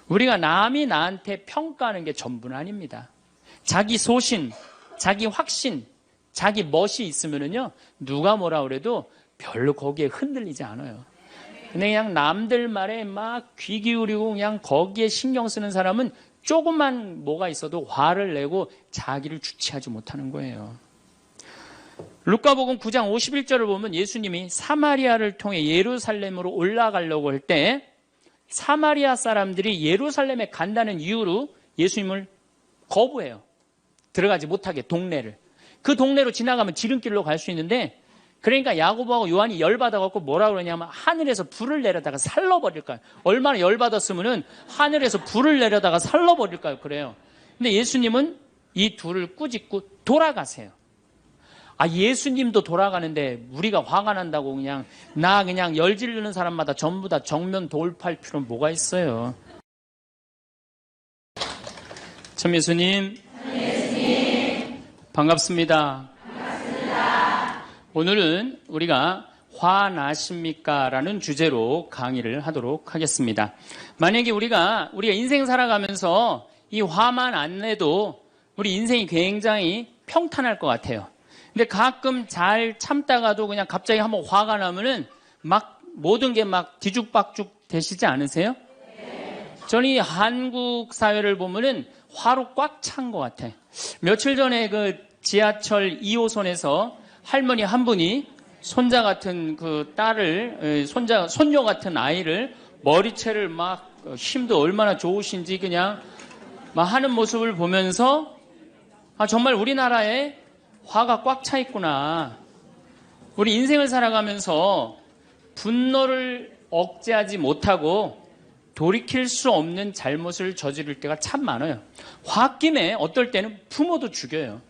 우리가 남이 나한테 평가하는 게 전부는 아닙니다. 자기 소신, 자기 확신, 자기 멋이 있으면은요, 누가 뭐라 그래도 별로 거기에 흔들리지 않아요. 근데 그냥 남들 말에 막 귀 기울이고 그냥 거기에 신경 쓰는 사람은 조금만 뭐가 있어도 화를 내고 자기를 주체하지 못하는 거예요. 루카복음 9장 51절을 보면 예수님이 사마리아를 통해 예루살렘으로 올라가려고 할 때 사마리아 사람들이 예루살렘에 간다는 이유로 예수님을 거부해요. 들어가지 못하게 동네를. 그 동네로 지나가면 지름길로 갈 수 있는데 그러니까 야고보하고 요한이 열받아갖고 뭐라 그러냐면 하늘에서 불을 내려다가 살러버릴까요? 얼마나 열받았으면은 하늘에서 불을 내려다가 살러버릴까요? 그래요. 근데 예수님은 이 둘을 꾸짖고 돌아가세요. 아, 예수님도 돌아가는데 우리가 화가 난다고 그냥 열 지르는 사람마다 전부 다 정면 돌파할 필요는 뭐가 있어요? 참 예수님. 반갑습니다. 오늘은 우리가 화나십니까? 라는 주제로 강의를 하도록 하겠습니다. 만약에 우리가 인생 살아가면서 이 화만 안 내도 우리 인생이 굉장히 평탄할 것 같아요. 근데 가끔 잘 참다가도 그냥 갑자기 한번 화가 나면은 막 모든 게 막 뒤죽박죽 되시지 않으세요? 저는 이 한국 사회를 보면은 화로 꽉 찬 것 같아. 며칠 전에 그 지하철 2호선에서 할머니 한 분이 손자 같은 그 딸을, 손녀 같은 아이를 머리채를 막 힘도 얼마나 좋으신지 그냥 막 하는 모습을 보면서 아, 정말 우리나라에 화가 꽉 차 있구나. 우리 인생을 살아가면서 분노를 억제하지 못하고 돌이킬 수 없는 잘못을 저지를 때가 참 많아요. 홧김에 어떨 때는 부모도 죽여요.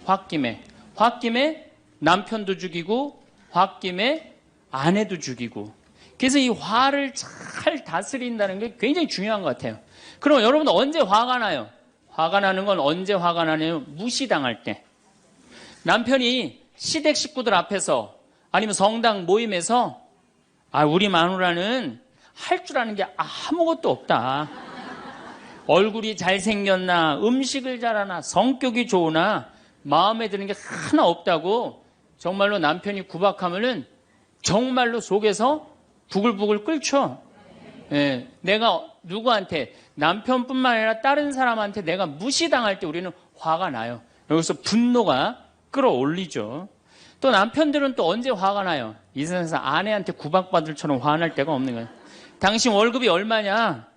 홧김에 남편도 죽이고 홧김에 아내도 죽이고. 그래서 이 화를 잘 다스린다는 게 굉장히 중요한 것 같아요. 그럼 여러분들 언제 화가 나요? 화가 나는 건 언제 화가 나냐면 무시당할 때. 남편이 시댁 식구들 앞에서 아니면 성당 모임에서 아, 우리 마누라는 할 줄 아는 게 아무것도 없다. 얼굴이 잘생겼나, 음식을 잘하나, 성격이 좋으나 마음에 드는 게 하나 없다고 정말로 남편이 구박하면은 정말로 속에서 부글부글 끓죠. 예, 내가 누구한테, 남편뿐만 아니라 다른 사람한테 내가 무시당할 때 우리는 화가 나요. 여기서 분노가 끌어올리죠. 또 남편들은 또 언제 화가 나요? 이 세상에서 아내한테 구박받을 처럼 화날 때가 없는 거예요. 당신 월급이 얼마냐?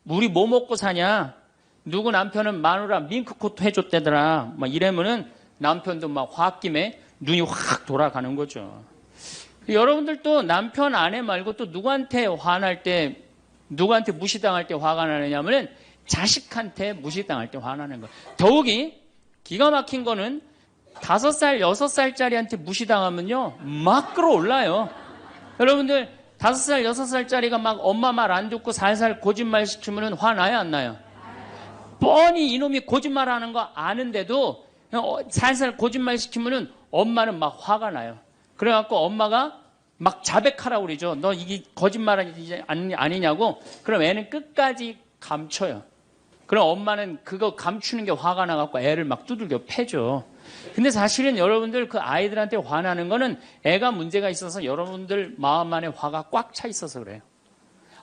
우리 뭐 먹고 사냐? 누구 남편은 마누라 밍크코트 해줬대더라. 막 이러면은 남편도 막 홧김에 눈이 확 돌아가는 거죠. 여러분들도 남편, 아내 말고 또 누구한테 화날 때, 누구한테 무시당할 때 화가 나느냐면은 자식한테 무시당할 때 화나는 거예요. 더욱이 기가 막힌 거는 5살, 6살짜리한테 무시당하면요, 막 끌어올라요. 여러분들, 5살, 6살짜리가 막 엄마 말 안 듣고 살살 거짓말 시키면 화나요, 안 나요? 뻔히 이놈이 거짓말 하는 거 아는데도 살살 거짓말 시키면 엄마는 막 화가 나요. 그래갖고 엄마가 막 자백하라고 그러죠. 너 이게 거짓말 아니냐고. 그럼 애는 끝까지 감춰요. 그럼 엄마는 그거 감추는 게 화가 나갖고 애를 막 두들겨 패죠. 근데 사실은 여러분들 그 아이들한테 화나는 거는 애가 문제가 있어서 여러분들 마음 안에 화가 꽉 차 있어서 그래요.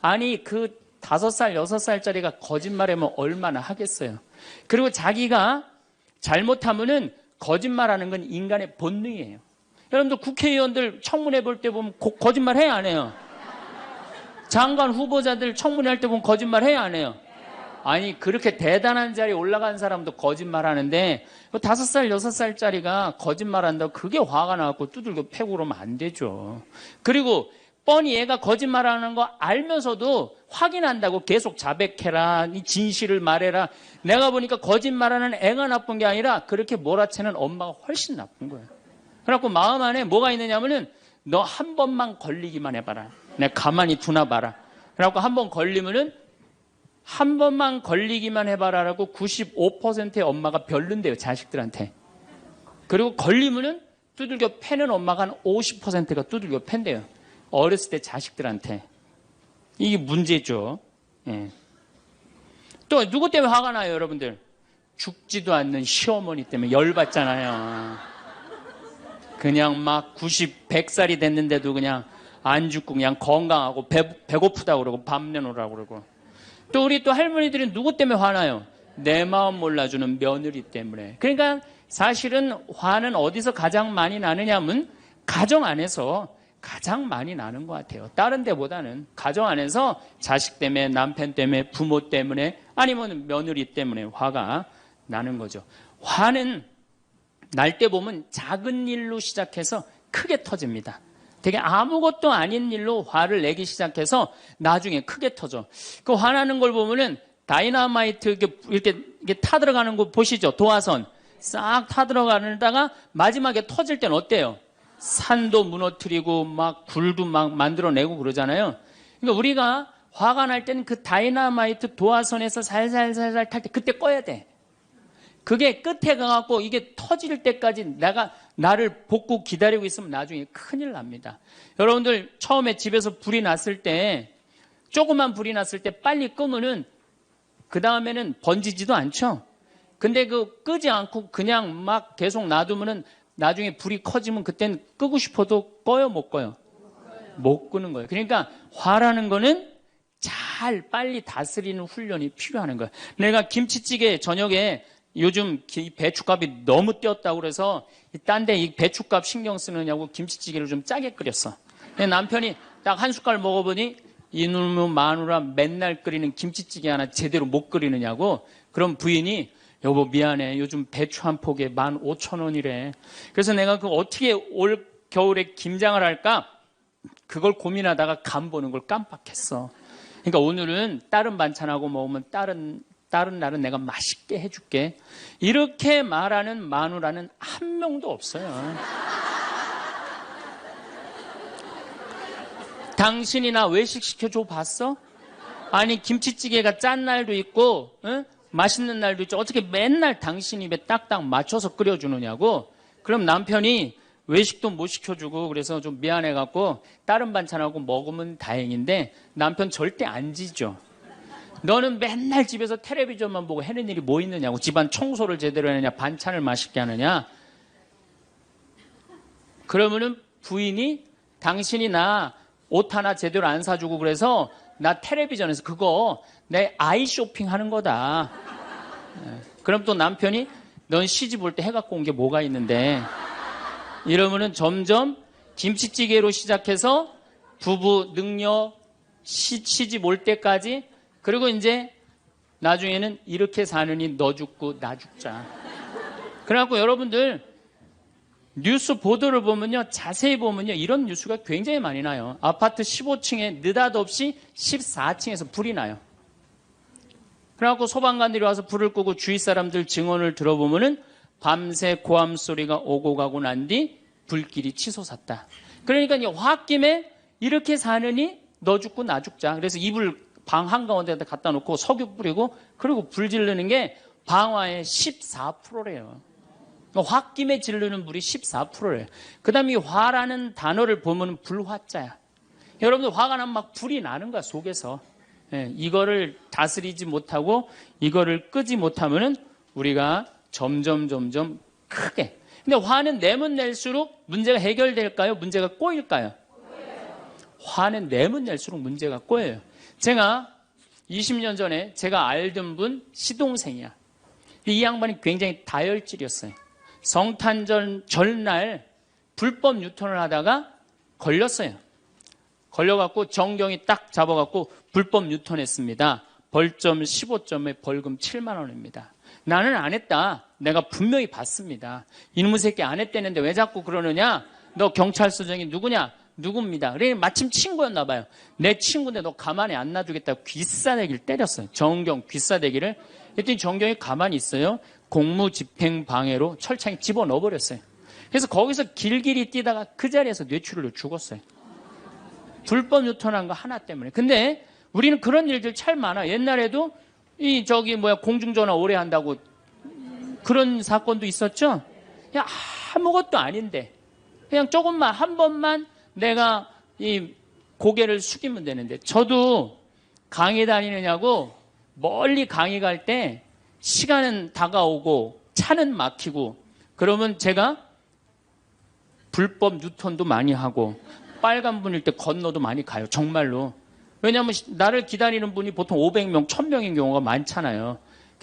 아니 그 5살, 6살짜리가 거짓말하면 얼마나 하겠어요. 그리고 자기가 잘못하면은 거짓말하는 건 인간의 본능이에요. 여러분들 국회의원들 청문회 볼 때 보면 거짓말 해야 안 해요? 장관 후보자들 청문회 할 때 보면 거짓말 해야 안 해요? 아니 그렇게 대단한 자리에 올라간 사람도 거짓말하는데 5살, 6살짜리가 거짓말한다고 그게 화가 나갖고 두들겨 패고 그러면 안 되죠. 그리고 뻔히 얘가 거짓말하는 거 알면서도 확인한다고 계속 자백해라, 진실을 말해라. 내가 보니까 거짓말하는 애가 나쁜 게 아니라 그렇게 몰아채는 엄마가 훨씬 나쁜 거예요. 그래갖고 마음 안에 뭐가 있느냐면은 너 한 번만 걸리기만 해봐라. 내가 가만히 두나 봐라. 그래갖고 한 번 걸리면은 한 번만 걸리기만 해봐라라고 95%의 엄마가 별론데요, 자식들한테. 그리고 걸리면은 두들겨 패는 엄마가 한 50%가 두들겨 팬대요. 어렸을 때 자식들한테. 이게 문제죠. 예. 또 누구 때문에 화가 나요, 여러분들? 죽지도 않는 시어머니 때문에 열받잖아요. 그냥 막 90, 100살이 됐는데도 그냥 안 죽고 그냥 건강하고 배고프다고 그러고 밥 내놓으라고 그러고. 또 우리 또 할머니들은 누구 때문에 화나요? 내 마음 몰라주는 며느리 때문에. 그러니까 사실은 화는 어디서 가장 많이 나느냐면 가정 안에서 가장 많이 나는 것 같아요. 다른 데보다는 가정 안에서 자식 때문에, 남편 때문에, 부모 때문에, 아니면 며느리 때문에 화가 나는 거죠. 화는 날 때 보면 작은 일로 시작해서 크게 터집니다. 되게 아무것도 아닌 일로 화를 내기 시작해서 나중에 크게 터져. 그 화나는 걸 보면은 다이너마이트 이렇게 타들어가는 거 보시죠? 도화선 싹 타들어가다가 마지막에 터질 때는 어때요? 산도 무너뜨리고 막 굴도 막 만들어내고 그러잖아요. 그러니까 우리가 화가 날 때는 그 다이너마이트 도화선에서 살살살살 탈 때 그때 꺼야 돼. 그게 끝에 가갖고 이게 터질 때까지 나를 복구 기다리고 있으면 나중에 큰일 납니다. 여러분들 처음에 집에서 불이 났을 때 조그만 불이 났을 때 빨리 끄면은 그 다음에는 번지지도 않죠. 근데 그 끄지 않고 그냥 막 계속 놔두면은 나중에 불이 커지면 그땐 끄고 싶어도 꺼요, 못 꺼요? 못 끄는 거예요. 그러니까 화라는 거는 잘 빨리 다스리는 훈련이 필요한 거예요. 내가 김치찌개 저녁에 요즘 배춧값이 너무 뛰었다고 그래서 딴 데 이 배춧값 신경 쓰느냐고 김치찌개를 좀 짜게 끓였어. 남편이 딱 한 숟갈 먹어보니 이놈의 마누라 맨날 끓이는 김치찌개 하나 제대로 못 끓이느냐고. 그럼 부인이 여보 미안해 요즘 배추 한 포기에 15,000원이래. 그래서 내가 그 어떻게 올 겨울에 김장을 할까 그걸 고민하다가 간 보는 걸 깜빡했어. 그러니까 오늘은 다른 반찬하고 먹으면 다른 날은 내가 맛있게 해줄게. 이렇게 말하는 마누라는 한 명도 없어요. 당신이나 외식 시켜줘 봤어? 아니 김치찌개가 짠 날도 있고 응? 맛있는 날도 있죠. 어떻게 맨날 당신 입에 딱딱 맞춰서 끓여주느냐고. 그럼 남편이 외식도 못 시켜주고 그래서 좀 미안해갖고 다른 반찬하고 먹으면 다행인데 남편 절대 안 지죠. 너는 맨날 집에서 텔레비전만 보고 해는 일이 뭐 있느냐고. 집안 청소를 제대로 하느냐, 반찬을 맛있게 하느냐. 그러면은 부인이 당신이 나 옷 하나 제대로 안 사주고 그래서 나 텔레비전에서 그거 내 아이 쇼핑 하는 거다. 그럼 또 남편이 넌 시집 올 때 해갖고 온 게 뭐가 있는데. 이러면은 점점 김치찌개로 시작해서 부부 능력 시집 올 때까지. 그리고 이제 나중에는 이렇게 사느니 너 죽고 나 죽자. 그래갖고 여러분들 뉴스 보도를 보면요, 자세히 보면요, 이런 뉴스가 굉장히 많이 나요. 아파트 15층에 느닷없이 14층에서 불이 나요. 그래갖고 소방관들이 와서 불을 끄고 주위 사람들 증언을 들어보면은 밤새 고함 소리가 오고 가고 난 뒤 불길이 치솟았다. 그러니까 이 홧김에 이렇게 사느니 너 죽고 나 죽자. 그래서 이불 방 한가운데다 갖다 놓고 석유 뿌리고 그리고 불 지르는 게 방화의 14%래요. 홧김에 지르는 불이 14%래요. 그 다음에 이 화라는 단어를 보면 불화자야. 여러분들 화가 나면 막 불이 나는 거야, 속에서. 이거를 다스리지 못하고 이거를 끄지 못하면은 우리가 점점 크게. 근데 화는 내면 낼수록 문제가 해결될까요? 문제가 꼬일까요? 화는 내면 낼수록 문제가 꼬여요. 제가 20년 전에 제가 알던 분 시동생이야. 이 양반이 굉장히 다혈질이었어요. 성탄절 전날 불법 유턴을 하다가 걸렸어요. 걸려갖고 정경이 딱 잡아갖고 불법 유턴했습니다. 벌점 15점에 벌금 7만 원입니다. 나는 안 했다. 내가 분명히 봤습니다. 이놈의 새끼 안 했다는데 왜 자꾸 그러느냐? 너 경찰서장이 누구냐? 누굽니다. 그래 마침 친구였나 봐요. 내 친구인데 너 가만히 안 놔두겠다고 귀싸대기를 때렸어요. 정경 귀싸대기를. 그랬더니 정경이 가만히 있어요. 공무집행방해로 철창에 집어넣어버렸어요. 그래서 거기서 길길이 뛰다가 그 자리에서 뇌출혈로 죽었어요. 불법 유턴한 거 하나 때문에. 근데 우리는 그런 일들 참 많아. 옛날에도 공중전화 오래 한다고 그런 사건도 있었죠. 그냥 아무것도 아닌데 그냥 조금만 한 번만 내가 이 고개를 숙이면 되는데. 저도 강의 다니느냐고 멀리 강의 갈 때 시간은 다가오고 차는 막히고 그러면 제가 불법 유턴도 많이 하고 빨간불일 때 건너도 많이 가요. 정말로. 왜냐하면 나를 기다리는 분이 보통 500명, 1000명인 경우가 많잖아요.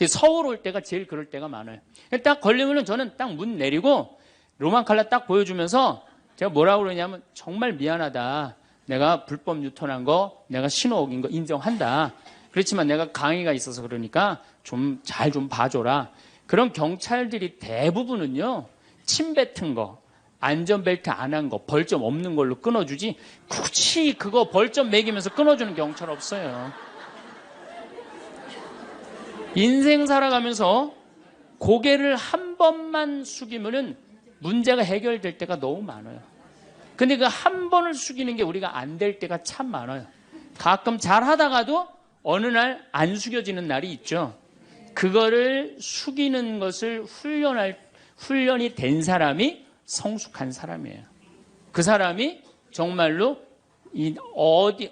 서울 올 때가 제일 그럴 때가 많아요. 딱 걸리면은 저는 딱 문 내리고 로만 칼라 딱 보여주면서 제가 뭐라고 그러냐면 정말 미안하다. 내가 불법 유턴한 거, 내가 신호 어긴 거 인정한다. 그렇지만 내가 강의가 있어서 그러니까 좀 잘 좀 봐줘라. 그런 경찰들이 대부분은요, 침 뱉은 거, 안전벨트 안 한 거, 벌점 없는 걸로 끊어주지 굳이 그거 벌점 매기면서 끊어주는 경찰 없어요. 인생 살아가면서 고개를 한 번만 숙이면은 문제가 해결될 때가 너무 많아요. 근데 그 한 번을 숙이는 게 우리가 안 될 때가 참 많아요. 가끔 잘 하다가도 어느 날 안 숙여지는 날이 있죠. 그거를 숙이는 것을 훈련이 된 사람이 성숙한 사람이에요. 그 사람이 정말로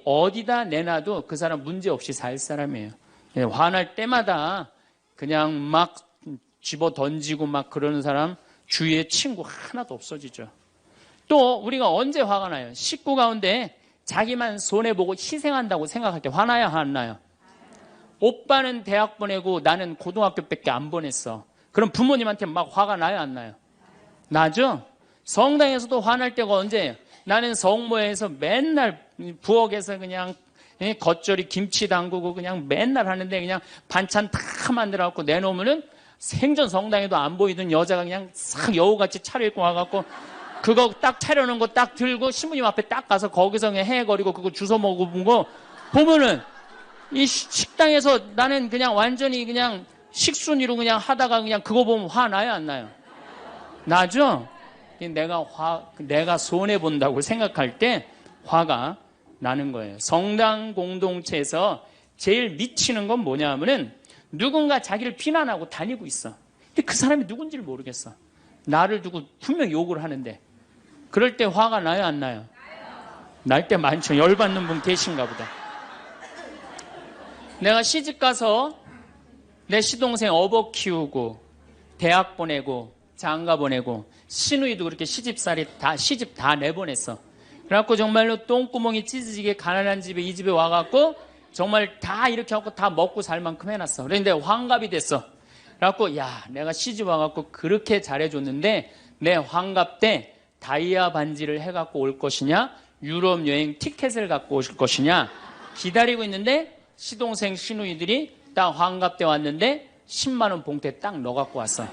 어디다 내놔도 그 사람 문제 없이 살 사람이에요. 화날 때마다 그냥 막 집어 던지고 막 그러는 사람 주위에 친구 하나도 없어지죠. 또 우리가 언제 화가 나요? 식구 가운데 자기만 손해보고 희생한다고 생각할 때 화나요? 안 나요? 오빠는 대학 보내고 나는 고등학교밖에 안 보냈어. 그럼 부모님한테 막 화가 나요? 안 나요? 나죠? 성당에서도 화날 때가 언제예요? 나는 성모에서 맨날 부엌에서 그냥 겉절이 김치 담그고 그냥 맨날 하는데 그냥 반찬 다 만들어갖고 내놓으면은 생전 성당에도 안 보이던 여자가 그냥 싹 여우같이 차려입고 와갖고 그거 딱 차려놓은 거 딱 들고 신부님 앞에 딱 가서 거기서 그냥 헤거리고 그거 주워 먹어본 거 보면은 이 식당에서 나는 그냥 완전히 그냥 식순이로 그냥 하다가 그냥 그거 보면 화 나요? 안 나요? 나죠? 내가 손해본다고 생각할 때 화가 나는 거예요. 성당 공동체에서 제일 미치는 건 뭐냐 하면은 누군가 자기를 비난하고 다니고 있어. 근데 그 사람이 누군지를 모르겠어. 나를 두고 분명 욕을 하는데 그럴 때 화가 나요? 안 나요? 날 때 많죠. 열받는 분 계신가 보다. 내가 시집가서 내 시동생 어버 키우고 대학 보내고 장가 보내고 시누이도 그렇게 시집 다 내보냈어. 그래갖고 정말로 똥구멍이 찢어지게 가난한 집에 이 집에 와갖고 정말 다 이렇게 하고 다 먹고 살 만큼 해놨어. 그런데 환갑이 됐어. 그래갖고 야 내가 시집 와갖고 그렇게 잘해줬는데 내 환갑 때 다이아 반지를 해갖고 올 것이냐 유럽 여행 티켓을 갖고 오실 것이냐 기다리고 있는데 시동생 시누이들이 딱 환갑 때 왔는데 10만 원 봉투에 딱 넣어갖고 왔어.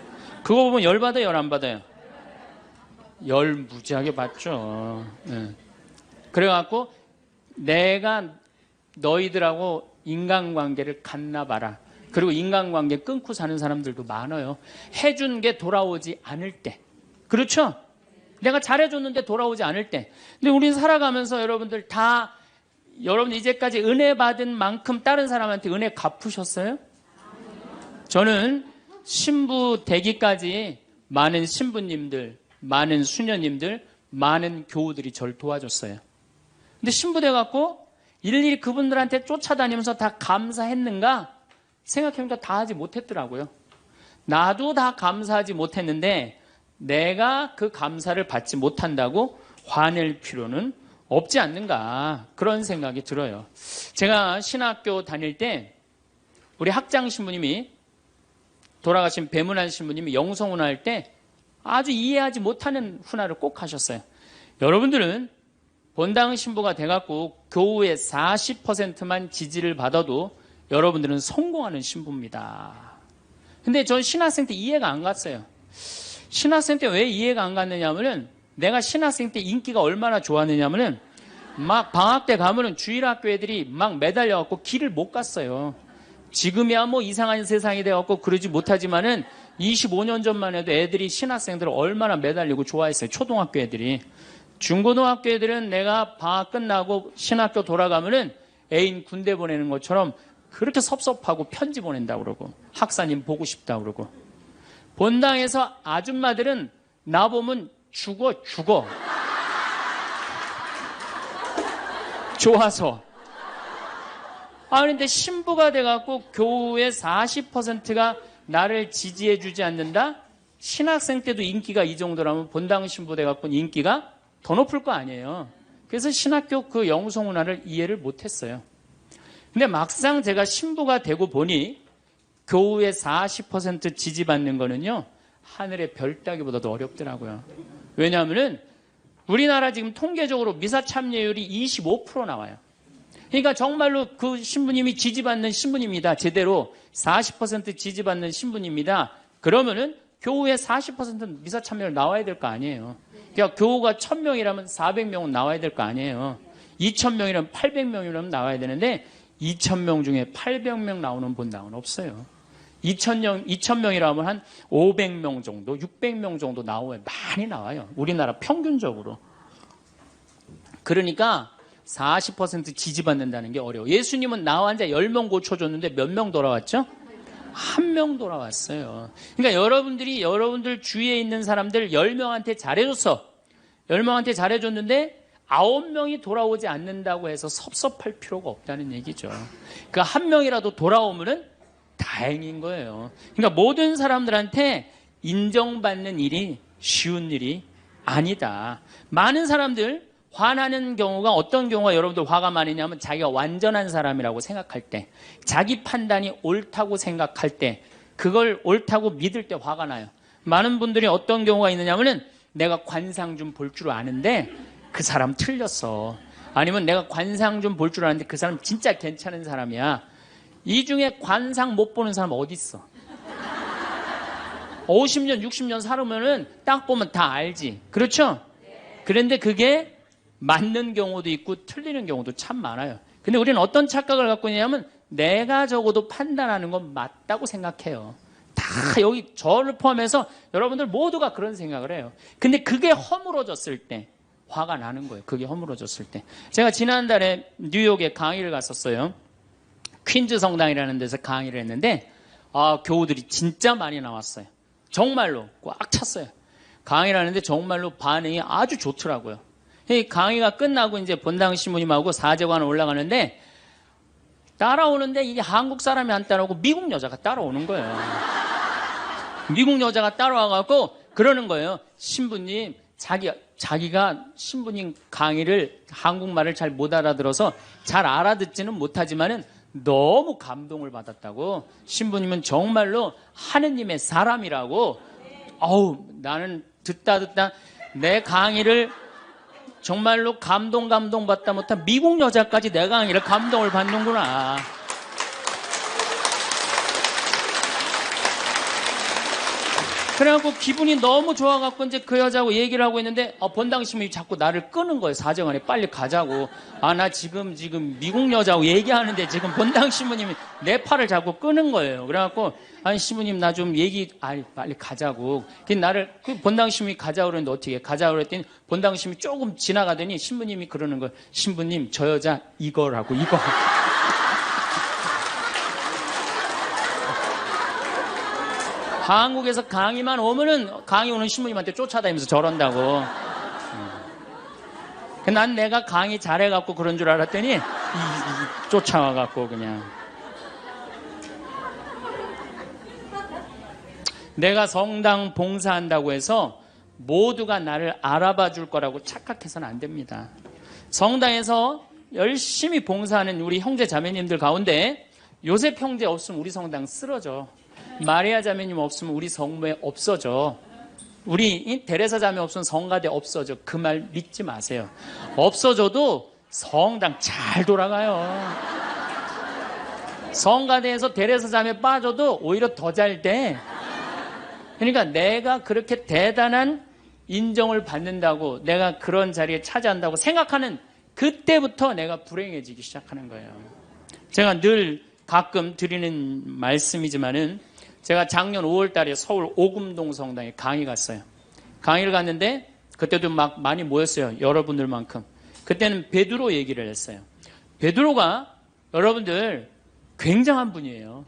그거 보면 열받아요? 열 안 받아요? 열 무지하게 받죠. 네. 그래갖고 내가 너희들하고 인간관계를 갖나 봐라. 그리고 인간관계 끊고 사는 사람들도 많아요. 해준 게 돌아오지 않을 때. 그렇죠? 내가 잘해줬는데 돌아오지 않을 때. 근데 우리는 살아가면서 여러분들 이제까지 은혜 받은 만큼 다른 사람한테 은혜 갚으셨어요? 저는 신부 되기까지 많은 신부님들, 많은 수녀님들, 많은 교우들이 저를 도와줬어요. 근데 신부 돼갖고 일일이 그분들한테 쫓아다니면서 다 감사했는가? 생각해보니까 다 하지 못했더라고요. 나도 다 감사하지 못했는데 내가 그 감사를 받지 못한다고 화낼 필요는 없지 않는가 그런 생각이 들어요. 제가 신학교 다닐 때 우리 학장 신부님이 돌아가신 배문환 신부님이 영성훈화 할 때 아주 이해하지 못하는 훈화를 꼭 하셨어요. 여러분들은 본당 신부가 돼갖고 교우의 40%만 지지를 받아도 여러분들은 성공하는 신부입니다. 근데 전 신학생 때 이해가 안 갔어요. 신학생 때 왜 이해가 안 갔느냐 하면은 내가 신학생 때 인기가 얼마나 좋았느냐 하면은 막 방학 때 가면은 주일학교 애들이 막 매달려갖고 길을 못 갔어요. 지금이야 뭐 이상한 세상이 돼갖고 그러지 못하지만은 25년 전만 해도 애들이 신학생들을 얼마나 매달리고 좋아했어요. 초등학교 애들이. 중고등학교 애들은 내가 방학 끝나고 신학교 돌아가면은 애인 군대 보내는 것처럼 그렇게 섭섭하고 편지 보낸다고 그러고 학사님 보고 싶다고 그러고 본당에서 아줌마들은 나보면 죽어 좋아서 그런데 신부가 돼갖고 교우의 40%가 나를 지지해주지 않는다? 신학생 때도 인기가 이 정도라면 본당 신부 돼갖고 인기가 더 높을 거 아니에요. 그래서 신학교 그 영성 문화를 이해를 못했어요. 근데 막상 제가 신부가 되고 보니 교우의 40% 지지받는 거는요, 하늘의 별 따기보다도 어렵더라고요. 왜냐하면은 우리나라 지금 통계적으로 미사 참여율이 25% 나와요. 그러니까 정말로 그 신부님이 지지받는 신부님이다. 제대로 40% 지지받는 신부님이다. 그러면은 교우의 40%는 미사 참여율 나와야 될 거 아니에요. 그러니까 교우가 1000명이라면 400명은 나와야 될 거 아니에요. 2000명이라면 800명이라면 나와야 되는데 2000명 중에 800명 나오는 본당은 없어요. 2000명이라면 한 500명 정도, 600명 정도 나와요. 많이 나와요. 우리나라 평균적으로. 그러니까 40% 지지받는다는 게 어려워. 예수님은 나 환자 10명 고쳐줬는데 몇 명 돌아왔죠? 1명 돌아왔어요. 그러니까 여러분들 주위에 있는 사람들 10명한테 잘해줬어. 10명한테 잘해줬는데 9명이 돌아오지 않는다고 해서 섭섭할 필요가 없다는 얘기죠. 그 1명이라도 돌아오면은 다행인 거예요. 그러니까 모든 사람들한테 인정받는 일이 쉬운 일이 아니다. 많은 사람들 화나는 경우가 어떤 경우가 여러분들 화가 많으냐면 자기가 완전한 사람이라고 생각할 때, 자기 판단이 옳다고 생각할 때, 그걸 옳다고 믿을 때 화가 나요. 많은 분들이 어떤 경우가 있느냐면은 내가 관상 좀 볼 줄 아는데 그 사람 틀렸어. 아니면 내가 관상 좀 볼 줄 아는데 그 사람 진짜 괜찮은 사람이야. 이 중에 관상 못 보는 사람 어디 있어? 50년, 60년 살으면은 딱 보면 다 알지. 그렇죠? 그런데 그게 맞는 경우도 있고 틀리는 경우도 참 많아요. 근데 우리는 어떤 착각을 갖고 있냐면 내가 적어도 판단하는 건 맞다고 생각해요. 다 여기 저를 포함해서 여러분들 모두가 그런 생각을 해요. 근데 그게 허물어졌을 때 화가 나는 거예요. 그게 허물어졌을 때. 제가 지난달에 뉴욕에 강의를 갔었어요. 퀸즈 성당이라는 데서 강의를 했는데 교우들이 진짜 많이 나왔어요. 정말로 꽉 찼어요. 강의를 하는데 정말로 반응이 아주 좋더라고요. 이 강의가 끝나고 이제 본당 신부님하고 사제관을 올라가는데 따라오는데 이게 한국 사람이 안 따라오고 미국 여자가 따라오는 거예요. 미국 여자가 따라와갖고 그러는 거예요. 신부님, 자기가 신부님 강의를 한국말을 잘 못 알아들어서 잘 알아듣지는 못하지만은 너무 감동을 받았다고. 신부님은 정말로 하느님의 사람이라고. 나는 듣다 내 강의를 정말로 감동받다 못한 미국 여자까지 내 강의를 감동을 받는구나. 그래갖고 기분이 너무 좋아갖고 이제 그 여자하고 얘기를 하고 있는데 본당 신부님이 자꾸 나를 끄는 거예요. 사정안에 빨리 가자고. 나 지금 미국 여자하고 얘기하는데 지금 본당 신부님이 내 팔을 자꾸 끄는 거예요. 그래갖고 아니 신부님 나 좀 빨리 가자고. 그 본당 신부님이 가자고 그랬는데 어떻게 가자고 그랬더니 본당 신부님이 조금 지나가더니 신부님이 그러는 거예요. 신부님 저 여자 이거라고 이거. 한국에서 강의만 오면은 강의 오는 신부님한테 쫓아다니면서 저런다고. 난 내가 강의 잘해갖고 그런 줄 알았더니 쫓아와갖고 그냥. 내가 성당 봉사한다고 해서 모두가 나를 알아봐 줄 거라고 착각해서는 안 됩니다. 성당에서 열심히 봉사하는 우리 형제 자매님들 가운데 요셉 형제 없으면 우리 성당 쓰러져. 마리아 자매님 없으면 우리 성모에 없어져. 우리 데레사 자매 없으면 성가대 없어져. 그 말 믿지 마세요. 없어져도 성당 잘 돌아가요. 성가대에서 데레사 자매 빠져도 오히려 더 잘 돼. 그러니까 내가 그렇게 대단한 인정을 받는다고, 내가 그런 자리에 차지한다고 생각하는 그때부터 내가 불행해지기 시작하는 거예요. 제가 늘 가끔 드리는 말씀이지만은 제가 작년 5월 달에 서울 오금동 성당에 강의 갔어요. 강의를 갔는데 그때도 막 많이 모였어요. 여러분들만큼. 그때는 베드로 얘기를 했어요. 베드로가 여러분들 굉장한 분이에요.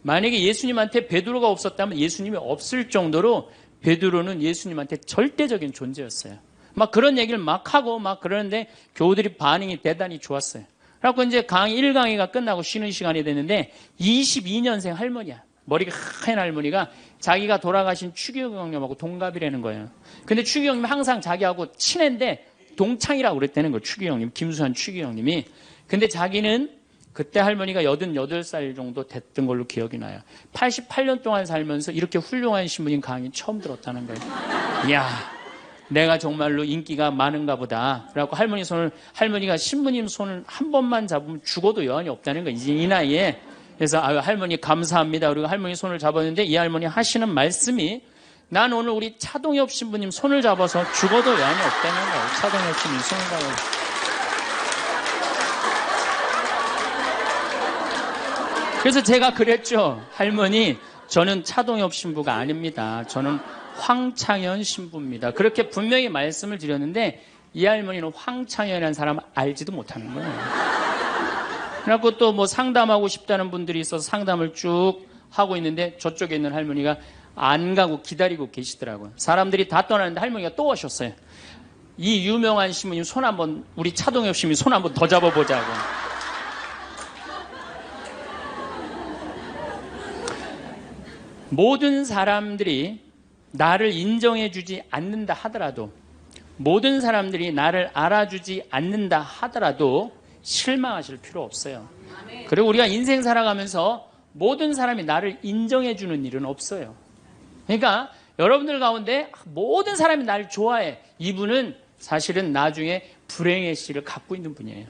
만약에 예수님한테 베드로가 없었다면 예수님이 없을 정도로 베드로는 예수님한테 절대적인 존재였어요. 막 그런 얘기를 막 하고 막 그러는데 교우들이 반응이 대단히 좋았어요. 그래갖고 이제 1강의가 끝나고 쉬는 시간이 됐는데 22년생 할머니야. 머리가 하얀 할머니가 자기가 돌아가신 추기경 형님하고 동갑이라는 거예요. 근데 추기경 형님 항상 자기하고 친한데 동창이라고 그랬다는 거예요. 추기경 형님, 김수환 추기경 형님이. 근데 자기는 그때 할머니가 88살 정도 됐던 걸로 기억이 나요. 88년 동안 살면서 이렇게 훌륭한 신부님 강의 처음 들었다는 거예요. 이야, 내가 정말로 인기가 많은가 보다. 그래갖고 할머니가 신부님 손을 한 번만 잡으면 죽어도 여한이 없다는 거예요. 이제 이 나이에. 그래서 아유, 할머니 감사합니다. 그리고 할머니 손을 잡았는데 이 할머니 하시는 말씀이 난 오늘 우리 차동엽 신부님 손을 잡아서 죽어도 여한이 없다는 거예요. 차동엽 신부님 손을 잡아서. 그래서 제가 그랬죠. 할머니, 저는 차동엽 신부가 아닙니다. 저는 황창현 신부입니다. 그렇게 분명히 말씀을 드렸는데 이 할머니는 황창현이라는 사람을 알지도 못하는 거예요. 그래갖고 또 뭐 상담하고 싶다는 분들이 있어서 상담을 쭉 하고 있는데 저쪽에 있는 할머니가 안 가고 기다리고 계시더라고요. 사람들이 다 떠나는데 할머니가 또 오셨어요. 이 유명한 신부님 손 한번, 우리 차동엽 신부님 손 한번 더 잡아보자고. 모든 사람들이 나를 인정해주지 않는다 하더라도, 모든 사람들이 나를 알아주지 않는다 하더라도 실망하실 필요 없어요. 그리고 우리가 인생 살아가면서 모든 사람이 나를 인정해주는 일은 없어요. 그러니까 여러분들 가운데 모든 사람이 나를 좋아해. 이분은 사실은 나중에 불행의 씨를 갖고 있는 분이에요.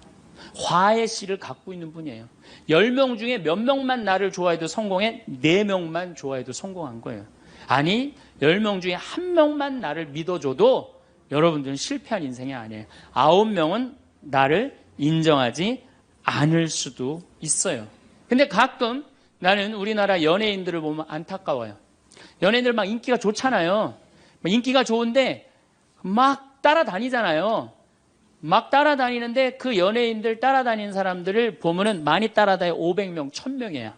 화의 씨를 갖고 있는 분이에요. 10명 중에 몇 명만 나를 좋아해도 성공해? 4명만 좋아해도 성공한 거예요. 아니, 10명 중에 1명만 나를 믿어줘도 여러분들은 실패한 인생이 아니에요. 9명은 나를 인정하지 않을 수도 있어요. 근데 가끔 나는 우리나라 연예인들을 보면 안타까워요. 연예인들 막 인기가 좋잖아요. 인기가 좋은데 막 따라다니잖아요. 막 따라다니는데 그 연예인들 따라다니는 사람들을 보면은 많이 따라다녀 500명, 1000명이야.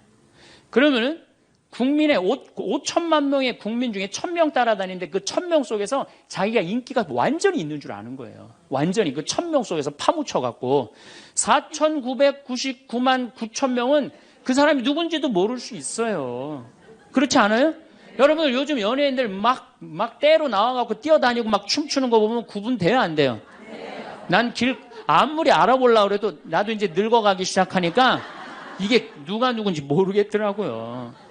그러면은 국민의 5천만 명의 국민 중에 1000명 따라다니는데 그 1000명 속에서 자기가 인기가 완전히 있는 줄 아는 거예요. 완전히 그 1000명 속에서 파묻혀갖고 4999만 9천명은 그 사람이 누군지도 모를 수 있어요. 그렇지 않아요? 여러분들 요즘 연예인들 막 때로 나와갖고 뛰어다니고 막 춤추는 거 보면 구분돼요, 안 돼요? 난 아무리 알아보려고 그래도 나도 이제 늙어가기 시작하니까 이게 누가 누군지 모르겠더라고요.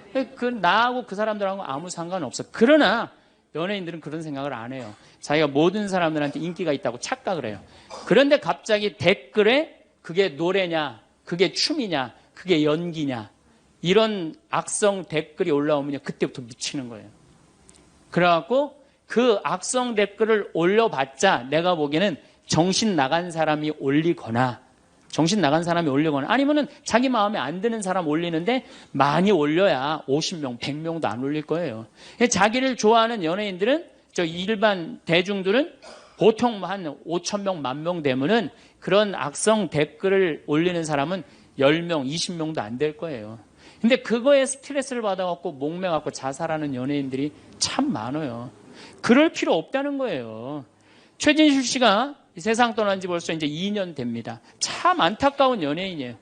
나하고 그 사람들하고 아무 상관없어. 그러나 연예인들은 그런 생각을 안 해요. 자기가 모든 사람들한테 인기가 있다고 착각을 해요. 그런데 갑자기 댓글에 그게 노래냐, 그게 춤이냐, 그게 연기냐, 이런 악성 댓글이 올라오면 그때부터 미치는 거예요. 그래갖고 그 악성 댓글을 올려봤자 내가 보기에는 정신 나간 사람이 올리거나 아니면은 자기 마음에 안 드는 사람 올리는데 많이 올려야 50명, 100명도 안 올릴 거예요. 자기를 좋아하는 연예인들은, 일반 대중들은 보통 한 5,000명, 10,000명 되면은 그런 악성 댓글을 올리는 사람은 10명, 20명도 안 될 거예요. 근데 그거에 스트레스를 받아갖고 목매갖고 자살하는 연예인들이 참 많아요. 그럴 필요 없다는 거예요. 최진실 씨가 세상 떠난 지 벌써 이제 2년 됩니다. 참 안타까운 연예인이에요.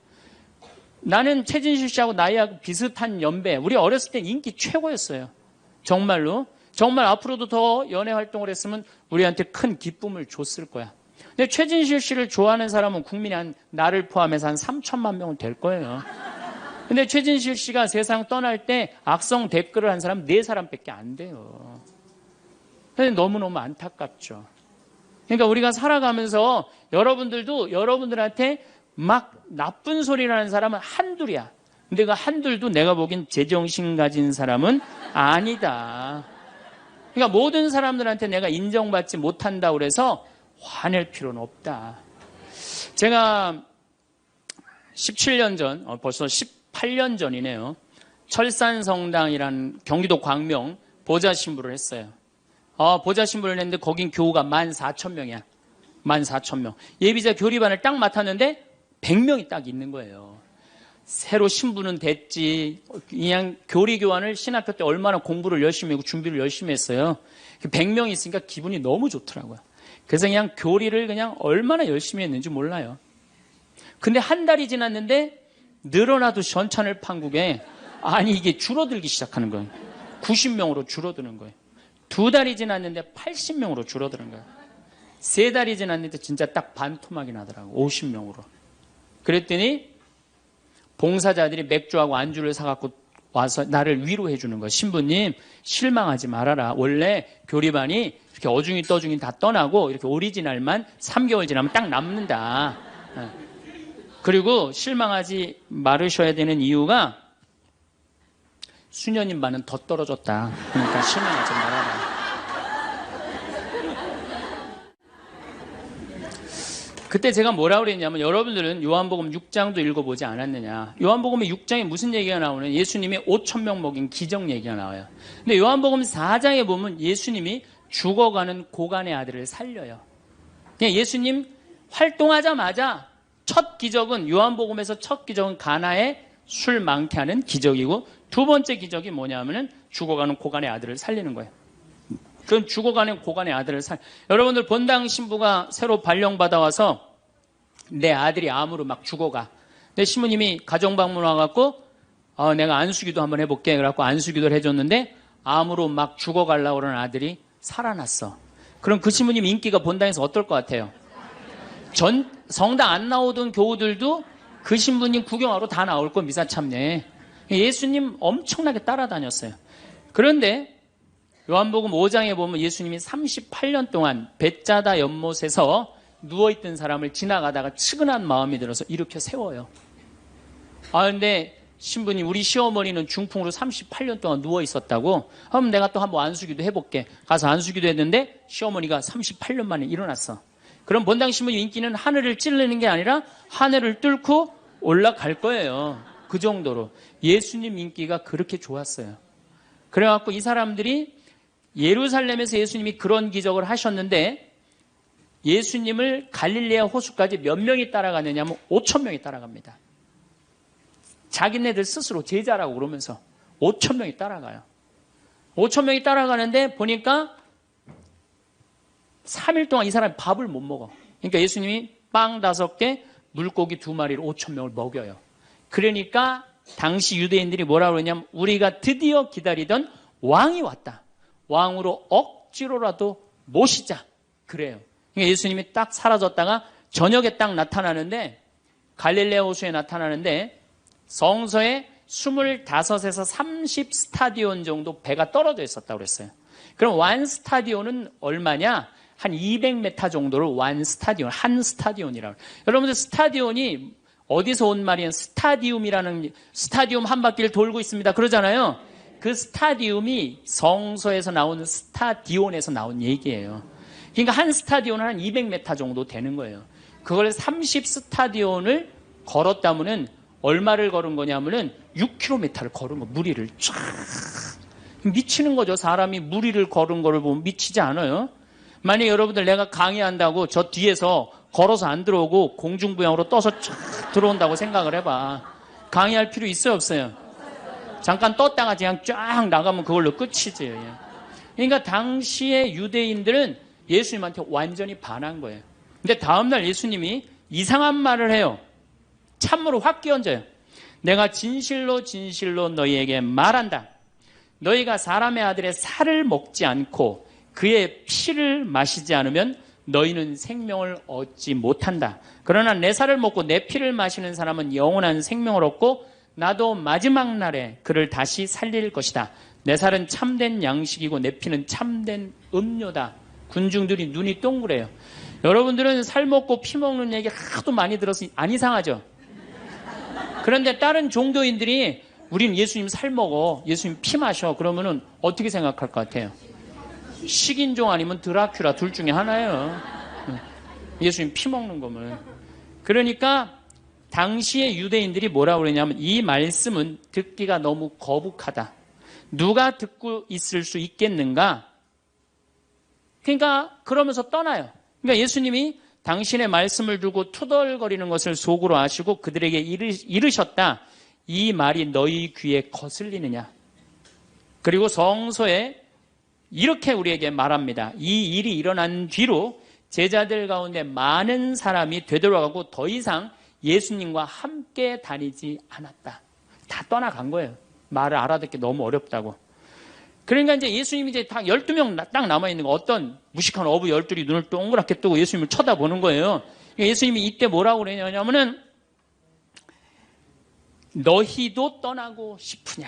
나는 최진실 씨하고 나이하고 비슷한 연배. 우리 어렸을 땐 인기 최고였어요. 정말로. 정말 앞으로도 더 연애 활동을 했으면 우리한테 큰 기쁨을 줬을 거야. 근데 최진실 씨를 좋아하는 사람은 국민이 나를 포함해서 한 3천만 명은 될 거예요. 근데 최진실 씨가 세상 떠날 때 악성 댓글을 한 사람 4사람밖에 안 돼요. 근데 너무너무 안타깝죠. 그러니까 우리가 살아가면서 여러분들도 여러분들한테 막 나쁜 소리를 하는 사람은 한둘이야. 근데 그 한둘도 내가 보기엔 제정신 가진 사람은 아니다. 그러니까 모든 사람들한테 내가 인정받지 못한다고 그래서 화낼 필요는 없다. 제가 17년 전, 벌써 18년 전이네요. 철산성당이라는 경기도 광명 보좌신부를 했어요. 보좌신부를 했는데 거긴 교우가 14,000명이야. 14,000명. 예비자 교리반을 딱 맡았는데 100명이 딱 있는 거예요. 새로 신부는 됐지. 그냥 교리 교환을 신학교 때 얼마나 공부를 열심히 하고 준비를 열심히 했어요. 100명이 있으니까 기분이 너무 좋더라고요. 그래서 그냥 교리를 그냥 얼마나 열심히 했는지 몰라요. 근데 한 달이 지났는데 늘어나도 전천을 판국에 아니 이게 줄어들기 시작하는 거예요. 90명으로 줄어드는 거예요. 2달이 지났는데 80명으로 줄어드는 거예요. 3달이 지났는데 진짜 딱 반토막이 나더라고. 50명으로. 그랬더니 봉사자들이 맥주하고 안주를 사갖고 와서 나를 위로해 주는 거예요. 신부님 실망하지 말아라. 원래 교리반이 이렇게 어중이 떠중이 다 떠나고 이렇게 오리지널만 3개월 지나면 딱 남는다. 그리고 실망하지 말으셔야 되는 이유가 수녀님 반은 더 떨어졌다. 그러니까 실망하지 말아라. 그때 제가 뭐라고 그랬냐면 여러분들은 요한복음 6장도 읽어보지 않았느냐. 요한복음의 6장에 무슨 얘기가 나오는 예수님이 5,000명 먹인 기적 얘기가 나와요. 근데 요한복음 4장에 보면 예수님이 죽어가는 고간의 아들을 살려요. 그냥 예수님 활동하자마자 첫 기적은 요한복음에서 첫 기적은 가나에 술 많게 하는 기적이고 두 번째 기적이 뭐냐면은 죽어가는 고간의 아들을 살리는 거예요. 그건 죽어가는 고간의 아들을 여러분들 본당 신부가 새로 발령받아 와서 내 아들이 암으로 막 죽어가. 내 신부님이 가정방문 와갖고 내가 안수기도 한번 해볼게. 그래갖고 안수기도를 해줬는데 암으로 막 죽어가려고 그러는 아들이 살아났어. 그럼 그 신부님 인기가 본당에서 어떨 것 같아요? 성당 안 나오던 교우들도 그 신부님 구경하러 다 나올 거 미사 참례. 예수님 엄청나게 따라다녔어요. 그런데 요한복음 5장에 보면 예수님이 38년 동안 벳자다 연못에서 누워있던 사람을 지나가다가 측은한 마음이 들어서 일으켜 세워요. 근데 신부님 우리 시어머니는 중풍으로 38년 동안 누워있었다고. 그럼 내가 또 한번 안수기도 해볼게. 가서 안수기도 했는데 시어머니가 38년 만에 일어났어. 그럼 본당 신부님 인기는 하늘을 찌르는 게 아니라 하늘을 뚫고 올라갈 거예요. 그 정도로 예수님 인기가 그렇게 좋았어요. 그래갖고 이 사람들이 예루살렘에서 예수님이 그런 기적을 하셨는데 예수님을 갈릴레아 호수까지 몇 명이 따라가느냐 하면 5,000명이 따라갑니다. 자기네들 스스로 제자라고 그러면서 5,000명이 따라가요. 5,000명이 따라가는데 보니까 3일 동안 이 사람이 밥을 못 먹어. 그러니까 예수님이 빵 5개, 물고기 2마리로 5,000명을 먹여요. 그러니까 당시 유대인들이 뭐라고 그러냐면 우리가 드디어 기다리던 왕이 왔다. 왕으로 억지로라도 모시자. 그래요. 그러니까 예수님이 딱 사라졌다가 저녁에 딱 나타나는데 갈릴레아 호수에 나타나는데 성서에 25에서 30 스타디온 정도 배가 떨어져 있었다고 그랬어요. 그럼 완 스타디온은 얼마냐? 한 200m 정도를 완 스타디온, 한 스타디온이라고. 여러분들 스타디온이 어디서 온 말이에요? 스타디움 한 바퀴를 돌고 있습니다. 그러잖아요. 그 스타디움이 성서에서 나오는 스타디온에서 나온 얘기예요. 그러니까 한 스타디온은 한 200m 정도 되는 거예요. 그걸 30 스타디온을 걸었다면은 얼마를 걸은 거냐면은 6km를 걸은 거, 무리를 쫙. 미치는 거죠. 사람이 무리를 걸은 거를 보면 미치지 않아요? 만약에 여러분들 내가 강의한다고 저 뒤에서 걸어서 안 들어오고 공중부양으로 떠서 쫙 들어온다고 생각을 해봐. 강의할 필요 있어요, 없어요? 잠깐 떴다가 그냥 쫙 나가면 그걸로 끝이지. 그러니까 당시의 유대인들은 예수님한테 완전히 반한 거예요. 근데 다음날 예수님이 이상한 말을 해요. 참으로 확 끼얹어요. 내가 진실로 진실로 너희에게 말한다. 너희가 사람의 아들의 살을 먹지 않고 그의 피를 마시지 않으면 너희는 생명을 얻지 못한다. 그러나 내 살을 먹고 내 피를 마시는 사람은 영원한 생명을 얻고 나도 마지막 날에 그를 다시 살릴 것이다. 내 살은 참된 양식이고 내 피는 참된 음료다. 군중들이 눈이 동그래요. 여러분들은 살 먹고 피 먹는 얘기 하도 많이 들어서 안 이상하죠? 그런데 다른 종교인들이 우린 예수님 살 먹어, 예수님 피 마셔 그러면은 어떻게 생각할 것 같아요? 식인종 아니면 드라큘라 둘 중에 하나예요. 예수님 피 먹는 거면. 그러니까 당시의 유대인들이 뭐라고 그러냐면 이 말씀은 듣기가 너무 거북하다. 누가 듣고 있을 수 있겠는가? 그러니까 그러면서 떠나요. 그러니까 예수님이 당신의 말씀을 두고 투덜거리는 것을 속으로 아시고 그들에게 이르셨다. 이 말이 너희 귀에 거슬리느냐? 그리고 성서에 이렇게 우리에게 말합니다. 이 일이 일어난 뒤로 제자들 가운데 많은 사람이 되돌아가고 더 이상 예수님과 함께 다니지 않았다. 다 떠나간 거예요. 말을 알아듣기 너무 어렵다고. 그러니까 이제 예수님이 이제 딱 12명 딱 남아있는 거, 어떤 무식한 어부 12이 눈을 동그랗게 뜨고 예수님을 쳐다보는 거예요. 그러니까 예수님이 이때 뭐라고 그러냐면은, 너희도 떠나고 싶으냐.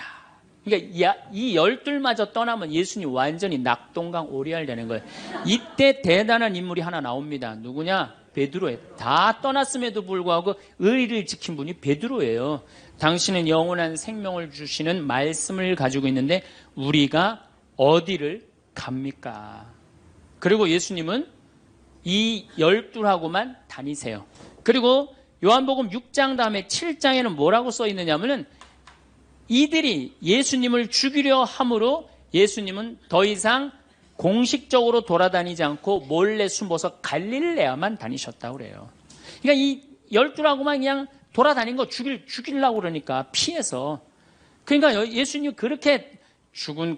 그러니까 이 12마저 떠나면 예수님 완전히 낙동강 오리알 되는 거예요. 이때 대단한 인물이 하나 나옵니다. 누구냐? 베드로예요. 다 떠났음에도 불구하고 의리를 지킨 분이 베드로예요. 당신은 영원한 생명을 주시는 말씀을 가지고 있는데 우리가 어디를 갑니까? 그리고 예수님은 이 12하고만 다니세요. 그리고 요한복음 6장 다음에 7장에는 뭐라고 써 있느냐면은 이들이 예수님을 죽이려 함으로 예수님은 더 이상 공식적으로 돌아다니지 않고 몰래 숨어서 갈릴레아만 다니셨다고 그래요. 그러니까 이 12라고만 그냥 돌아다닌 거 죽이려고 그러니까 피해서. 그러니까 예수님이 그렇게 죽어가는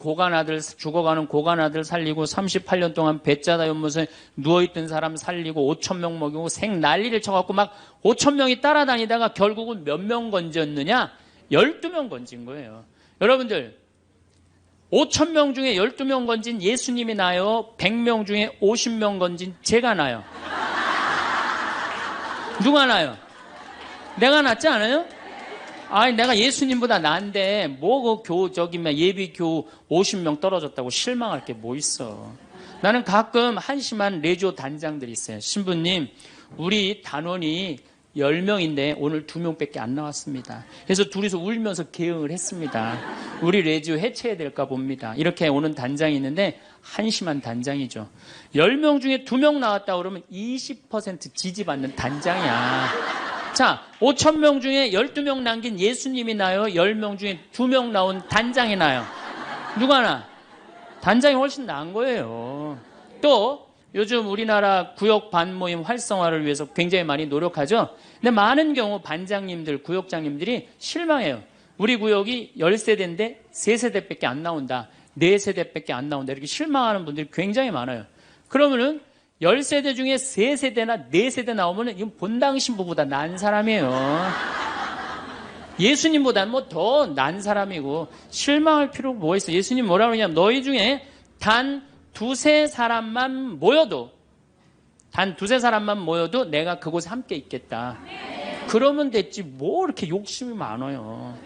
고간 아들 살리고 38년 동안 배짜다 연못에 누워있던 사람 살리고 5,000명 먹이고 생 난리를 쳐갖고 막 5,000명이 따라다니다가 결국은 몇 명 건졌느냐? 12명 건진 거예요. 여러분들 5,000명 중에 12명 건진 예수님이 나요? 100명 중에 50명 건진 제가 나요? 누가 나요? 내가 낫지 않아요? 아니 내가 예수님보다 나은데 뭐 그 예비 교우 50명 떨어졌다고 실망할 게 뭐 있어. 나는 가끔 한심한 레지오 단장들이 있어요. 신부님 우리 단원이 10명인데 오늘 2명밖에 안 나왔습니다. 그래서 둘이서 울면서 개응을 했습니다. 우리 레지오 해체해야 될까 봅니다. 이렇게 오는 단장이 있는데 한심한 단장이죠. 10명 중에 2명 나왔다 그러면 20% 지지받는 단장이야. 자, 5,000명 중에 12명 남긴 예수님이 나요? 10명 중에 2명 나온 단장이 나요? 누가 나? 단장이 훨씬 나은 거예요. 또 요즘 우리나라 구역 반모임 활성화를 위해서 굉장히 많이 노력하죠. 근데 많은 경우 반장님들, 구역장님들이 실망해요. 우리 구역이 10세대인데 3세대밖에 안 나온다. 4세대밖에 안 나온다. 이렇게 실망하는 분들이 굉장히 많아요. 그러면은 10세대 중에 3세대나 4세대 나오면은 이건 본당 신부보다 난 사람이에요. 예수님보다는 뭐 더 난 사람이고 실망할 필요가 뭐 있어. 예수님 뭐라 그러냐면 너희 중에 단 두세 사람만 모여도 내가 그곳에 함께 있겠다. 그러면 됐지 뭐 이렇게 욕심이 많아요.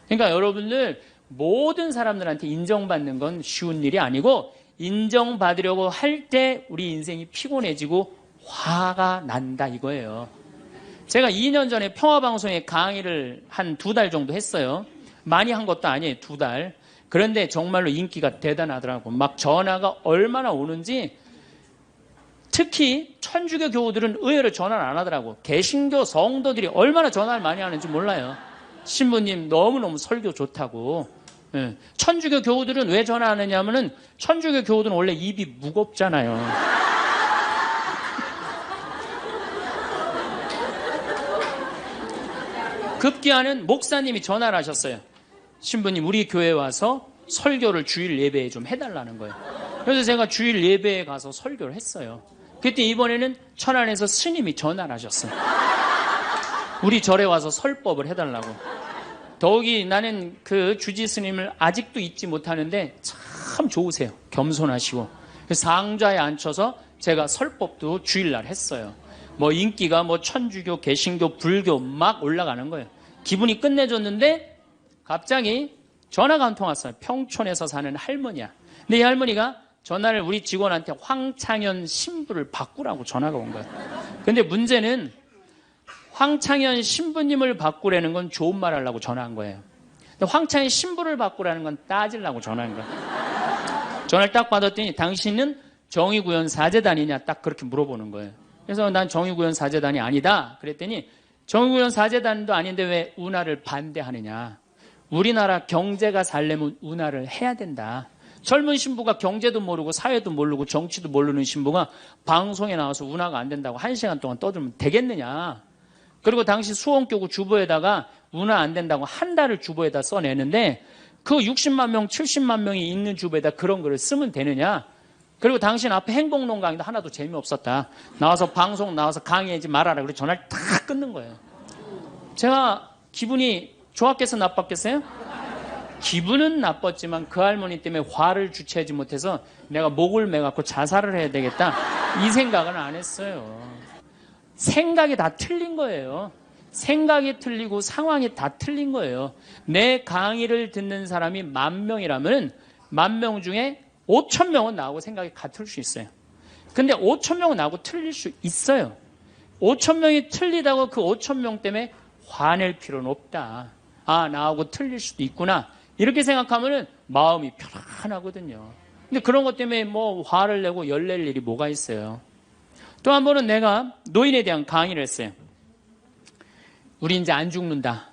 그러니까 여러분들 모든 사람들한테 인정받는 건 쉬운 일이 아니고 인정받으려고 할 때 우리 인생이 피곤해지고 화가 난다 이거예요. 제가 2년 전에 평화방송에 강의를 한 2달 정도 했어요. 많이 한 것도 아니에요. 2달. 그런데 정말로 인기가 대단하더라고. 막 전화가 얼마나 오는지. 특히 천주교 교우들은 의외로 전화를 안 하더라고. 개신교 성도들이 얼마나 전화를 많이 하는지 몰라요. 신부님 너무너무 설교 좋다고. 예. 천주교 교우들은 왜 전화하느냐 하면은 천주교 교우들은 원래 입이 무겁잖아요. 급기야는 목사님이 전화를 하셨어요. 신부님 우리 교회에 와서 설교를 주일 예배에 좀 해달라는 거예요. 그래서 제가 주일 예배에 가서 설교를 했어요. 그때 이번에는 천안에서 스님이 전화를 하셨어요. 우리 절에 와서 설법을 해달라고. 더욱이 나는 그 주지 스님을 아직도 잊지 못하는데 참 좋으세요. 겸손하시고. 상좌에 앉혀서 제가 설법도 주일날 했어요. 뭐 인기가 뭐 천주교, 개신교, 불교 막 올라가는 거예요. 기분이 끝내줬는데 갑자기 전화가 한 통 왔어요. 평촌에서 사는 할머니야. 근데 이 할머니가 전화를 우리 직원한테 황창현 신부를 바꾸라고 전화가 온 거예요. 근데 문제는 황창현 신부님을 바꾸라는 건 좋은 말 하려고 전화한 거예요. 근데 황창현 신부를 바꾸라는 건 따지려고 전화한 거예요. 전화를 딱 받았더니 당신은 정의구현 사제단이냐 딱 그렇게 물어보는 거예요. 그래서 난 정의구현 사제단이 아니다. 그랬더니 정의구현 사제단도 아닌데 왜 운하를 반대하느냐. 우리나라 경제가 살려면 운하를 해야 된다. 젊은 신부가 경제도 모르고 사회도 모르고 정치도 모르는 신부가 방송에 나와서 운하가 안 된다고 1시간 동안 떠들면 되겠느냐. 그리고 당시 수원교구 주보에다가 운하 안 된다고 한 달을 주보에다 써내는데 그 60만 명, 70만 명이 있는 주보에다 그런 글을 쓰면 되느냐. 그리고 당신 앞에 행복론 강의도 하나도 재미없었다. 나와서 방송 나와서 강의하지 말아라. 그래서 전화를 다 끊는 거예요. 제가 기분이 좋았겠어, 나빴겠어요? 기분은 나빴지만 그 할머니 때문에 화를 주체하지 못해서 내가 목을 매갖고 자살을 해야 되겠다, 이 생각은 안 했어요. 생각이 다 틀린 거예요. 생각이 틀리고 상황이 다 틀린 거예요. 내 강의를 듣는 사람이 10,000명이라면 10,000명 중에 5,000명은 나하고 생각이 같을 수 있어요. 근데 5,000명은 나하고 틀릴 수 있어요. 5,000명이 틀리다고 그 5,000명 때문에 화낼 필요는 없다. 아, 나하고 틀릴 수도 있구나, 이렇게 생각하면 마음이 편안하거든요. 근데 그런 것 때문에 뭐 화를 내고 열낼 일이 뭐가 있어요. 또 한 번은 내가 노인에 대한 강의를 했어요. 우리 이제 안 죽는다.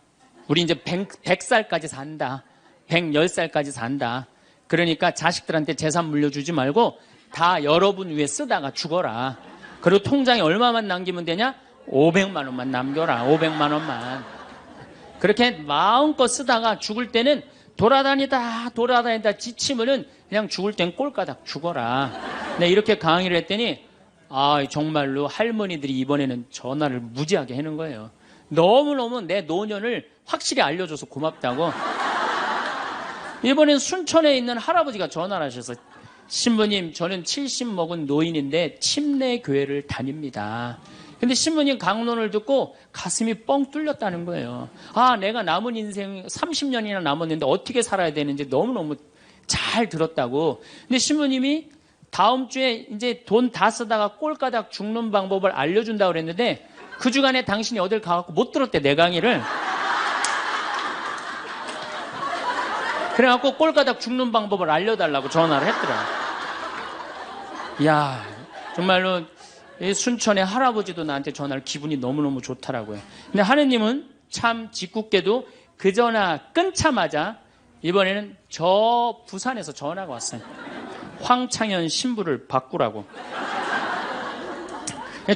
우리 이제 100살까지 산다. 110살까지 산다. 그러니까 자식들한테 재산 물려주지 말고 다 여러분 위해 쓰다가 죽어라. 그리고 통장에 얼마만 남기면 되냐? 500만 원만 남겨라. 500만 원만. 그렇게 마음껏 쓰다가 죽을 때는 돌아다니다 지치면은 그냥 죽을 땐 꼴까닥 죽어라. 네, 이렇게 강의를 했더니 정말로 할머니들이 이번에는 전화를 무지하게 하는 거예요. 너무너무 내 노년을 확실히 알려줘서 고맙다고. 이번엔 순천에 있는 할아버지가 전화를 하셔서, 신부님, 저는 70 먹은 노인인데 침례 교회를 다닙니다. 근데 신부님 강론을 듣고 가슴이 뻥 뚫렸다는 거예요. 내가 남은 인생 30년이나 남았는데 어떻게 살아야 되는지 너무너무 잘 들었다고. 근데 신부님이 다음 주에 이제 돈 다 쓰다가 꼴까닥 죽는 방법을 알려준다고 그랬는데 그 주간에 당신이 어딜 가갖고 못 들었대, 내 강의를. 그래갖고 꼴까닥 죽는 방법을 알려달라고 전화를 했더라. 이야, 정말로 이 순천의 할아버지도 나한테 전화를, 기분이 너무너무 좋더라고요. 근데 하느님은 참 짓궂게도 그 전화 끊자마자 이번에는 저 부산에서 전화가 왔어요. 황창현 신부를 바꾸라고.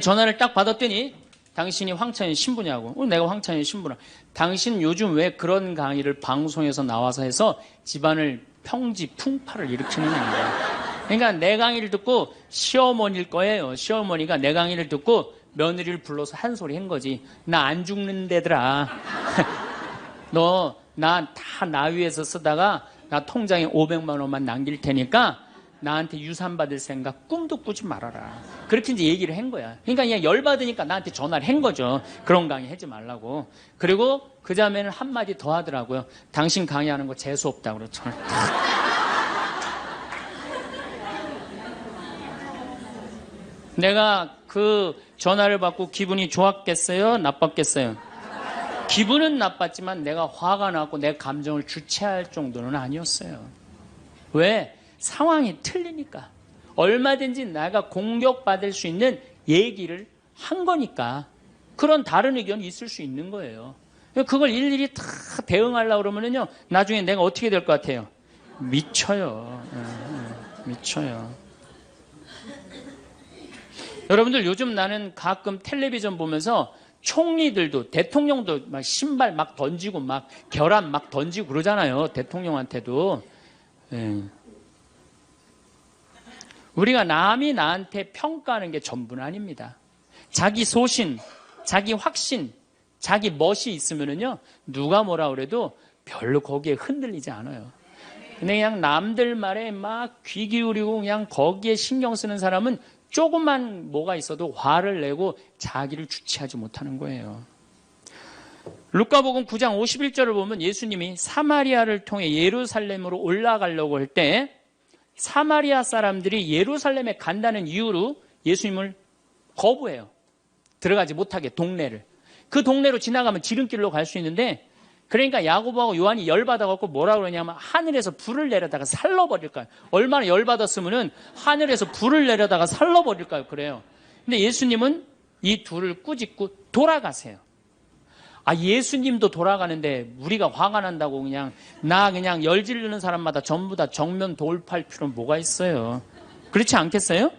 전화를 딱 받았더니, 당신이 황창현 신부냐고. 내가 황창현 신부라. 당신 요즘 왜 그런 강의를 방송에서 나와서 해서 집안을 평지 풍파를 일으키는 거야. 그러니까 내 강의를 듣고 시어머니일 거예요. 시어머니가 내 강의를 듣고 며느리를 불러서 한 소리 한 거지. 나 안 죽는데더라. 너 나 다 나 위해서 쓰다가 나 통장에 500만 원만 남길 테니까 나한테 유산 받을 생각 꿈도 꾸지 말아라. 그렇게 이제 얘기를 한 거야. 그러니까 그냥 열받으니까 나한테 전화를 한 거죠. 그런 강의 하지 말라고. 그리고 그 다음에는 한마디 더 하더라고요. 당신 강의하는 거 재수 없다고 그러죠. 내가 그 전화를 받고 기분이 좋았겠어요? 나빴겠어요? 기분은 나빴지만 내가 화가 나고 내 감정을 주체할 정도는 아니었어요. 왜? 상황이 틀리니까. 얼마든지 내가 공격받을 수 있는 얘기를 한 거니까. 그런 다른 의견이 있을 수 있는 거예요. 그걸 일일이 다 대응하려고 그러면요, 나중에 내가 어떻게 될 것 같아요? 미쳐요. 미쳐요. 여러분들, 요즘 나는 가끔 텔레비전 보면서 총리들도, 대통령도 막 신발 막 던지고 막 결함 막 던지고 그러잖아요. 대통령한테도. 우리가 남이 나한테 평가하는 게 전부는 아닙니다. 자기 소신, 자기 확신, 자기 멋이 있으면은요, 누가 뭐라 그래도 별로 거기에 흔들리지 않아요. 근데 그냥 남들 말에 막 귀 기울이고 그냥 거기에 신경 쓰는 사람은 조금만 뭐가 있어도 화를 내고 자기를 주체하지 못하는 거예요. 루카복음 9장 51절을 보면 예수님이 사마리아를 통해 예루살렘으로 올라가려고 할 때 사마리아 사람들이 예루살렘에 간다는 이유로 예수님을 거부해요. 들어가지 못하게, 동네를. 그 동네로 지나가면 지름길로 갈 수 있는데, 그러니까 야고보하고 요한이 열받아갖고 뭐라 그러냐면 하늘에서 불을 내려다가 살러버릴까요? 얼마나 열받았으면은 하늘에서 불을 내려다가 살러버릴까요? 그래요. 근데 예수님은 이 둘을 꾸짖고 돌아가세요. 예수님도 돌아가는데 우리가 화가 난다고 그냥 열 지르는 사람마다 전부 다 정면 돌파할 필요는 뭐가 있어요? 그렇지 않겠어요?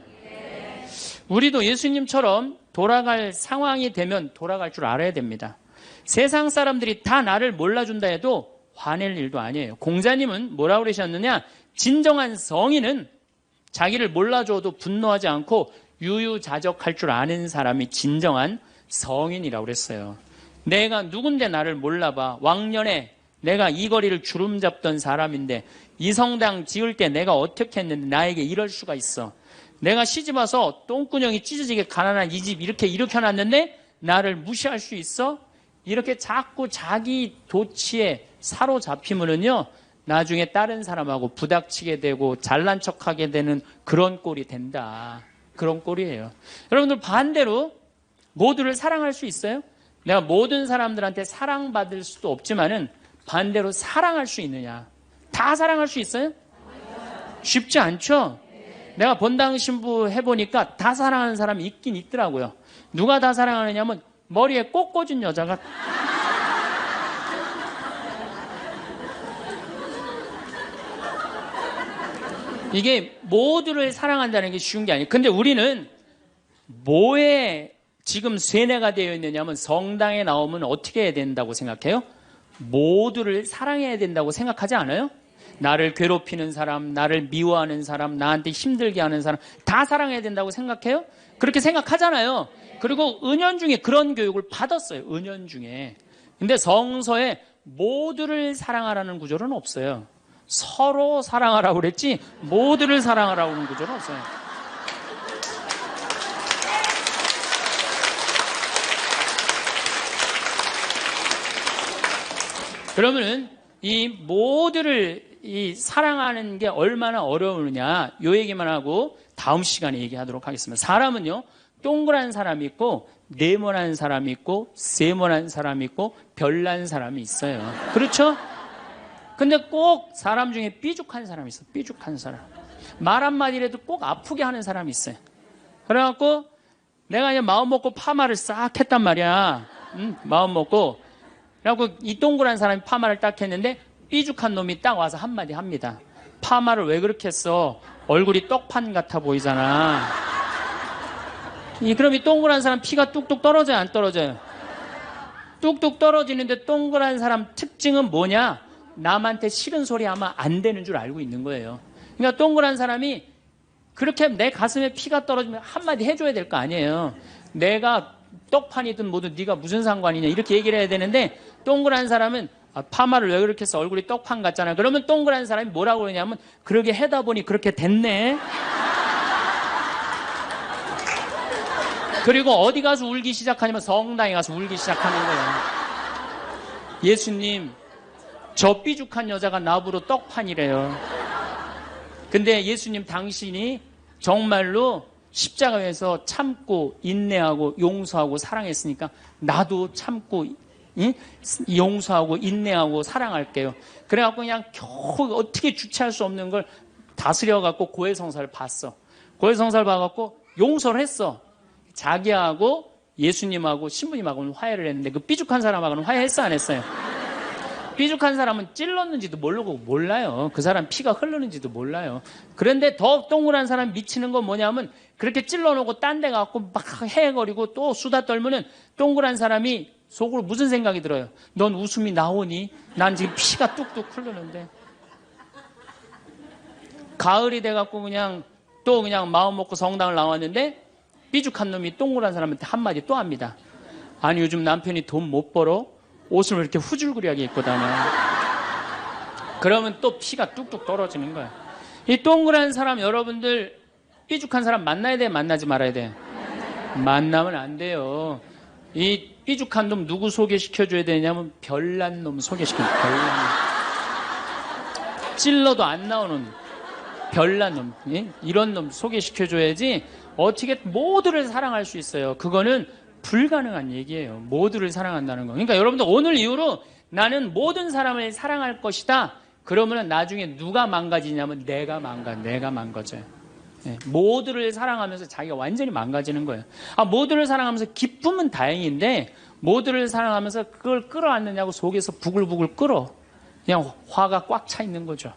우리도 예수님처럼 돌아갈 상황이 되면 돌아갈 줄 알아야 됩니다. 세상 사람들이 다 나를 몰라준다 해도 화낼 일도 아니에요. 공자님은 뭐라고 그러셨느냐? 진정한 성인은 자기를 몰라줘도 분노하지 않고 유유자적할 줄 아는 사람이 진정한 성인이라고 그랬어요. 내가 누군데 나를 몰라봐. 왕년에 내가 이 거리를 주름 잡던 사람인데 이 성당 지을 때 내가 어떻게 했는데 나에게 이럴 수가 있어. 내가 시집와서 똥구녕이 찢어지게 가난한 이 집 이렇게 일으켜놨는데 나를 무시할 수 있어? 이렇게 자꾸 자기 도취에 사로잡히면은요, 나중에 다른 사람하고 부닥치게 되고 잘난 척하게 되는 그런 꼴이 된다. 그런 꼴이에요. 여러분들 반대로 모두를 사랑할 수 있어요? 내가 모든 사람들한테 사랑받을 수도 없지만은 반대로 사랑할 수 있느냐? 다 사랑할 수 있어요? 쉽지 않죠? 내가 본당 신부 해보니까 다 사랑하는 사람이 있긴 있더라고요. 누가 다 사랑하느냐면 머리에 꽃 꽂은 여자가 이게 모두를 사랑한다는 게 쉬운 게 아니에요. 근데 우리는 뭐에 지금 쇠뇌가 되어 있느냐면 성당에 나오면 어떻게 해야 된다고 생각해요? 모두를 사랑해야 된다고 생각하지 않아요? 나를 괴롭히는 사람, 나를 미워하는 사람, 나한테 힘들게 하는 사람 다 사랑해야 된다고 생각해요? 그렇게 생각하잖아요. 그리고 은연중에 그런 교육을 받았어요. 은연중에. 근데 성서에 모두를 사랑하라는 구절은 없어요. 서로 사랑하라고 그랬지 모두를 사랑하라고 하는 구절은 없어요. 그러면은 이 모두를 이 사랑하는 게 얼마나 어려우느냐 요 얘기만 하고 다음 시간에 얘기하도록 하겠습니다. 사람은요 동그란 사람이 있고 네모난 사람이 있고 세모난 사람이 있고 별난 사람이 있어요. 그렇죠? 근데 꼭 사람 중에 삐죽한 사람이 있어. 삐죽한 사람. 말 한마디라도 꼭 아프게 하는 사람이 있어요. 그래갖고 내가 이제 마음 먹고 파마를 싹 했단 말이야. 마음 먹고. 그래갖고 이 동그란 사람이 파마를 딱 했는데 삐죽한 놈이 딱 와서 한마디 합니다. 파마를 왜 그렇게 했어? 얼굴이 떡판 같아 보이잖아. 그럼 이 동그란 사람 피가 뚝뚝 떨어져요? 안 떨어져요? 뚝뚝 떨어지는데 동그란 사람 특징은 뭐냐? 남한테 싫은 소리 하면 안 되는 줄 알고 있는 거예요. 그러니까 동그란 사람이 그렇게 내 가슴에 피가 떨어지면 한마디 해줘야 될 거 아니에요. 내가 떡판이든 뭐든 네가 무슨 상관이냐 이렇게 얘기를 해야 되는데 동그란 사람은 파마를 왜 그렇게 해서 얼굴이 떡판 같잖아. 그러면 동그란 사람이 뭐라고 그러냐면 그러게 해다 보니 그렇게 됐네. 그리고 어디 가서 울기 시작하냐면 성당에 가서 울기 시작하는 거예요. 예수님 저 삐죽한 여자가 나보러 떡판이래요. 근데 예수님 당신이 정말로 십자가에서 참고 인내하고 용서하고 사랑했으니까 나도 참고 용서하고 인내하고 사랑할게요. 그래갖고 그냥 겨우 어떻게 주체할 수 없는 걸 다스려갖고 고해성사를 봤어. 고해성사를 봐갖고 용서를 했어. 자기하고 예수님하고 신부님하고는 화해를 했는데 그 삐죽한 사람하고는 화해했어 안 했어요? 삐죽한 사람은 찔렀는지도 모르고 몰라요. 그 사람 피가 흐르는지도 몰라요. 그런데 더 동그란 사람 미치는 건 뭐냐면 그렇게 찔러놓고 딴 데 가고 막 헤헤거리고 또 수다 떨면은 동그란 사람이 속으로 무슨 생각이 들어요? 넌 웃음이 나오니? 난 지금 피가 뚝뚝 흐르는데. 가을이 돼갖고 그냥 또 그냥 마음 먹고 성당을 나왔는데 삐죽한 놈이 동그란 사람한테 한마디 또 합니다. 아니 요즘 남편이 돈 못 벌어? 옷을 왜 이렇게 후줄그리하게 입고 다녀? 그러면 또 피가 뚝뚝 떨어지는 거야. 이 동그란 사람 여러분들 삐죽한 사람 만나야 돼? 만나지 말아야 돼? 만나면 안 돼요. 이 삐죽한 놈 누구 소개시켜줘야 되냐면 별난 놈 소개시켜줘. 별난 놈. 찔러도 안 나오는 별난 놈. 이런 놈 소개시켜줘야지 어떻게 모두를 사랑할 수 있어요. 그거는 불가능한 얘기예요. 모두를 사랑한다는 거. 그러니까 여러분들 오늘 이후로 나는 모든 사람을 사랑할 것이다. 그러면 나중에 누가 망가지냐면 내가 망가져요. 네, 모두를 사랑하면서 자기가 완전히 망가지는 거예요. 모두를 사랑하면서 기쁨은 다행인데 모두를 사랑하면서 그걸 끌어안느냐고 속에서 부글부글 끓어. 그냥 화가 꽉 차 있는 거죠.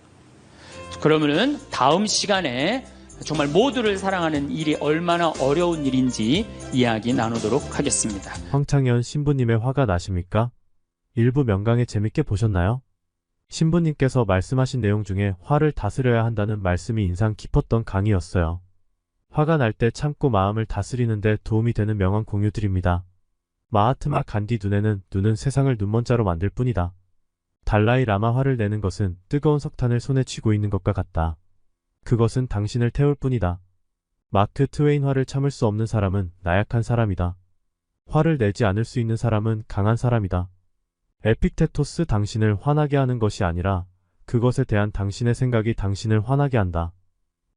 그러면은 다음 시간에 정말 모두를 사랑하는 일이 얼마나 어려운 일인지 이야기 나누도록 하겠습니다. 황창현 신부님의 화가 나십니까? 일부 명강의 재밌게 보셨나요? 신부님께서 말씀하신 내용 중에 화를 다스려야 한다는 말씀이 인상 깊었던 강의였어요. 화가 날 때 참고 마음을 다스리는 데 도움이 되는 명언 공유드립니다. 마하트마 간디 눈은 세상을 눈먼자로 만들 뿐이다. 달라이 라마 화를 내는 것은 뜨거운 석탄을 손에 쥐고 있는 것과 같다. 그것은 당신을 태울 뿐이다. 마크 트웨인 화를 참을 수 없는 사람은 나약한 사람이다. 화를 내지 않을 수 있는 사람은 강한 사람이다. 에픽테토스 당신을 화나게 하는 것이 아니라 그것에 대한 당신의 생각이 당신을 화나게 한다.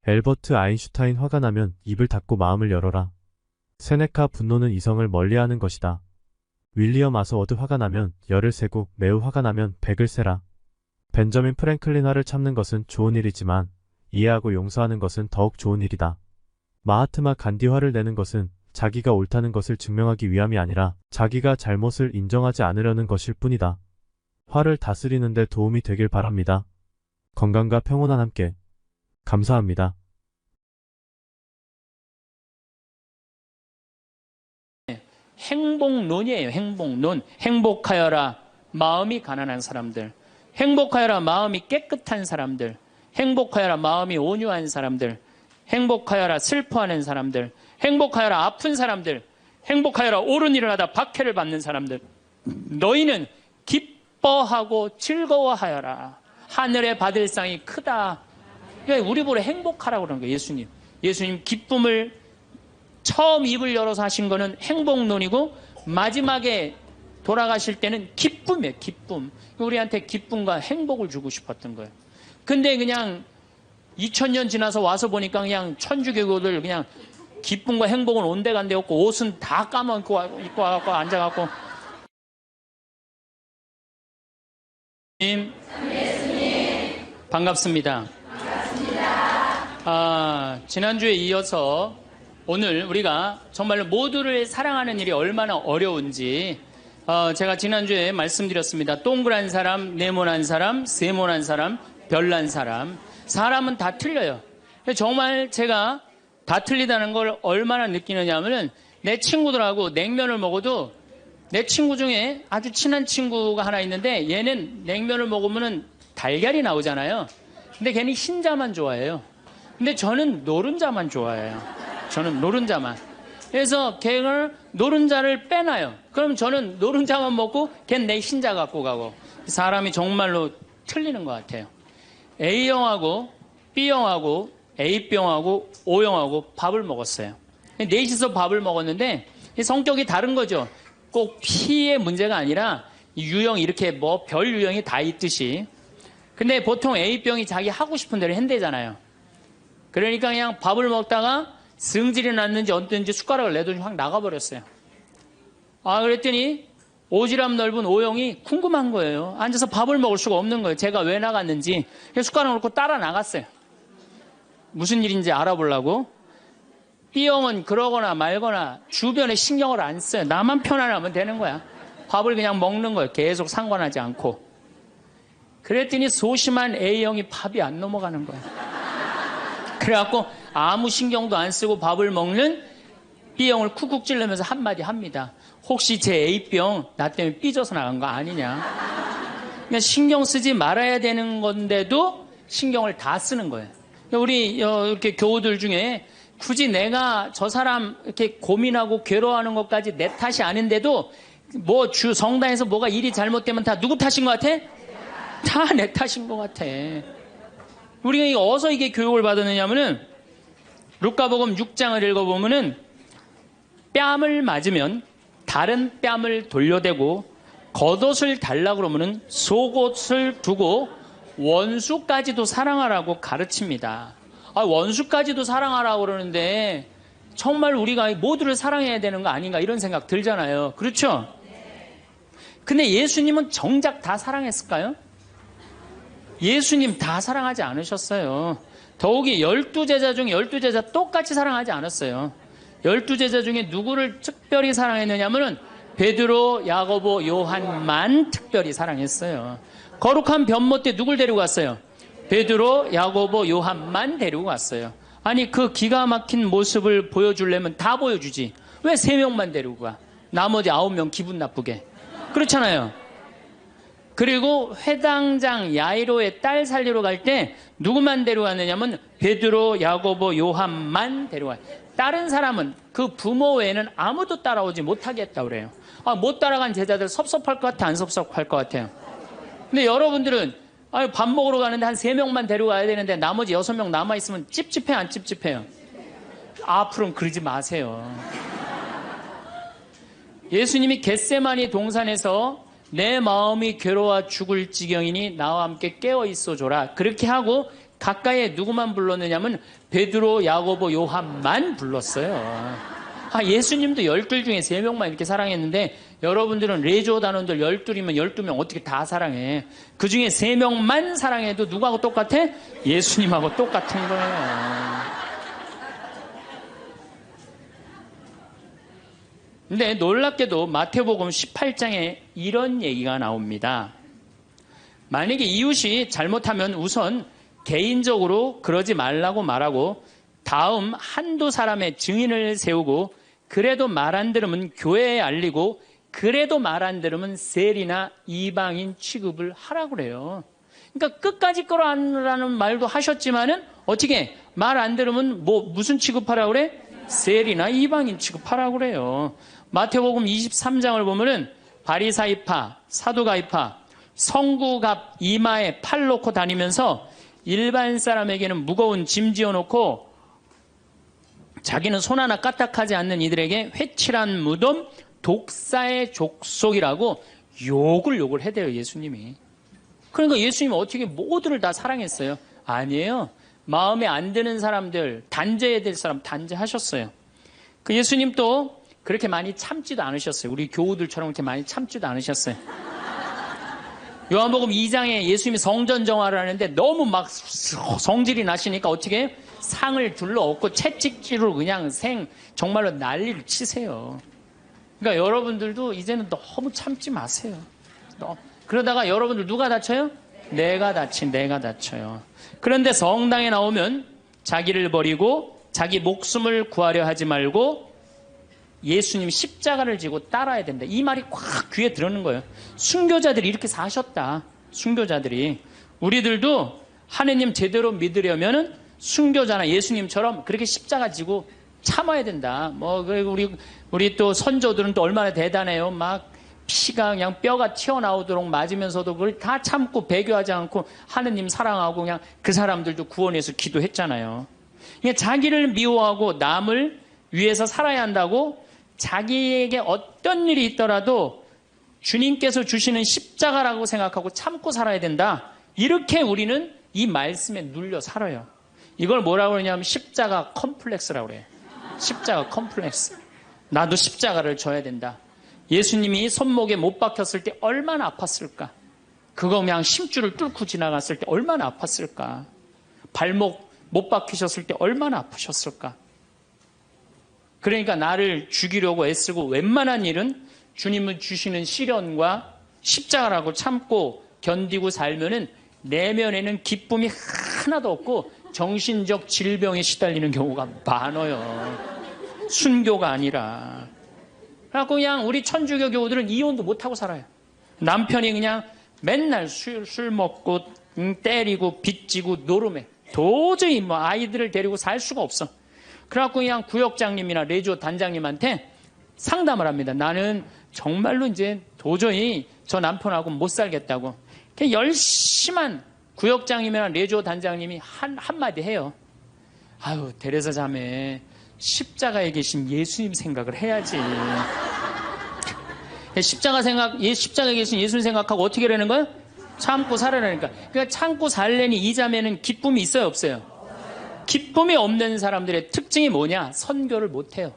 엘버트 아인슈타인 화가 나면 입을 닫고 마음을 열어라. 세네카 분노는 이성을 멀리하는 것이다. 윌리엄 아서워드 화가 나면 열을 세고 매우 화가 나면 100을 세라. 벤저민 프랭클린 화를 참는 것은 좋은 일이지만 이해하고 용서하는 것은 더욱 좋은 일이다. 마하트마 간디 화를 내는 것은 자기가 옳다는 것을 증명하기 위함이 아니라 자기가 잘못을 인정하지 않으려는 것일 뿐이다. 화를 다스리는 데 도움이 되길 바랍니다. 건강과 평온한 함께. 감사합니다. 행복론이에요. 행복론. 행복하여라 마음이 가난한 사람들, 행복하여라 마음이 깨끗한 사람들, 행복하여라 마음이 온유한 사람들, 행복하여라 슬퍼하는 사람들, 행복하여라 아픈 사람들, 행복하여라 옳은 일을 하다 박해를 받는 사람들. 너희는 기뻐하고 즐거워하여라. 하늘에 받을 상이 크다. 그러니까 우리 보러 행복하라고 그러는 거예요. 예수님 기쁨을 처음 입을 열어서 하신 거는 행복론이고 마지막에 돌아가실 때는 기쁨이에요. 기쁨. 우리한테 기쁨과 행복을 주고 싶었던 거예요. 근데 그냥 2000년 지나서 와서 보니까 그냥 천주교들 그냥 기쁨과 행복은 온데간데 없고 옷은 다 까먹고 입고 와갖고 앉아갖고 예수님 반갑습니다. 지난주에 이어서 오늘 우리가 정말로 모두를 사랑하는 일이 얼마나 어려운지 제가 지난주에 말씀드렸습니다. 동그란 사람, 네모난 사람, 세모난 사람, 별난 사람. 사람은 다 틀려요. 정말 제가 다 틀리다는 걸 얼마나 느끼느냐 하면은 내 친구들하고 냉면을 먹어도 내 친구 중에 아주 친한 친구가 하나 있는데 얘는 냉면을 먹으면은 달걀이 나오잖아요. 근데 걔는 흰자만 좋아해요. 근데 저는 노른자만 좋아해요. 저는 노른자만. 그래서 걔를 노른자를 빼놔요. 그럼 저는 노른자만 먹고 걔는 내 흰자 갖고 가고. 사람이 정말로 틀리는 것 같아요. A형하고 B형하고 A병하고 O형하고 밥을 먹었어요. 넷이서 밥을 먹었는데 성격이 다른 거죠. 꼭 P의 문제가 아니라 유형 이렇게 뭐 별 유형이 다 있듯이. 근데 보통 A병이 자기 하고 싶은 대로 한대잖아요. 그러니까 그냥 밥을 먹다가 승질이 났는지 어땠는지 숟가락을 내더니 확 나가버렸어요. 그랬더니 오지랖 넓은 O형이 궁금한 거예요. 앉아서 밥을 먹을 수가 없는 거예요. 제가 왜 나갔는지. 그래서 숟가락을 놓고 따라 나갔어요. 무슨 일인지 알아보려고. B형은 그러거나 말거나 주변에 신경을 안 써요. 나만 편안하면 되는 거야. 밥을 그냥 먹는 거예요. 계속 상관하지 않고. 그랬더니 소심한 A형이 밥이 안 넘어가는 거예요. 그래갖고 아무 신경도 안 쓰고 밥을 먹는 B형을 쿡쿡 찌르면서 한마디 합니다. 혹시 제 A병 나 때문에 삐져서 나간 거 아니냐. 그러니까 신경 쓰지 말아야 되는 건데도 신경을 다 쓰는 거예요. 우리 이렇게 교우들 중에 굳이 내가 저 사람 이렇게 고민하고 괴로워하는 것까지 내 탓이 아닌데도 뭐 성당에서 뭐가 일이 잘못되면 다 누구 탓인 것 같아? 다 내 탓인 것 같아. 우리가 어디서 이게 교육을 받았느냐면은 루카복음 6장을 읽어보면은 뺨을 맞으면 다른 뺨을 돌려대고 겉옷을 달라고 그러면은 속옷을 두고 원수까지도 사랑하라고 가르칩니다. 원수까지도 사랑하라고 그러는데 정말 우리가 모두를 사랑해야 되는 거 아닌가 이런 생각 들잖아요. 그렇죠? 근데 예수님은 정작 다 사랑했을까요? 예수님 다 사랑하지 않으셨어요. 더욱이 12제자 중에 12제자 똑같이 사랑하지 않았어요. 12제자 중에 누구를 특별히 사랑했느냐면은 베드로, 야고보, 요한만 특별히 사랑했어요. 거룩한 변모 때 누굴 데리고 갔어요? 베드로, 야고보, 요한만 데리고 갔어요. 아니 그 기가 막힌 모습을 보여주려면 다 보여주지. 왜 3명만 데리고 가? 나머지 9명 기분 나쁘게. 그렇잖아요. 그리고 회당장 야이로의 딸 살리러 갈 때 누구만 데려왔느냐면 베드로, 야고보, 요한만 데려와요. 다른 사람은 그 부모 외에는 아무도 따라오지 못하겠다고 그래요. 못 따라간 제자들 섭섭할 것 같아, 안 섭섭할 것 같아요? 근데 여러분들은 밥 먹으러 가는데 한 3명만 데려가야 되는데 나머지 6명 남아있으면 찝찝해, 안 찝찝해요? 앞으로는 그러지 마세요. 예수님이 겟세마니 동산에서 내 마음이 괴로워 죽을 지경이니 나와 함께 깨어 있어줘라. 그렇게 하고 가까이에 누구만 불렀느냐면 베드로, 야고보, 요한만 불렀어요. 예수님도 12 중에 3명만 이렇게 사랑했는데 여러분들은 레조 단원들 12이면 12명 어떻게 다 사랑해? 그 중에 3명만 사랑해도 누구하고 똑같아? 예수님하고 똑같은 거예요. 근데 놀랍게도 마태복음 18장에 이런 얘기가 나옵니다. 만약에 이웃이 잘못하면 우선 개인적으로 그러지 말라고 말하고 다음 한두 사람의 증인을 세우고 그래도 말 안 들으면 교회에 알리고 그래도 말 안 들으면 세리나 이방인 취급을 하라고 그래요. 그러니까 끝까지 끌어안으라는 말도 하셨지만은 어떻게 말 안 들으면 무슨 취급하라고 그래? 세리나 이방인 취급하라고 그래요. 마태복음 23장을 보면은 바리사이파, 사두가이파, 성구갑 이마에 팔 놓고 다니면서 일반 사람에게는 무거운 짐 지어놓고 자기는 손 하나 까딱하지 않는 이들에게 회칠한 무덤, 독사의 족속이라고 욕을 해대요, 예수님이. 그러니까 예수님은 어떻게 모두를 다 사랑했어요? 아니에요. 마음에 안 드는 사람들, 단죄해야 될 사람 단죄하셨어요. 그 예수님 또 그렇게 많이 참지도 않으셨어요. 우리 교우들처럼 그렇게 많이 참지도 않으셨어요. 요한복음 2장에 예수님이 성전 정화를 하는데 너무 막 성질이 나시니까 어떻게 해요? 상을 둘러엎고 채찍질로 그냥 정말로 난리를 치세요. 그러니까 여러분들도 이제는 너무 참지 마세요. 그러다가 여러분들 누가 다쳐요? 내가 다쳐요. 그런데 성당에 나오면 자기를 버리고 자기 목숨을 구하려 하지 말고 예수님 십자가를 지고 따라야 된다. 이 말이 꽉 귀에 들어오는 거예요. 순교자들이 이렇게 사셨다. 순교자들이. 우리들도 하느님 제대로 믿으려면은 순교자나 예수님처럼 그렇게 십자가 지고 참아야 된다. 그리고 우리 또 선조들은 또 얼마나 대단해요. 막 피가 그냥 뼈가 튀어나오도록 맞으면서도 그걸 다 참고 배교하지 않고 하느님 사랑하고 그냥 그 사람들도 구원해서 기도했잖아요. 그러니까 자기를 미워하고 남을 위해서 살아야 한다고 자기에게 어떤 일이 있더라도 주님께서 주시는 십자가라고 생각하고 참고 살아야 된다. 이렇게 우리는 이 말씀에 눌려 살아요. 이걸 뭐라고 그러냐면 십자가 컴플렉스라고 그래요. 십자가 컴플렉스. 나도 십자가를 져야 된다. 예수님이 손목에 못 박혔을 때 얼마나 아팠을까? 그거 그냥 심줄을 뚫고 지나갔을 때 얼마나 아팠을까? 발목 못 박히셨을 때 얼마나 아프셨을까? 그러니까 나를 죽이려고 애쓰고 웬만한 일은 주님은 주시는 시련과 십자가라고 참고 견디고 살면은 내면에는 기쁨이 하나도 없고 정신적 질병에 시달리는 경우가 많아요. 순교가 아니라. 그래갖고 그냥 우리 천주교 교우들은 이혼도 못하고 살아요. 남편이 그냥 맨날 술 먹고 때리고 빚지고 노름해. 도저히 아이들을 데리고 살 수가 없어. 그래갖고 그냥 구역장님이나 레조 단장님한테 상담을 합니다. 나는 정말로 이제 도저히 저 남편하고 못 살겠다고. 그냥 열심한 구역장님이나 레조 단장님이 한마디 해요. 아유, 데레사 자매, 십자가에 계신 예수님 생각을 해야지. 십자가에 계신 예수님 생각하고 어떻게 하라는 거예요? 참고 살아라니까. 그러니까 참고 살려니 이 자매는 기쁨이 있어요, 없어요? 기쁨이 없는 사람들의 특징이 뭐냐? 선교를 못해요.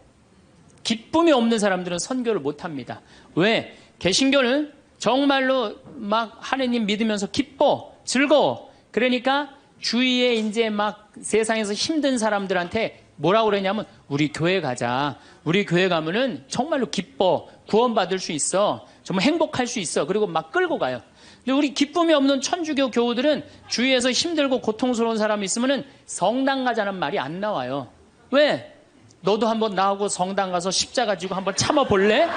기쁨이 없는 사람들은 선교를 못합니다. 왜? 개신교는 정말로 막 하느님 믿으면서 기뻐, 즐거워. 그러니까 주위에 이제 막 세상에서 힘든 사람들한테 뭐라고 그러냐면 우리 교회 가자. 우리 교회 가면은 정말로 기뻐, 구원받을 수 있어, 정말 행복할 수 있어. 그리고 막 끌고 가요. 근데 우리 기쁨이 없는 천주교 교우들은 주위에서 힘들고 고통스러운 사람이 있으면은 성당 가자는 말이 안 나와요. 왜? 너도 한번 나하고 성당 가서 십자가 지고 한번 참아볼래?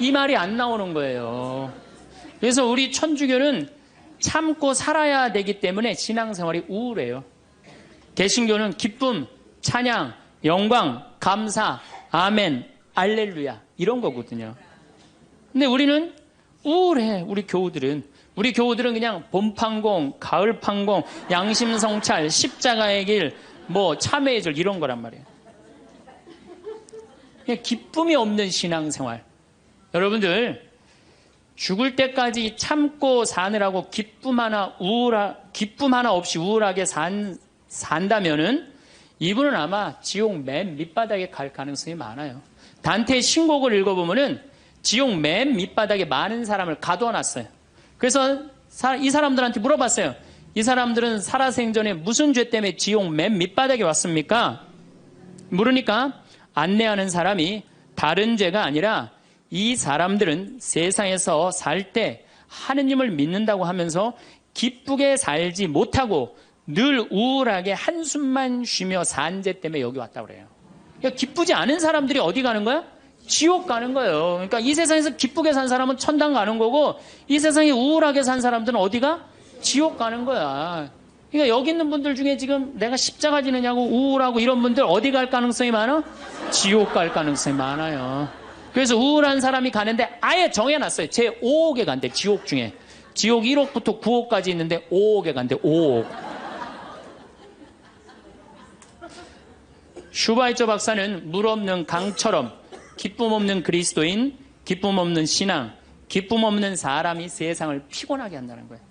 이 말이 안 나오는 거예요. 그래서 우리 천주교는 참고 살아야 되기 때문에 신앙생활이 우울해요. 개신교는 기쁨, 찬양, 영광, 감사, 아멘, 알렐루야 이런 거거든요. 근데 우리는 우울해. 우리 교우들은 그냥 봄판공, 가을판공, 양심성찰, 십자가의 길, 뭐 참회의 절 이런 거란 말이에요. 그냥 기쁨이 없는 신앙생활. 여러분들 죽을 때까지 참고 사느라고 기쁨 하나 없이 우울하게 산다면은 이분은 아마 지옥 맨 밑바닥에 갈 가능성이 많아요. 단테의 신곡을 읽어보면은 지옥 맨 밑바닥에 많은 사람을 가둬놨어요. 그래서 이 사람들한테 물어봤어요. 이 사람들은 살아생전에 무슨 죄 때문에 지옥 맨 밑바닥에 왔습니까? 물으니까 안내하는 사람이 다른 죄가 아니라 이 사람들은 세상에서 살 때 하느님을 믿는다고 하면서 기쁘게 살지 못하고 늘 우울하게 한숨만 쉬며 산 죄 때문에 여기 왔다고 그래요. 그러니까 기쁘지 않은 사람들이 어디 가는 거야? 지옥 가는 거예요. 그러니까 이 세상에서 기쁘게 산 사람은 천당 가는 거고 이 세상에 우울하게 산 사람들은 어디가? 지옥 가는 거야. 그러니까 여기 있는 분들 중에 지금 내가 십자가 지느냐고 우울하고 이런 분들 어디 갈 가능성이 많아? 지옥 갈 가능성이 많아요. 그래서 우울한 사람이 가는데 아예 정해놨어요. 제 5옥에 간대. 지옥 중에. 지옥 1옥부터 9옥까지 있는데 5옥에 간대. 5옥. 슈바이처 박사는 물 없는 강처럼 기쁨 없는 그리스도인, 기쁨 없는 신앙, 기쁨 없는 사람이 세상을 피곤하게 한다는 거예요.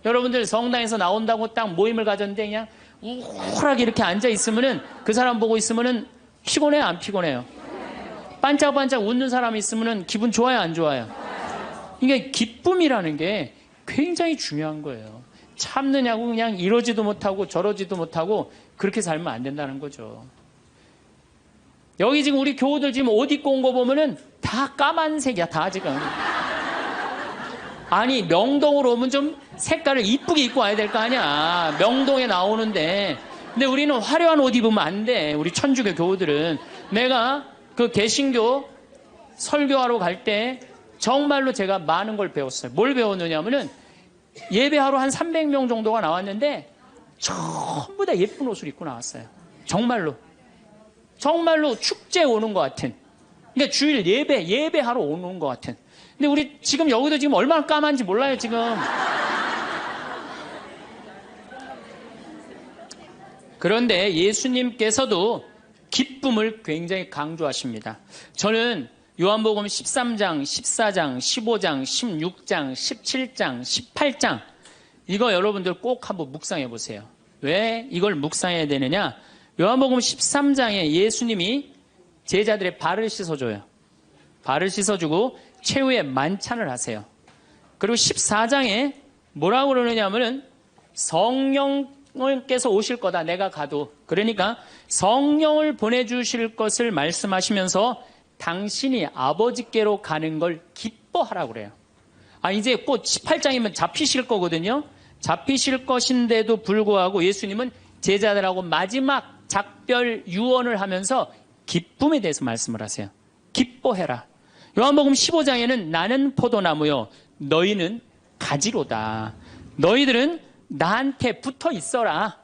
여러분들 성당에서 나온다고 딱 모임을 가졌는데 그냥 우울하게 이렇게 앉아 있으면은 그 사람 보고 있으면은 피곤해요, 안 피곤해요? 반짝반짝 웃는 사람이 있으면은 기분 좋아요, 안 좋아요? 그러니까 기쁨이라는 게 굉장히 중요한 거예요. 참느냐고 그냥 이러지도 못하고 저러지도 못하고 그렇게 살면 안 된다는 거죠. 여기 지금 우리 교우들 지금 옷 입고 온 거 보면은 다 까만색이야, 다 지금. 아니, 명동으로 오면 좀 색깔을 이쁘게 입고 와야 될 거 아니야. 명동에 나오는데. 근데 우리는 화려한 옷 입으면 안 돼. 우리 천주교 교우들은. 내가 그 개신교 설교하러 갈 때 정말로 제가 많은 걸 배웠어요. 뭘 배웠느냐면은 예배하러 한 300명 정도가 나왔는데 전부 다 예쁜 옷을 입고 나왔어요. 정말로 축제에 오는 것 같은. 그러니까 주일 예배하러 오는 것 같은. 근데 우리 지금 여기도 지금 얼마나 까만지 몰라요, 지금. 그런데 예수님께서도 기쁨을 굉장히 강조하십니다. 저는 요한복음 13장, 14장, 15장, 16장, 17장, 18장 이거 여러분들 꼭 한번 묵상해 보세요. 왜 이걸 묵상해야 되느냐? 요한복음 13장에 예수님이 제자들의 발을 씻어줘요. 발을 씻어주고 최후의 만찬을 하세요. 그리고 14장에 뭐라고 그러느냐면은 성령께서 오실 거다. 내가 가도. 그러니까 성령을 보내주실 것을 말씀하시면서 당신이 아버지께로 가는 걸 기뻐하라고 그래요. 이제 곧 18장이면 잡히실 거거든요. 잡히실 것인데도 불구하고 예수님은 제자들하고 마지막 작별 유언을 하면서 기쁨에 대해서 말씀을 하세요. 기뻐해라. 요한복음 15장에는 나는 포도나무요 너희는 가지로다. 너희들은 나한테 붙어 있어라.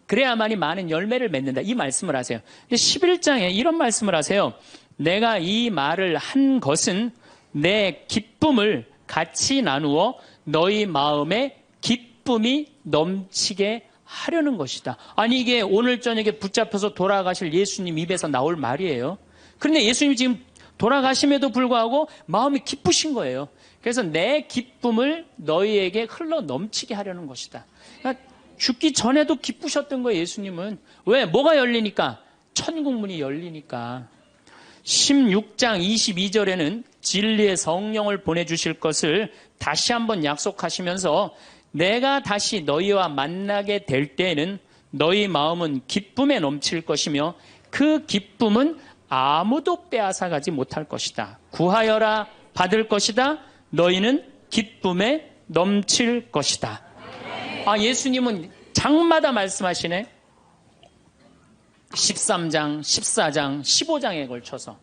그래야만이 많은 열매를 맺는다. 이 말씀을 하세요. 11장에 이런 말씀을 하세요. 내가 이 말을 한 것은 내 기쁨을 같이 나누어 너희 마음에 기쁨이 넘치게 하려는 것이다. 아니 이게 오늘 저녁에 붙잡혀서 돌아가실 예수님 입에서 나올 말이에요. 그런데 예수님이 지금 돌아가심에도 불구하고 마음이 기쁘신 거예요. 그래서 내 기쁨을 너희에게 흘러 넘치게 하려는 것이다. 그러니까 죽기 전에도 기쁘셨던 거예요, 예수님은. 왜? 뭐가 열리니까? 천국문이 열리니까. 16장 22절에는 진리의 성령을 보내주실 것을 다시 한번 약속하시면서 내가 다시 너희와 만나게 될 때에는 너희 마음은 기쁨에 넘칠 것이며 그 기쁨은 아무도 빼앗아가지 못할 것이다. 구하여라 받을 것이다. 너희는 기쁨에 넘칠 것이다. 예수님은 장마다 말씀하시네. 13장, 14장, 15장에 걸쳐서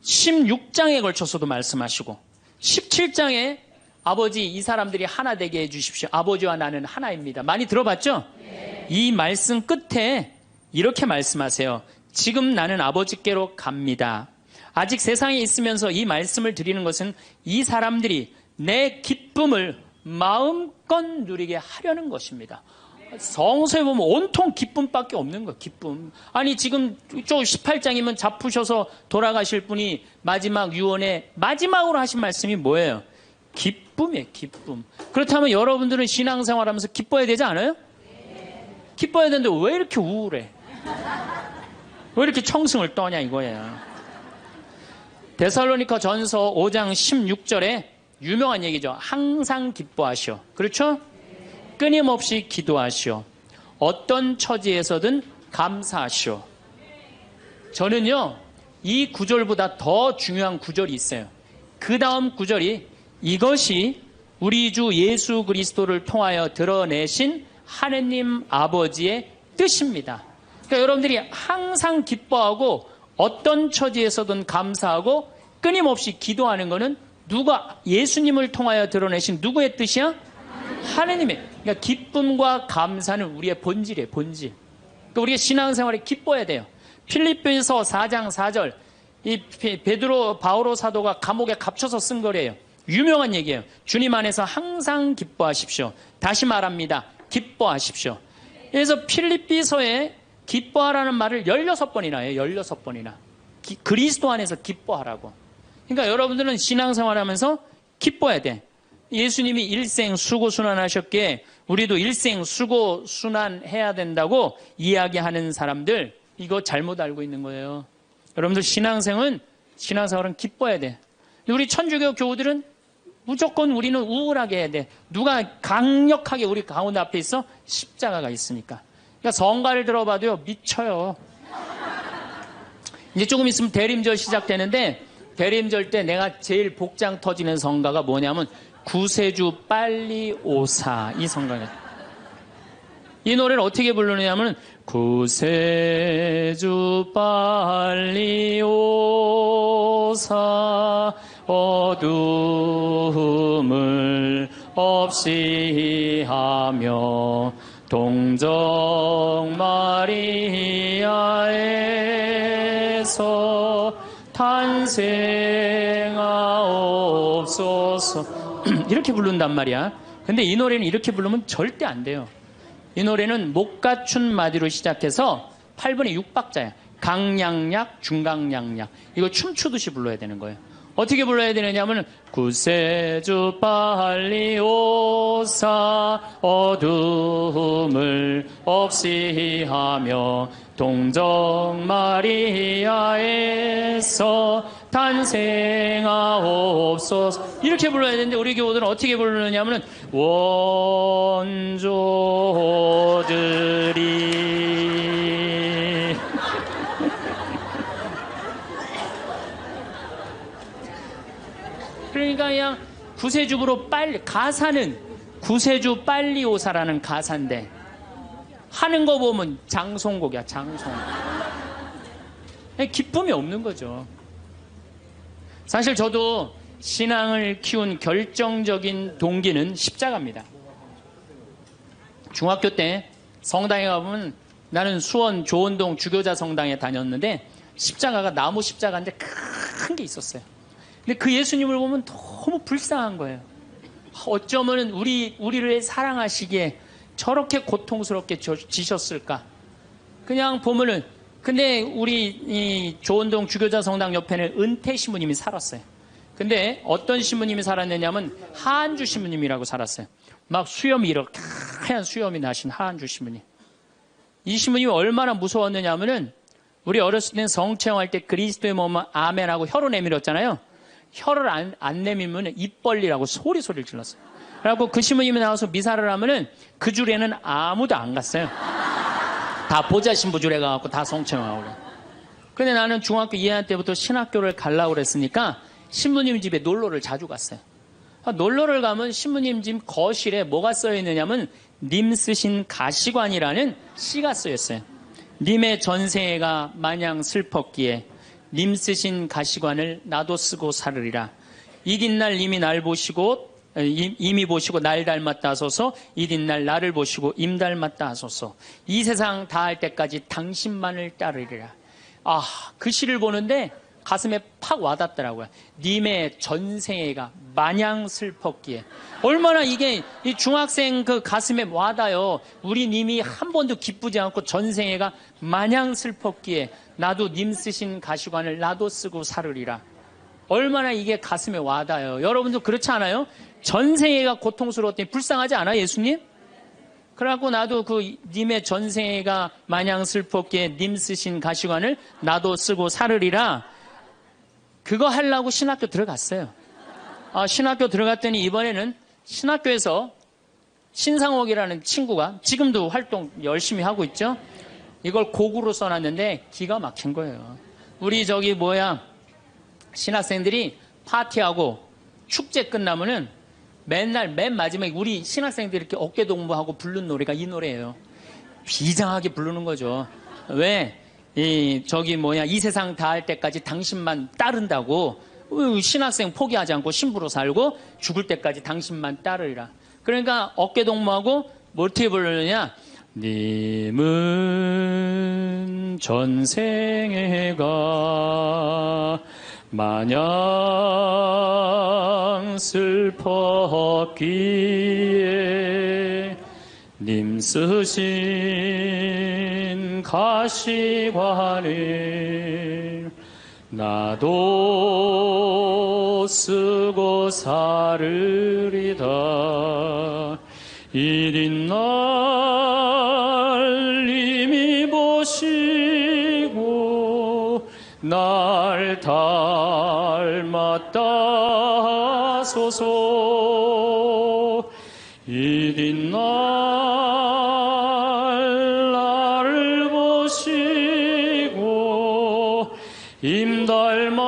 16장에 걸쳐서도 말씀하시고 17장에 아버지 이 사람들이 하나 되게 해주십시오. 아버지와 나는 하나입니다. 많이 들어봤죠? 네. 이 말씀 끝에 이렇게 말씀하세요. 지금 나는 아버지께로 갑니다. 아직 세상에 있으면서 이 말씀을 드리는 것은 이 사람들이 내 기쁨을 마음껏 누리게 하려는 것입니다. 성서에 보면 온통 기쁨밖에 없는 거예요. 기쁨. 아니 지금 저 18장이면 잡으셔서 돌아가실 분이 마지막 유언에 마지막으로 하신 말씀이 뭐예요? 기쁨이에요. 기쁨. 그렇다면 여러분들은 신앙생활하면서 기뻐야 되지 않아요? 기뻐야 되는데 왜 이렇게 우울해? 왜 이렇게 청승을 떠냐 이거예요. 데살로니가 전서 5장 16절에 유명한 얘기죠. 항상 기뻐하시오. 그렇죠? 끊임없이 기도하시오. 어떤 처지에서든 감사하시오. 저는요, 이 구절보다 더 중요한 구절이 있어요. 그 다음 구절이 이것이 우리 주 예수 그리스도를 통하여 드러내신 하느님 아버지의 뜻입니다. 그러니까 여러분들이 항상 기뻐하고 어떤 처지에서든 감사하고 끊임없이 기도하는 것은 누가 예수님을 통하여 드러내신 누구의 뜻이야? 하느님의. 그러니까 기쁨과 감사는 우리의 본질이에요. 본질. 그러니까 우리의 신앙생활에 기뻐야 돼요. 필립보서 4장 4절 이 베드로 바오로 사도가 감옥에 갇혀서 쓴 거래요. 유명한 얘기예요. 주님 안에서 항상 기뻐하십시오. 다시 말합니다. 기뻐하십시오. 그래서 필립비서에 기뻐하라는 말을 16번이나 해요. 16번이나. 그리스도 안에서 기뻐하라고. 그러니까 여러분들은 신앙생활하면서 기뻐야 돼. 예수님이 일생 수고순환하셨기에 우리도 일생 수고순환해야 된다고 이야기하는 사람들 이거 잘못 알고 있는 거예요. 여러분들 신앙생활은 기뻐야 돼. 우리 천주교 교우들은 무조건 우리는 우울하게 해야 돼. 누가 강력하게 우리 가운데 앞에 있어? 십자가가 있으니까. 그러니까 성가를 들어봐도요 미쳐요. 이제 조금 있으면 대림절 시작되는데 대림절 때 내가 제일 복장 터지는 성가가 뭐냐면 구세주 빨리 오사 이 성가예요. 이 노래를 어떻게 부르느냐면 구세주 빨리 오사 어둠을 없이 하며 동정 마리아에서 탄생하옵소서 이렇게 부른단 말이야. 근데 이 노래는 이렇게 부르면 절대 안 돼요. 이 노래는 못 갖춘 마디로 시작해서 8분의 6박자야. 강량약, 중강량약. 이거 춤추듯이 불러야 되는 거예요. 어떻게 불러야 되느냐면 구세주 빨리 오사 어둠을 없이 하며 동정 마리아에서 탄생하옵소서 이렇게 불러야 되는데 우리 교우들은 어떻게 부르느냐면 원조들이 그러니까 그냥 구세주로 빨리 가사는 구세주 빨리 오사라는 가사인데 하는 거 보면 장송곡이야. 장송. 기쁨이 없는 거죠. 사실 저도 신앙을 키운 결정적인 동기는 십자가입니다. 중학교 때 성당에 가보면 나는 수원 조원동 주교자 성당에 다녔는데 십자가가 나무 십자가인데 큰 게 있었어요. 근데 그 예수님을 보면 너무 불쌍한 거예요. 어쩌면 우리를 사랑하시기에 저렇게 고통스럽게 지셨을까? 그냥 보면은 근데 우리 이 조원동 주교자 성당 옆에는 은퇴 신부님이 살았어요. 근데 어떤 신부님이 살았느냐면 하한주 신부님이라고 살았어요. 막 수염이 이렇게 하얀 수염이 나신 하한주 신부님. 이 신부님이 얼마나 무서웠느냐면은 우리 어렸을 땐 성체험할 때 그리스도의 몸은 아멘하고 혀로 내밀었잖아요. 혀를 안 내밀면 입 벌리라고 소리를 질렀어요. 그래갖고 그 신부님이 나와서 미사를 하면은 그 줄에는 아무도 안 갔어요. 다 보자 신부 줄에 가갖고 다 성체험하고 그래. 근데 나는 중학교 2학년 때부터 신학교를 가려고 그랬으니까 신부님 집에 놀러를 자주 갔어요. 놀러를 가면 신부님 집 거실에 뭐가 써있느냐면 님 쓰신 가시관이라는 시가 쓰였어요. 님의 전생애가 마냥 슬펐기에 님 쓰신 가시관을 나도 쓰고 살으리라. 이튿날 이미 날 보시고 이미 보시고 날 닮았다 하소서. 이튿날 나를 보시고 임 닮았다 하소서. 이 세상 다할 때까지 당신만을 따르리라. 그 시를 보는데 가슴에 팍 와닿더라고요. 님의 전생애가 마냥 슬펐기에. 얼마나 이게 이 중학생 그 가슴에 와닿아요. 우리 님이 한 번도 기쁘지 않고 전생애가 마냥 슬펐기에 나도 님 쓰신 가시관을 나도 쓰고 살으리라. 얼마나 이게 가슴에 와닿아요. 여러분도 그렇지 않아요? 전생애가 고통스러웠더니 불쌍하지 않아 예수님? 그래갖고 나도 그 님의 전생애가 마냥 슬펐기에 님 쓰신 가시관을 나도 쓰고 살으리라. 그거 하려고 신학교 들어갔어요. 신학교 들어갔더니 이번에는 신학교에서 신상옥이라는 친구가 지금도 활동 열심히 하고 있죠. 이걸 곡으로 써놨는데 기가 막힌 거예요. 우리 신학생들이 파티하고 축제 끝나면은 맨날 맨 마지막에 우리 신학생들이 이렇게 어깨 동무하고 부른 노래가 이 노래예요. 비장하게 부르는 거죠. 왜? 이 세상 다할 때까지 당신만 따른다고. 신학생 포기하지 않고 신부로 살고 죽을 때까지 당신만 따르리라. 그러니까 어깨 동무하고 뭐 어떻게 부르느냐? 님은 전생애가 마냥 슬펐기에 님 쓰신 가시관을 나도 쓰고 살으리다. 이튿날 님이 보시고 날 닮았다 하소서. 이튿날 나를 보시고 임 닮았다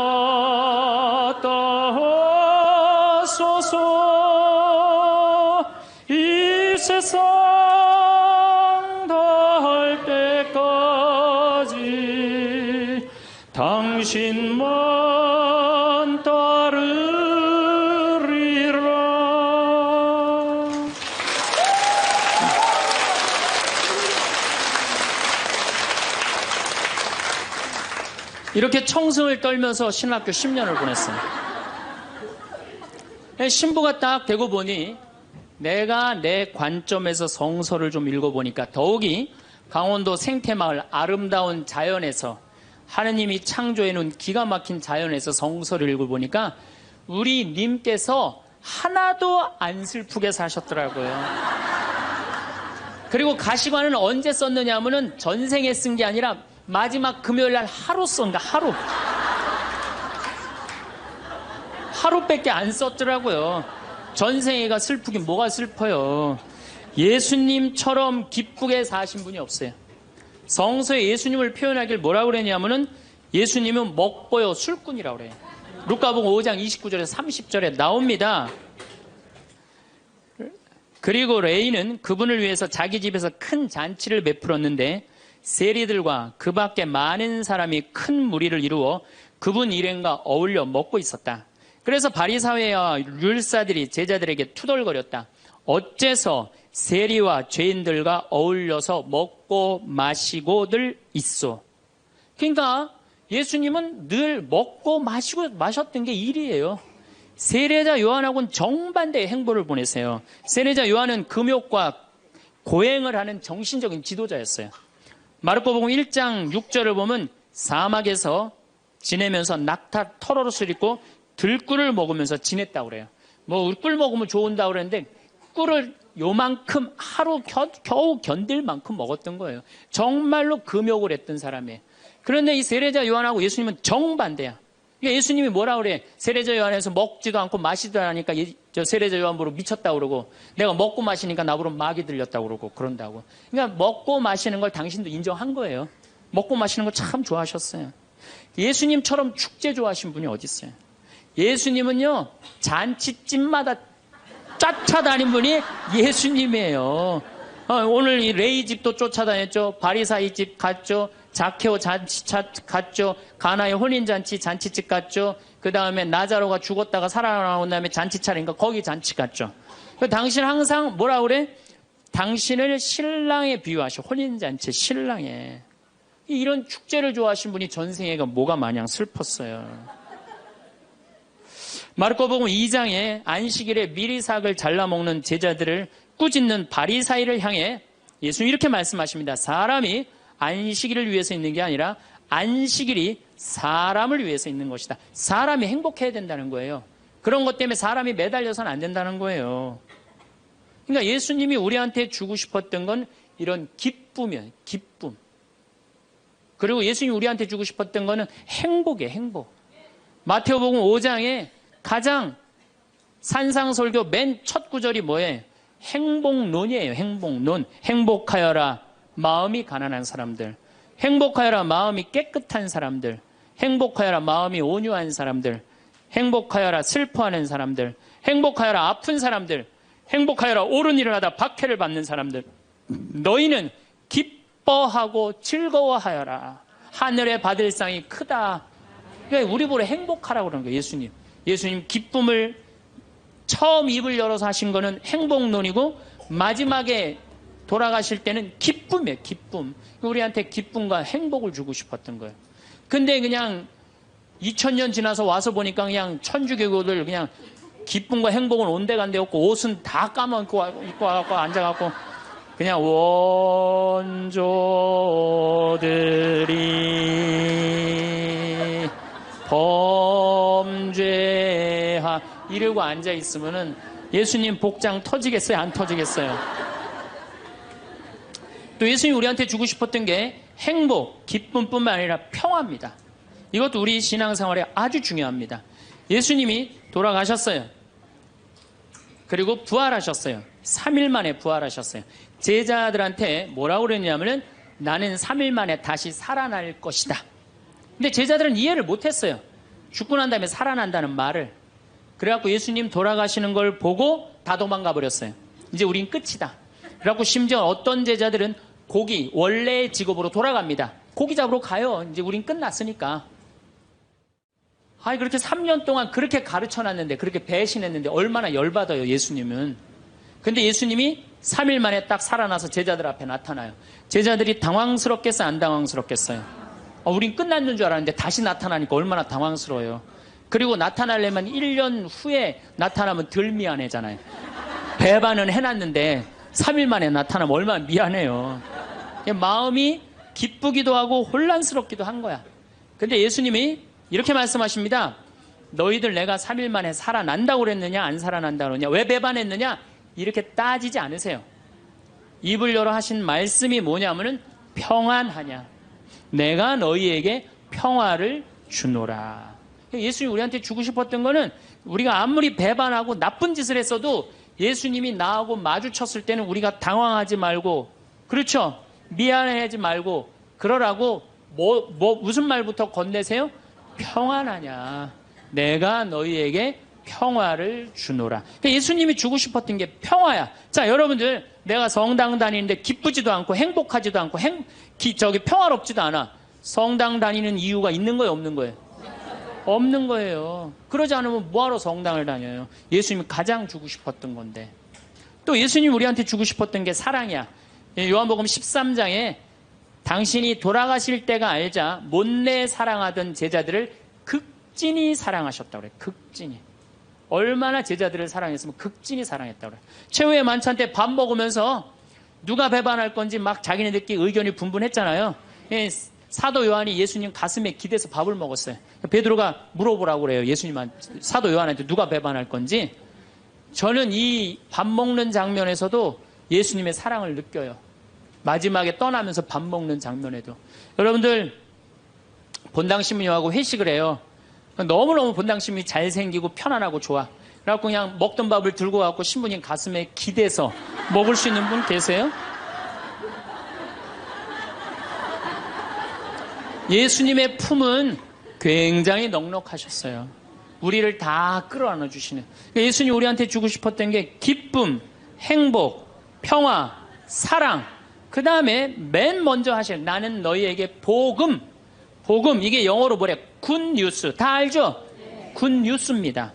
하소서. 이 세상 다할 때까지 당신만 따르리라. 이렇게 청승을 떨면서 신학교 10년을 보냈어요. 신부가 딱 되고 보니 내가 내 관점에서 성서를 좀 읽어보니까 더욱이 강원도 생태마을 아름다운 자연에서 하느님이 창조해 놓은 기가 막힌 자연에서 성서를 읽어보니까 우리 님께서 하나도 안 슬프게 사셨더라고요. 그리고 가시관은 언제 썼느냐 하면은 전생에 쓴 게 아니라 마지막 금요일 날 하루 쓴다. 하루밖에 안 썼더라고요. 전생애가 슬프긴 뭐가 슬퍼요. 예수님처럼 기쁘게 사신 분이 없어요. 성서에 예수님을 표현하길 뭐라고 그랬냐면은 예수님은 먹보요 술꾼이라고 그래요. 루카복음 5장 29절에서 30절에 나옵니다. 그리고 레이는 그분을 위해서 자기 집에서 큰 잔치를 베풀었는데 세리들과 그 밖에 많은 사람이 큰 무리를 이루어 그분 일행과 어울려 먹고 있었다. 그래서 바리사회와 율사들이 제자들에게 투덜거렸다. 어째서 세리와 죄인들과 어울려서 먹고 마시고들 있소. 그러니까 예수님은 늘 먹고 마셨던 게 일이에요. 세례자 요한하고는 정반대의 행보를 보내세요. 세례자 요한은 금욕과 고행을 하는 정신적인 지도자였어요. 마르코복음 1장 6절을 보면 사막에서 지내면서 낙타 털옷을 입고 들꿀을 먹으면서 지냈다고 그래요. 꿀 먹으면 좋은다고 그랬는데 꿀을 요만큼 하루 겨우 견딜 만큼 먹었던 거예요. 정말로 금욕을 했던 사람이에요. 그런데 이 세례자 요한하고 예수님은 정반대야. 그러니까 예수님이 뭐라 그래? 세례자 요한에서 먹지도 않고 마시지도 않으니까 저 세례자 요한 보러 미쳤다고 그러고 내가 먹고 마시니까 나보러 마귀 들렸다고 그러고 그런다고. 그러니까 먹고 마시는 걸 당신도 인정한 거예요. 먹고 마시는 걸 참 좋아하셨어요. 예수님처럼 축제 좋아하신 분이 어디 있어요? 예수님은요 잔치집마다 쫓아다닌 분이 예수님이에요. 오늘 이 레이 집도 쫓아다녔죠. 바리사이 집 갔죠. 자케오 잔치 갔죠. 가나의 혼인잔치 잔치집 갔죠. 그 다음에 나자로가 죽었다가 살아나온 다음에 잔치 차린가 거기 잔치 갔죠. 당신 항상 뭐라 그래? 당신을 신랑에 비유하셔. 혼인잔치 신랑에. 이런 축제를 좋아하신 분이 전생애가 뭐가 마냥 슬펐어요. 마르코복음 2장에 안식일에 미리삭을 잘라먹는 제자들을 꾸짖는 바리사이를 향해 예수님 이렇게 말씀하십니다. 사람이 안식일을 위해서 있는 게 아니라 안식일이 사람을 위해서 있는 것이다. 사람이 행복해야 된다는 거예요. 그런 것 때문에 사람이 매달려서는 안 된다는 거예요. 그러니까 예수님이 우리한테 주고 싶었던 건 이런 기쁨이에요. 기쁨. 그리고 예수님이 우리한테 주고 싶었던 거는 행복이에요. 행복. 마태오복음 5장에 가장 산상설교 맨 첫 구절이 뭐예요? 행복론이에요. 행복론. 행복하여라 마음이 가난한 사람들. 행복하여라 마음이 깨끗한 사람들. 행복하여라 마음이 온유한 사람들. 행복하여라 슬퍼하는 사람들. 행복하여라 아픈 사람들. 행복하여라 옳은 일을 하다 박해를 받는 사람들. 너희는 기뻐하고 즐거워하여라. 하늘에 받을 상이 크다. 그러니까 우리 보러 행복하라고 그러는 거예요. 예수님 기쁨을 처음 입을 열어서 하신 거는 행복론이고 마지막에 돌아가실 때는 기쁨이에요. 기쁨. 우리한테 기쁨과 행복을 주고 싶었던 거예요. 근데 그냥 2000년 지나서 와서 보니까 그냥 천주교들 그냥 기쁨과 행복은 온데간데 없고 옷은 다 까먹고 입고 와갖고 앉아갖고 그냥 원조들이 범죄하 이러고 앉아있으면은 예수님 복장 터지겠어요? 안 터지겠어요? 또 예수님이 우리한테 주고 싶었던 게 행복, 기쁨뿐만 아니라 평화입니다. 이것도 우리 신앙생활에 아주 중요합니다. 예수님이 돌아가셨어요. 그리고 부활하셨어요. 3일 만에 부활하셨어요. 제자들한테 뭐라고 그랬냐면은 나는 3일 만에 다시 살아날 것이다. 근데 제자들은 이해를 못했어요. 죽고 난 다음에 살아난다는 말을. 그래갖고 예수님 돌아가시는 걸 보고 다 도망가 버렸어요. 이제 우린 끝이다. 그래갖고 심지어 어떤 제자들은 고기, 원래의 직업으로 돌아갑니다. 고기 잡으러 가요. 이제 우린 끝났으니까. 아니 그렇게 3년 동안 그렇게 가르쳐놨는데 그렇게 배신했는데 얼마나 열받아요 예수님은. 근데 예수님이 3일 만에 딱 살아나서 제자들 앞에 나타나요. 제자들이 당황스럽겠어요? 안 당황스럽겠어요? 우린 끝났는 줄 알았는데 다시 나타나니까 얼마나 당황스러워요. 그리고 나타나려면 1년 후에 나타나면 덜 미안해잖아요. 배반은 해놨는데 3일 만에 나타나면 얼마나 미안해요. 마음이 기쁘기도 하고 혼란스럽기도 한 거야. 근데 예수님이 이렇게 말씀하십니다. 너희들 내가 3일 만에 살아난다고 그랬느냐 안 살아난다고 그랬느냐 왜 배반했느냐 이렇게 따지지 않으세요. 입을 열어 하신 말씀이 뭐냐면은 평안하냐 내가 너희에게 평화를 주노라. 예수님이 우리한테 주고 싶었던 거는 우리가 아무리 배반하고 나쁜 짓을 했어도 예수님이 나하고 마주쳤을 때는 우리가 당황하지 말고 그렇죠. 미안해하지 말고 그러라고 무슨 말부터 건네세요? 평안하냐 내가 너희에게 평화를 주노라. 그러니까 예수님이 주고 싶었던 게 평화야. 자 여러분들 내가 성당 다니는데 기쁘지도 않고 행복하지도 않고 평화롭지도 않아. 성당 다니는 이유가 있는 거예요 없는 거예요? 없는 거예요. 그러지 않으면 뭐하러 성당을 다녀요? 예수님이 가장 주고 싶었던 건데. 또 예수님이 우리한테 주고 싶었던 게 사랑이야. 요한복음 13장에 당신이 돌아가실 때가 알자 못내 사랑하던 제자들을 극진히 사랑하셨다고 그래. 극진히. 얼마나 제자들을 사랑했으면 극진히 사랑했다고 그래. 최후의 만찬 때 밥 먹으면서 누가 배반할 건지 막 자기네들끼리 의견이 분분했잖아요. 사도 요한이 예수님 가슴에 기대서 밥을 먹었어요. 베드로가 물어보라고 그래요. 예수님한테 사도 요한한테 누가 배반할 건지. 저는 이 밥 먹는 장면에서도 예수님의 사랑을 느껴요. 마지막에 떠나면서 밥 먹는 장면에도. 여러분들 본당신부님하고 회식을 해요. 너무너무 본당신부님이 잘생기고 편안하고 좋아. 그래갖고 그냥 먹던 밥을 들고 와갖고 신부님 가슴에 기대서 먹을 수 있는 분 계세요? 예수님의 품은 굉장히 넉넉하셨어요. 우리를 다 끌어안아 주시는. 예수님 우리한테 주고 싶었던 게 기쁨, 행복, 평화, 사랑, 그 다음에 맨 먼저 하실 나는 너희에게 복음. 이게 영어로 뭐래? 굿뉴스. 다 알죠? 굿뉴스입니다.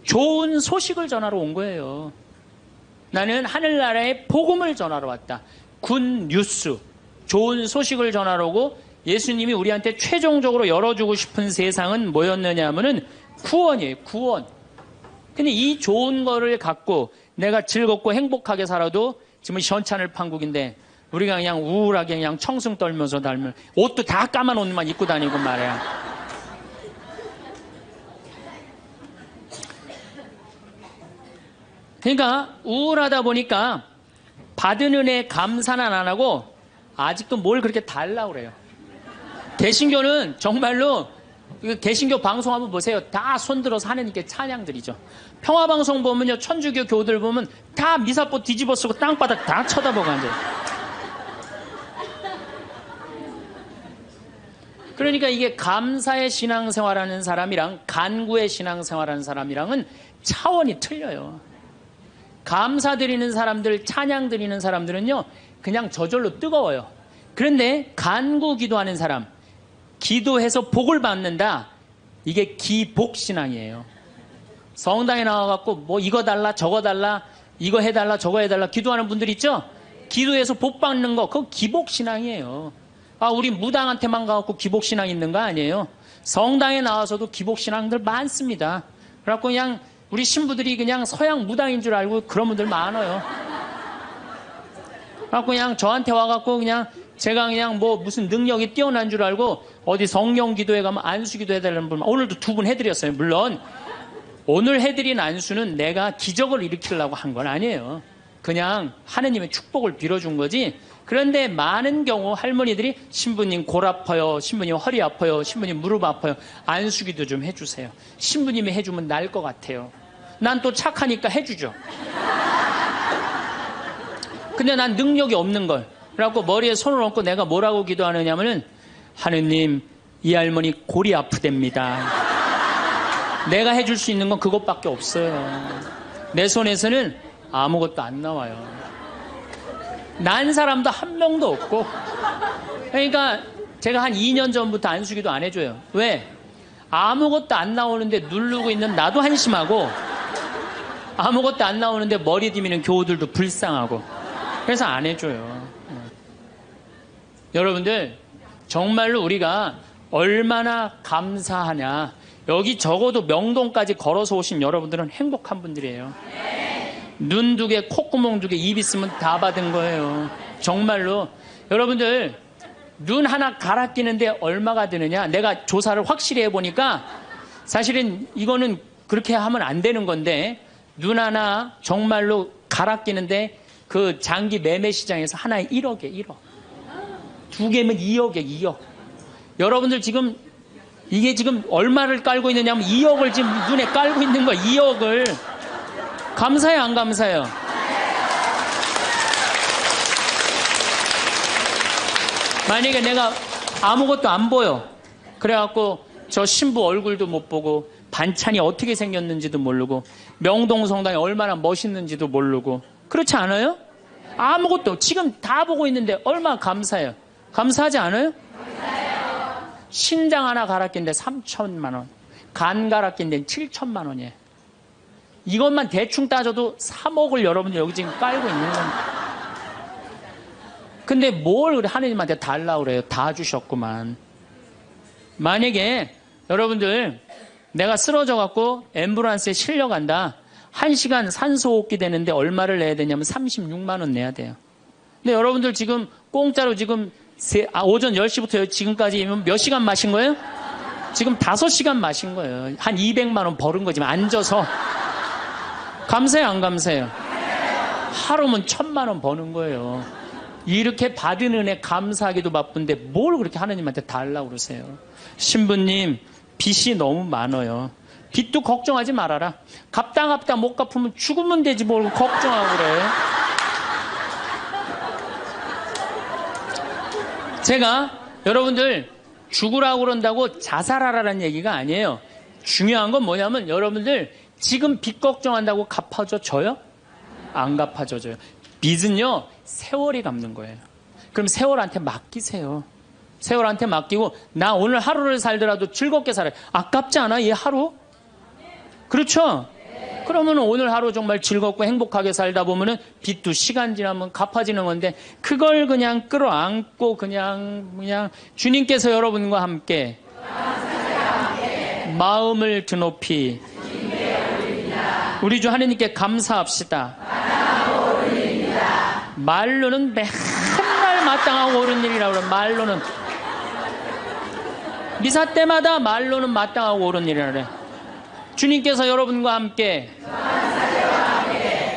좋은 소식을 전하러 온 거예요. 나는 하늘나라의 복음을 전하러 왔다. 굿뉴스. 좋은 소식을 전하러 오고, 예수님이 우리한테 최종적으로 열어주고 싶은 세상은 뭐였느냐 하면은 구원이에요. 구원. 근데 이 좋은 거를 갖고 내가 즐겁고 행복하게 살아도 지금 시원찮을 판국인데 우리가 그냥 우울하게 그냥 청승 떨면서 달면 옷도 다 까만 옷만 입고 다니고 말이야. 그러니까 우울하다 보니까 받은 은혜 감사는 안 하고 아직도 뭘 그렇게 달라고 그래요. 개신교는 정말로 개신교 방송 한번 보세요. 다 손들어서 하느님께 찬양드리죠. 평화방송 보면요, 천주교 교들 보면 다 미사포 뒤집어 쓰고 땅바닥 다 쳐다보고 앉아요. 그러니까 이게 감사의 신앙생활하는 사람이랑 간구의 신앙생활하는 사람이랑은 차원이 틀려요. 감사드리는 사람들, 찬양드리는 사람들은요, 그냥 저절로 뜨거워요. 그런데 간구 기도하는 사람, 기도해서 복을 받는다. 이게 기복신앙이에요. 성당에 나와갖고 뭐 이거 달라 저거 달라 이거 해달라 저거 해달라 기도하는 분들 있죠? 기도해서 복 받는 거 그거 기복신앙이에요. 아, 우리 무당한테만 가갖고 기복신앙 있는 거 아니에요. 성당에 나와서도 기복신앙들 많습니다. 그래갖고 그냥 우리 신부들이 그냥 서양 무당인 줄 알고 그런 분들 많아요. 그래갖고 그냥 저한테 와갖고 그냥 제가 그냥 뭐 무슨 능력이 뛰어난 줄 알고 어디 성령 기도회 가면 안수 기도 해달라는 분 오늘도 2분 해드렸어요. 물론 오늘 해드린 안수는 내가 기적을 일으키려고 한 건 아니에요. 그냥 하느님의 축복을 빌어준 거지. 그런데 많은 경우 할머니들이 신부님 골 아파요, 신부님 허리 아파요, 신부님 무릎 아파요, 안수 기도 좀 해주세요. 신부님이 해주면 나을 것 같아요. 난 또 착하니까 해주죠. 근데 난 능력이 없는 걸. 그래갖고 머리에 손을 얹고 내가 뭐라고 기도하느냐면은 하느님, 이 할머니 골이 아프답니다. 내가 해줄 수 있는 건 그것밖에 없어요. 내 손에서는 아무것도 안 나와요. 난 사람도 한 명도 없고. 그러니까 제가 한 2년 전부터 안수기도 안 해줘요. 왜? 아무것도 안 나오는데 누르고 있는 나도 한심하고 아무것도 안 나오는데 머리 디미는 교우들도 불쌍하고 그래서 안 해줘요. 여러분들 정말로 우리가 얼마나 감사하냐. 여기 적어도 명동까지 걸어서 오신 여러분들은 행복한 분들이에요. 눈 2개, 콧구멍 2개, 입 있으면 다 받은 거예요. 정말로. 여러분들 눈 하나 갈아 끼는데 얼마가 드느냐. 내가 조사를 확실히 해보니까 사실은 이거는 그렇게 하면 안 되는 건데 눈 하나 정말로 갈아 끼는데 그 장기 매매 시장에서 하나에 1억에 1억. 2개면 2억에 2억. 여러분들 지금 이게 지금 얼마를 깔고 있느냐면 2억을 지금 눈에 깔고 있는 거야. 2억을. 감사해요, 안 감사해요? 만약에 내가 아무것도 안 보여. 그래갖고 저 신부 얼굴도 못 보고 반찬이 어떻게 생겼는지도 모르고 명동성당이 얼마나 멋있는지도 모르고 그렇지 않아요? 아무것도 지금 다 보고 있는데 얼마나 감사해요. 감사하지 않아요? 감사해요. 신장 하나 갈아 낀데 3천만 원, 간 갈아 낀데 7천만 원이에요. 이것만 대충 따져도 3억을 여러분들 여기 지금 깔고 있는 겁니다. 근데 뭘 하느님한테 달라고 그래요? 다 주셨구만. 만약에 여러분들 내가 쓰러져 갖고 앰뷸런스에 실려간다. 1시간 산소호흡기 되는데 얼마를 내야 되냐면 36만 원 내야 돼요. 근데 여러분들 지금 공짜로 지금 오전 10시부터 지금까지 몇 시간 마신 거예요? 지금 5시간 마신 거예요. 한 200만 원 벌은 거지. 앉아서. 감사해요, 안 감사해요? 하루면 1,000만 원 버는 거예요. 이렇게 받은 은혜 감사하기도 바쁜데 뭘 그렇게 하느님한테 달라고 그러세요? 신부님, 빚이 너무 많아요. 빚도 걱정하지 말아라. 갚다 못 갚으면 죽으면 되지 뭘 걱정하고 그래. 제가 여러분들 죽으라고 그런다고 자살하라는 얘기가 아니에요. 중요한 건 뭐냐면 여러분들 지금 빚 걱정한다고 갚아줘요? 안 갚아줘요. 빚은요, 세월이 갚는 거예요. 그럼 세월한테 맡기세요. 세월한테 맡기고, 나 오늘 하루를 살더라도 즐겁게 살아요. 아깝지 않아, 이 하루? 그렇죠? 그러면 오늘 하루 정말 즐겁고 행복하게 살다 보면은 빚도 시간 지나면 갚아지는 건데, 그걸 그냥 끌어안고 그냥 주님께서 여러분과 함께 마음을 드높이 우리 주 하나님께 감사합시다. 말로는 맨날 마땅하고 옳은 일이라고 그래요. 말로는 미사 때마다 말로는 마땅하고 옳은 일이라고 그래요. 주님께서 여러분과 함께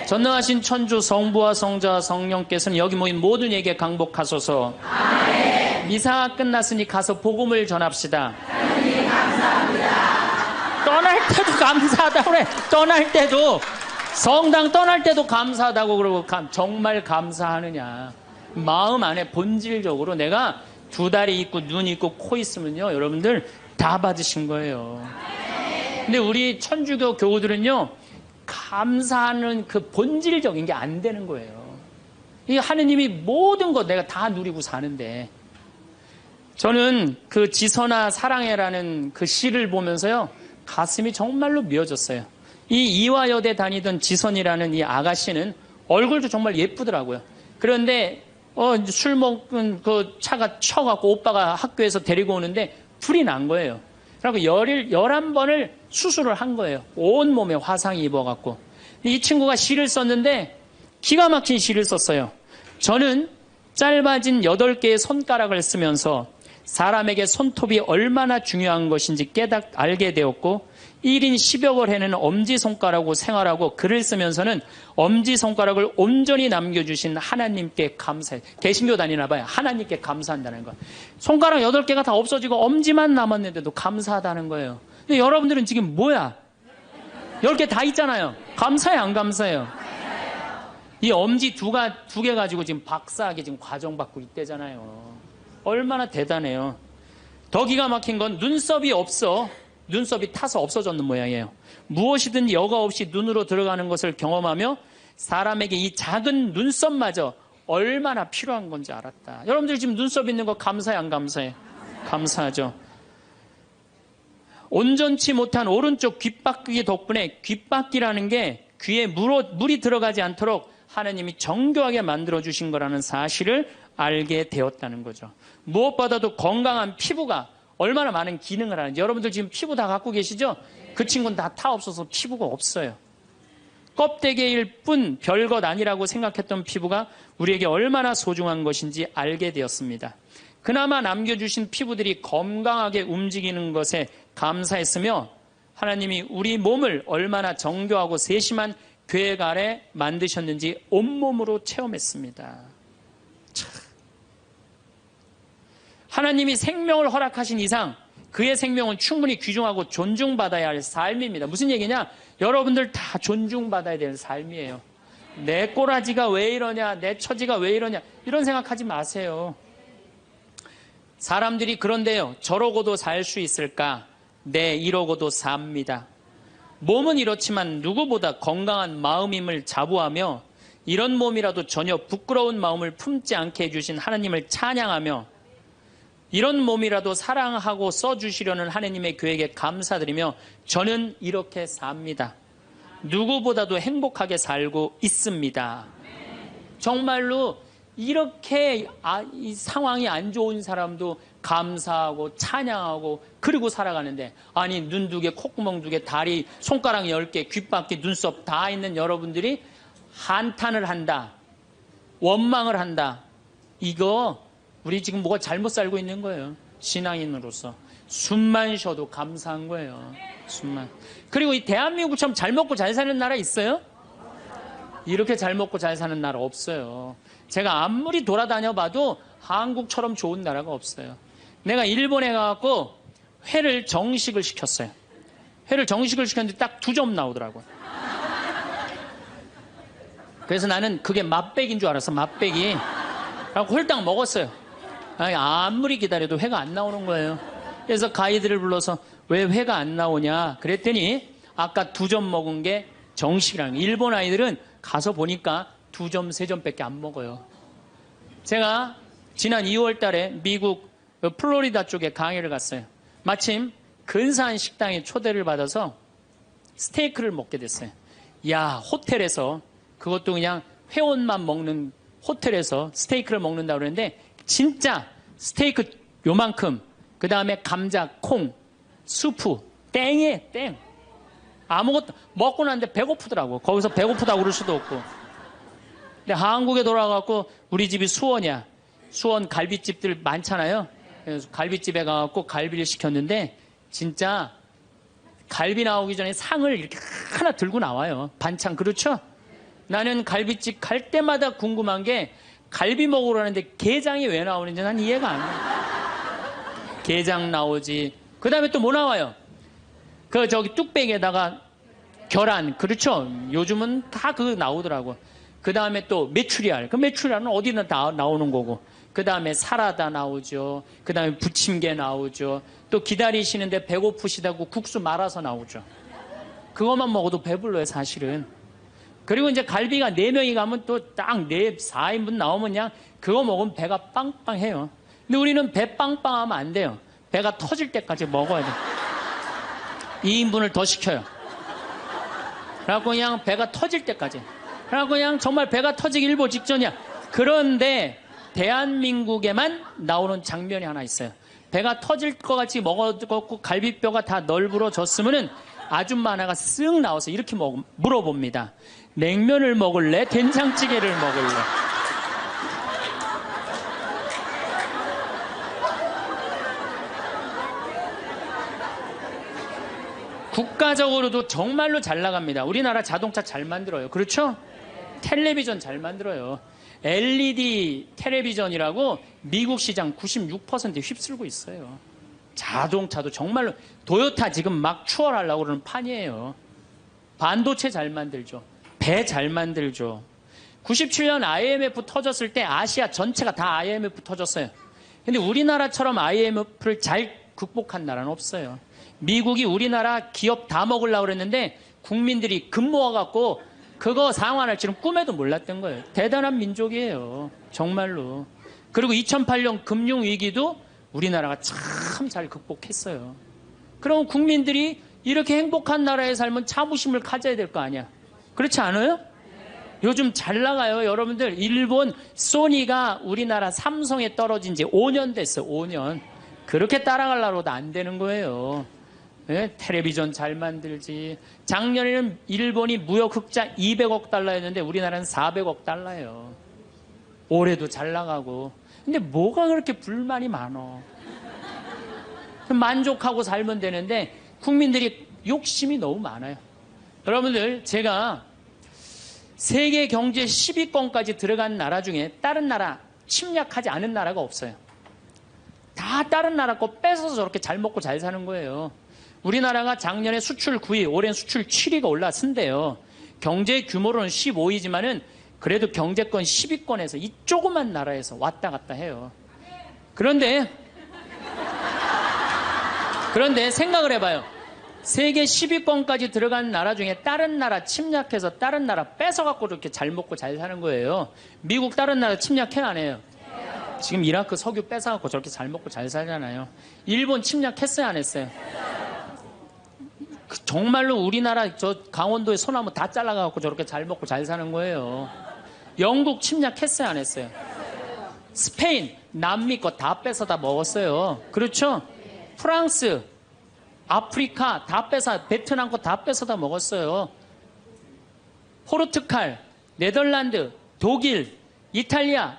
전능하신 천주 성부와 성자와 성령께서는 여기 모인 모든 이에게 강복하소서. 미사가 끝났으니 가서 복음을 전합시다. 떠날 때도 감사하다고 그래. 떠날 때도, 성당 떠날 때도 감사하다고 그러고, 정말 감사하느냐. 마음 안에 본질적으로 내가 두 다리 있고 눈 있고 코 있으면요, 여러분들 다 받으신 거예요. 근데 우리 천주교 교우들은요, 감사하는 그 본질적인 게 안 되는 거예요. 이 하느님이 모든 거 내가 다 누리고 사는데, 저는 그 지선아 사랑해라는 그 시를 보면서요, 가슴이 정말로 미어졌어요. 이 이화여대 다니던 지선이라는 이 아가씨는 얼굴도 정말 예쁘더라고요. 그런데 술 먹은 그 차가 쳐갖고 오빠가 학교에서 데리고 오는데 불이 난 거예요. 그래서 11번을 수술을 한 거예요. 온몸에 화상이 입어갖고. 이 친구가 시를 썼는데 기가 막힌 시를 썼어요. 저는 짧아진 8개의 손가락을 쓰면서 사람에게 손톱이 얼마나 중요한 것인지 알게 되었고, 1인 10여 해는 엄지손가락으로 생활하고 글을 쓰면서는 엄지손가락을 온전히 남겨주신 하나님께 감사해. 개신교 다니나 봐요. 하나님께 감사한다는 거. 손가락 8개가 다 없어지고 엄지만 남았는데도 감사하다는 거예요. 근데 여러분들은 지금 뭐야? 10개 다 있잖아요. 감사해, 안 감사해요? 이 엄지 두 개 가지고 지금 박사학위 지금 과정받고 있대잖아요. 얼마나 대단해요. 더 기가 막힌 건 눈썹이 없어. 눈썹이 타서 없어졌는 모양이에요. 무엇이든 여과 없이 눈으로 들어가는 것을 경험하며 사람에게 이 작은 눈썹마저 얼마나 필요한 건지 알았다. 여러분들 지금 눈썹 있는 거 감사해, 안 감사해? 감사하죠. 온전치 못한 오른쪽 귓바퀴 덕분에, 귓바퀴라는 게 귀에 물이 들어가지 않도록 하나님이 정교하게 만들어주신 거라는 사실을 알게 되었다는 거죠. 무엇보다도 건강한 피부가 얼마나 많은 기능을 하는지. 여러분들 지금 피부 다 갖고 계시죠? 그 친구는 다 없어서 피부가 없어요. 껍데기일 뿐 별것 아니라고 생각했던 피부가 우리에게 얼마나 소중한 것인지 알게 되었습니다. 그나마 남겨주신 피부들이 건강하게 움직이는 것에 감사했으며, 하나님이 우리 몸을 얼마나 정교하고 세심한 계획 아래 만드셨는지 온몸으로 체험했습니다. 참. 하나님이 생명을 허락하신 이상 그의 생명은 충분히 귀중하고 존중받아야 할 삶입니다. 무슨 얘기냐? 여러분들 다 존중받아야 될 삶이에요. 내 꼬라지가 왜 이러냐, 내 처지가 왜 이러냐, 이런 생각하지 마세요. 사람들이 그런데요, 저러고도 살 수 있을까? 네, 이러고도 삽니다. 몸은 이렇지만 누구보다 건강한 마음임을 자부하며, 이런 몸이라도 전혀 부끄러운 마음을 품지 않게 해주신 하나님을 찬양하며, 이런 몸이라도 사랑하고 써주시려는 하나님의 계획에 감사드리며 저는 이렇게 삽니다. 누구보다도 행복하게 살고 있습니다. 정말로 이렇게 이 상황이 안 좋은 사람도 감사하고 찬양하고 그리고 살아가는데, 아니 눈 2개, 콧구멍 2개, 다리, 손가락 10개, 귓바퀴, 눈썹 다 있는 여러분들이 한탄을 한다, 원망을 한다. 이거 우리 지금 뭐가 잘못 살고 있는 거예요. 신앙인으로서 숨만 쉬어도 감사한 거예요. 숨만. 그리고 이 대한민국처럼 잘 먹고 잘 사는 나라 있어요? 이렇게 잘 먹고 잘 사는 나라 없어요. 제가 아무리 돌아다녀 봐도 한국처럼 좋은 나라가 없어요. 내가 일본에 가갖고 회를 정식을 시켰어요. 회를 정식을 시켰는데 딱 2점 나오더라고요. 그래서 나는 그게 맛백인 줄 알았어. 맛백이. 그래서 홀딱 먹었어요. 아무리 기다려도 회가 안 나오는 거예요. 그래서 가이드를 불러서 왜 회가 안 나오냐 그랬더니 아까 2점 먹은 게 정식이라는 거예요. 일본 아이들은 가서 보니까 2점, 3점밖에 안 먹어요. 제가 지난 2월 달에 미국 플로리다 쪽에 강의를 갔어요. 마침 근사한 식당에 초대를 받아서 스테이크를 먹게 됐어요. 야, 호텔에서, 그것도 그냥 회원만 먹는 호텔에서 스테이크를 먹는다고 그러는데 진짜 스테이크 요만큼, 그 다음에 감자, 콩, 수프, 땡이에요, 땡. 아무것도 먹고 났는데 배고프더라고. 거기서 배고프다고 그럴 수도 없고. 근데 한국에 돌아가갖고 우리 집이 수원이야. 수원 갈비집들 많잖아요. 그래서 갈비집에 가갖고 갈비를 시켰는데 진짜 갈비 나오기 전에 상을 이렇게 하나 들고 나와요. 반찬, 그렇죠? 나는 갈비집 갈 때마다 궁금한 게 갈비 먹으러 가는데 게장이 왜 나오는지 난 이해가 안 돼. 게장 나오지. 그 다음에 또 뭐 나와요? 저기 뚝배기에다가 계란, 그렇죠? 요즘은 다 그거 나오더라고. 그 다음에 또 메추리알. 그 메추리알은 어디나 다 나오는 거고. 그 다음에 사라다 나오죠. 그 다음에 부침개 나오죠. 또 기다리시는데 배고프시다고 국수 말아서 나오죠. 그것만 먹어도 배불러요, 사실은. 그리고 이제 갈비가 4명이 가면 또 딱 4인분 나오면 그냥 그거 먹으면 배가 빵빵해요. 근데 우리는 배 빵빵하면 안 돼요. 배가 터질 때까지 먹어야 돼. 2인분을 더 시켜요. 그래갖고 그냥 배가 터질 때까지. 그래갖고 그냥 정말 배가 터지기 일보 직전이야. 그런데 대한민국에만 나오는 장면이 하나 있어요. 배가 터질 것 같이 먹어갖고 갈비뼈가 다 널브러졌으면은 아줌마 하나가 쓱 나와서 이렇게 물어봅니다. 냉면을 먹을래? 된장찌개를 먹을래? 국가적으로도 정말로 잘 나갑니다. 우리나라 자동차 잘 만들어요. 그렇죠? 텔레비전 잘 만들어요. LED 텔레비전이라고 미국 시장 96% 휩쓸고 있어요. 자동차도 정말로 도요타 지금 막 추월하려고 그러는 판이에요. 반도체 잘 만들죠. 배 잘 만들죠. 97년 IMF 터졌을 때 아시아 전체가 다 IMF 터졌어요. 근데 우리나라처럼 IMF를 잘 극복한 나라는 없어요. 미국이 우리나라 기업 다 먹으려고 그랬는데 국민들이 금 모아갖고 그거 상환할 줄은 꿈에도 몰랐던 거예요. 대단한 민족이에요. 정말로. 그리고 2008년 금융위기도 우리나라가 참 잘 극복했어요. 그럼 국민들이 이렇게 행복한 나라에 살면 자부심을 가져야 될 거 아니야. 그렇지 않아요? 요즘 잘 나가요. 여러분들 일본 소니가 우리나라 삼성에 떨어진 지 5년 됐어요. 5년. 그렇게 따라가려고도 안 되는 거예요. 네? 텔레비전 잘 만들지. 작년에는 일본이 무역 흑자 200억 달러였는데 우리나라는 400억 달러예요. 올해도 잘 나가고. 근데 뭐가 그렇게 불만이 많어? 만족하고 살면 되는데 국민들이 욕심이 너무 많아요. 여러분들, 제가 세계 경제 10위권까지 들어간 나라 중에 다른 나라 침략하지 않은 나라가 없어요. 다 다른 나라 거 뺏어서 저렇게 잘 먹고 잘 사는 거예요. 우리나라가 작년에 수출 9위, 올해는 수출 7위가 올랐는데요. 경제 규모로는 15위지만은 그래도 경제권 10위권에서 이 조그만 나라에서 왔다 갔다 해요. 그런데 생각을 해봐요. 세계 10위권까지 들어간 나라 중에 다른 나라 침략해서 다른 나라 뺏어갖고 이렇게 잘 먹고 잘 사는 거예요. 미국 다른 나라 침략해 안 해요? 지금 이라크 석유 뺏어갖고 저렇게 잘 먹고 잘 살잖아요. 일본 침략했어요 안 했어요? 정말로 우리나라 저 강원도의 소나무 다 잘라갖고 저렇게 잘 먹고 잘 사는 거예요. 영국 침략했어요 안 했어요? 스페인, 남미 거 다 뺏어다 먹었어요. 그렇죠? 프랑스, 아프리카 다 베트남 거 다 뺏어다 먹었어요. 포르투갈, 네덜란드, 독일, 이탈리아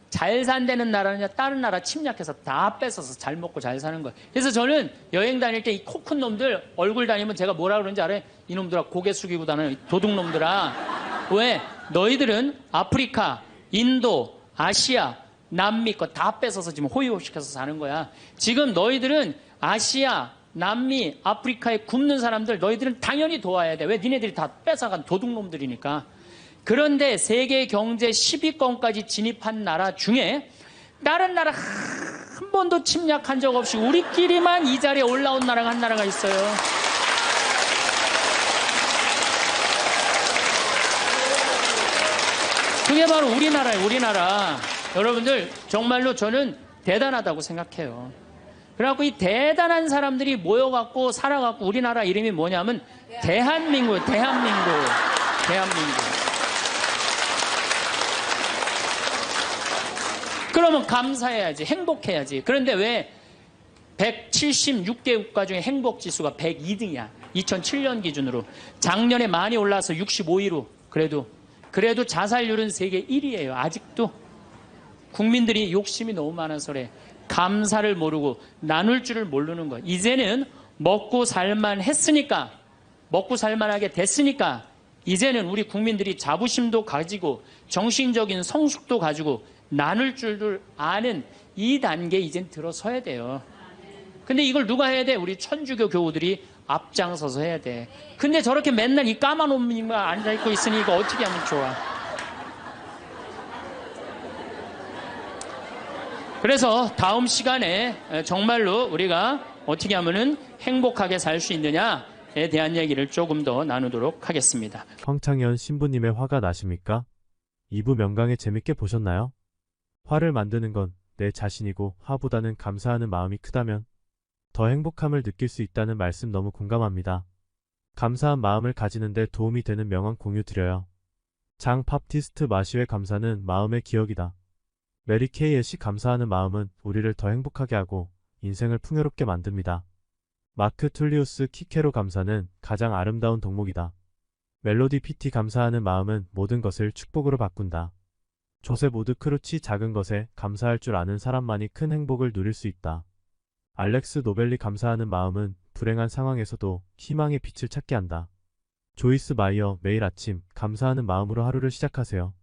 잘 산다는 나라는 다른 나라 침략해서 다 뺏어서 잘 먹고 잘 사는 거예요. 그래서 저는 여행 다닐 때 이 코 큰 놈들 얼굴 다니면 제가 뭐라 그러는지 알아요? 이놈들아 고개 숙이고 다니는 도둑놈들아. 왜? 너희들은 아프리카, 인도, 아시아, 남미 거 다 뺏어서 지금 호의호식해서 사는 거야. 지금 너희들은 아시아, 남미, 아프리카에 굶는 사람들 너희들은 당연히 도와야 돼. 왜? 니네들이 다 뺏어간 도둑놈들이니까. 그런데 세계 경제 10위권까지 진입한 나라 중에 다른 나라 한 번도 침략한 적 없이 우리끼리만 이 자리에 올라온 나라가 한 나라가 있어요. 그게 바로 우리나라예요, 우리나라. 여러분들, 정말로 저는 대단하다고 생각해요. 그래갖고 이 대단한 사람들이 모여갖고 살아갖고 우리나라 이름이 뭐냐면 대한민국. 그러면 감사해야지, 행복해야지. 그런데 왜 176개 국가 중에 행복지수가 102등이야. 2007년 기준으로. 작년에 많이 올라서 65위로. 그래도 자살률은 세계 1위예요. 아직도. 국민들이 욕심이 너무 많아서 그래. 감사를 모르고 나눌 줄을 모르는 거예요. 이제는 먹고 살만 했으니까, 먹고 살만하게 됐으니까 이제는 우리 국민들이 자부심도 가지고 정신적인 성숙도 가지고 나눌 줄을 아는 이 단계에 이젠 들어서야 돼요. 근데 이걸 누가 해야 돼? 우리 천주교 교우들이 앞장서서 해야 돼. 근데 저렇게 맨날 이 까만 옷만 앉아있고 있으니 이거 어떻게 하면 좋아? 그래서 다음 시간에 정말로 우리가 어떻게 하면은 행복하게 살 수 있느냐에 대한 얘기를 조금 더 나누도록 하겠습니다. 황창현 신부님의 화가 나십니까? 2부 명강의 재밌게 보셨나요? 화를 만드는 건 내 자신이고 화보다는 감사하는 마음이 크다면 더 행복함을 느낄 수 있다는 말씀 너무 공감합니다. 감사한 마음을 가지는데 도움이 되는 명언 공유 드려요. 장 팝티스트 마시오의 감사는 마음의 기억이다. 메리 케이 앳이 감사하는 마음은 우리를 더 행복하게 하고 인생을 풍요롭게 만듭니다. 마크 툴리우스 키케로 감사는 가장 아름다운 덕목이다. 멜로디 PT 감사하는 마음은 모든 것을 축복으로 바꾼다. 조셉 우드 크루치 작은 것에 감사할 줄 아는 사람만이 큰 행복을 누릴 수 있다. 알렉스 노벨리 감사하는 마음은 불행한 상황에서도 희망의 빛을 찾게 한다. 조이스 마이어 매일 아침 감사하는 마음으로 하루를 시작하세요.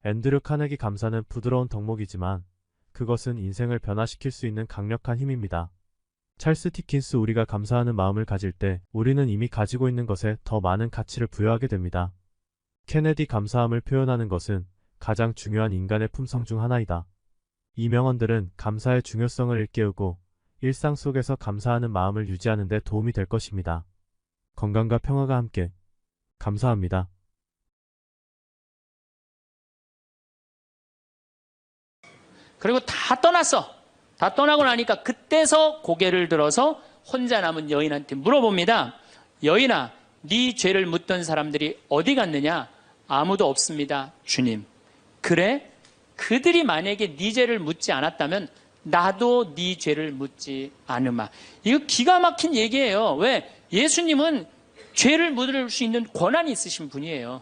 앤드류 카네기 감사는 부드러운 덕목이지만 그것은 인생을 변화시킬 수 있는 강력한 힘입니다. 찰스 티킨스 우리가 감사하는 마음을 가질 때 우리는 이미 가지고 있는 것에 더 많은 가치를 부여하게 됩니다. 케네디 감사함을 표현하는 것은 가장 중요한 인간의 품성 중 하나이다. 이 명언들은 감사의 중요성을 일깨우고 일상 속에서 감사하는 마음을 유지하는 데 도움이 될 것입니다. 건강과 평화가 함께. 감사합니다. 그리고 다 떠났어. 다 떠나고 나니까 그때서 고개를 들어서 혼자 남은 여인한테 물어봅니다. 여인아, 네 죄를 묻던 사람들이 어디 갔느냐? 아무도 없습니다, 주님. 그래? 그들이 만약에 네 죄를 묻지 않았다면 나도 네 죄를 묻지 않으마. 이거 기가 막힌 얘기예요. 왜? 예수님은 죄를 묻을 수 있는 권한이 있으신 분이에요.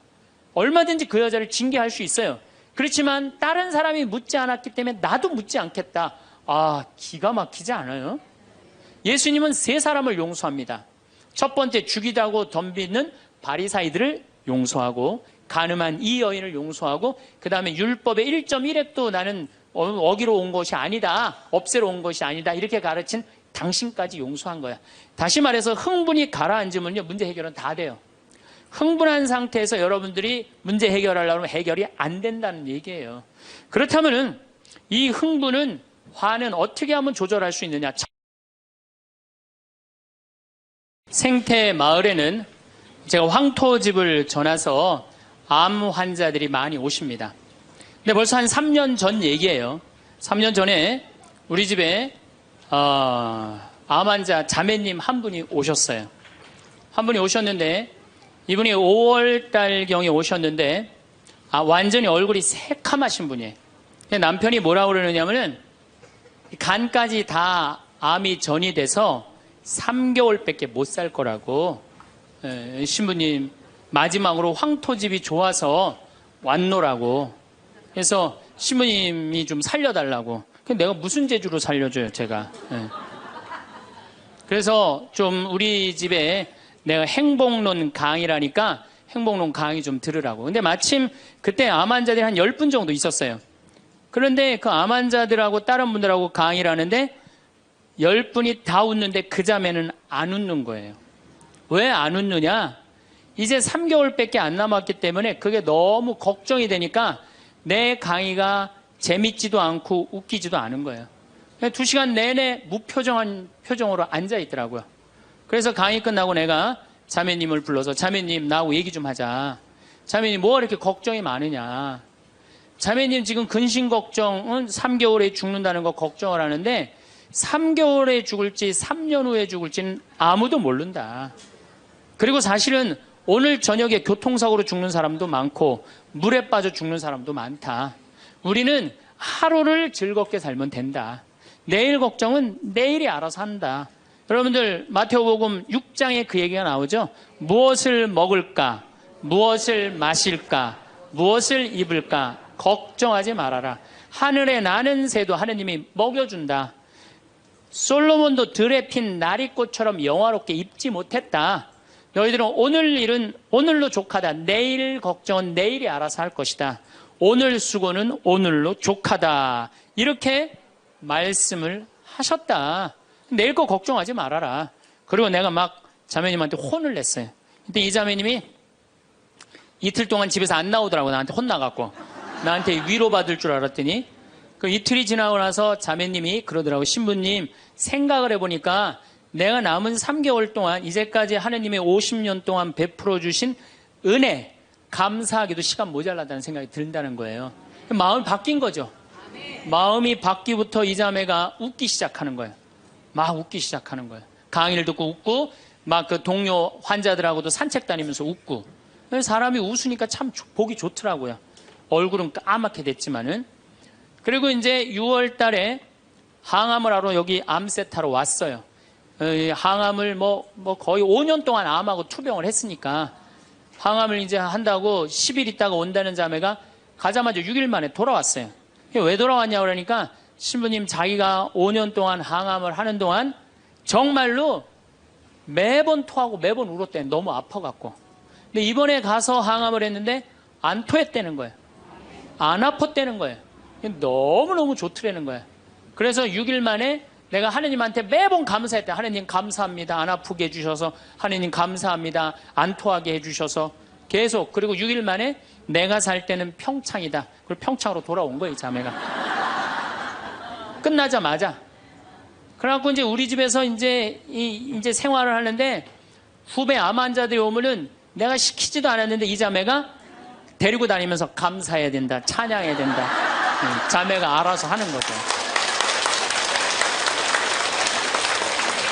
얼마든지 그 여자를 징계할 수 있어요. 그렇지만 다른 사람이 묻지 않았기 때문에 나도 묻지 않겠다. 아, 기가 막히지 않아요? 예수님은 세 사람을 용서합니다. 첫 번째, 죽이다고 덤비는 바리사이들을 용서하고, 간음한 이 여인을 용서하고, 그 다음에 율법의 1.1획도 나는 어기로 온 것이 아니다, 없애러 온 것이 아니다, 이렇게 가르친 당신까지 용서한 거야. 다시 말해서 흥분이 가라앉으면요, 문제 해결은 다 돼요. 흥분한 상태에서 여러분들이 문제 해결하려면 해결이 안 된다는 얘기예요. 그렇다면은 이 흥분은, 화는 어떻게 하면 조절할 수 있느냐? 생태 마을에는 제가 황토집을 전해서 암 환자들이 많이 오십니다. 근데 벌써 한 3년 전 얘기예요. 3년 전에 우리 집에 암 환자 자매님 한 분이 오셨어요. 한 분이 오셨는데, 이분이 5월달경에 오셨는데 완전히 얼굴이 새카마신 분이에요. 남편이 뭐라고 그러느냐면은 간까지 다 암이 전이 돼서 3개월밖에 못 살 거라고, 신부님 마지막으로 황토집이 좋아서 왔노라고. 그래서 신부님이 좀 살려달라고. 내가 무슨 재주로 살려줘요, 제가. 그래서 좀 우리 집에 내가 행복론 강의라니까 행복론 강의 좀 들으라고. 근데 마침 그때 암 환자들이 한 10분 정도 있었어요. 그런데 그 암 환자들하고 다른 분들하고 강의를 하는데 10분이 다 웃는데 그 자매는 안 웃는 거예요. 왜 안 웃느냐? 이제 3개월밖에 안 남았기 때문에 그게 너무 걱정이 되니까 내 강의가 재밌지도 않고 웃기지도 않은 거예요. 2시간 내내 무표정한 표정으로 앉아 있더라고요. 그래서 강의 끝나고 내가 자매님을 불러서, 자매님 나하고 얘기 좀 하자. 자매님 뭐가 이렇게 걱정이 많으냐? 자매님 지금 근심 걱정은 3개월에 죽는다는 거 걱정을 하는데 3개월에 죽을지 3년 후에 죽을지는 아무도 모른다. 그리고 사실은 오늘 저녁에 교통사고로 죽는 사람도 많고 물에 빠져 죽는 사람도 많다. 우리는 하루를 즐겁게 살면 된다. 내일 걱정은 내일이 알아서 한다. 여러분들 마태복음 6장에 그 얘기가 나오죠. 무엇을 먹을까? 무엇을 마실까? 무엇을 입을까? 걱정하지 말아라. 하늘에 나는 새도 하느님이 먹여준다. 솔로몬도 들에 핀 나리꽃처럼 영화롭게 입지 못했다. 너희들은 오늘 일은 오늘로 족하다. 내일 걱정은 내일이 알아서 할 것이다. 오늘 수고는 오늘로 족하다. 이렇게 말씀을 하셨다. 내일 거 걱정하지 말아라. 그리고 내가 막 자매님한테 혼을 냈어요. 근데 이 자매님이 이틀 동안 집에서 안 나오더라고. 나한테 혼나갖고. 나한테 위로받을 줄 알았더니 그 이틀이 지나고 나서 자매님이 그러더라고. 신부님, 생각을 해보니까 내가 남은 3개월 동안 이제까지 하느님의 50년 동안 베풀어 주신 은혜, 감사하기도 시간 모자라다는 생각이 든다는 거예요. 마음이 바뀐 거죠. 마음이 바뀌부터 이 자매가 웃기 시작하는 거예요. 막 웃기 시작하는 거예요. 강의를 듣고 웃고 막 그 동료 환자들하고도 산책 다니면서 웃고. 사람이 웃으니까 참 보기 좋더라고요. 얼굴은 까맣게 됐지만은. 그리고 이제 6월 달에 항암을 하러 여기 암세타로 왔어요. 항암을 뭐 거의 5년 동안 암하고 투병을 했으니까 항암을 이제 한다고 10일 있다가 온다는 자매가 가자마자 6일 만에 돌아왔어요. 왜 돌아왔냐 그러니까 신부님, 자기가 5년 동안 항암을 하는 동안 정말로 매번 토하고 매번 울었대. 너무 아파갖고. 근데 이번에 가서 항암을 했는데 안 토했다는 거예요. 안 아팠다는 거예요. 너무너무 좋더라는 거예요. 그래서 6일 만에 내가 하느님한테 매번 감사했다. 하느님 감사합니다. 안 아프게 해주셔서. 하느님 감사합니다. 안 토하게 해주셔서. 계속. 그리고 6일 만에 내가 살 때는 평창이다. 그리고 평창으로 돌아온 거예요, 이 자매가. 끝나자마자. 그래갖고 이제 우리 집에서 이제 생활을 하는데 후배 암 환자들이 오면은 내가 시키지도 않았는데 이 자매가 데리고 다니면서 감사해야 된다. 찬양해야 된다. 자매가 알아서 하는 거죠.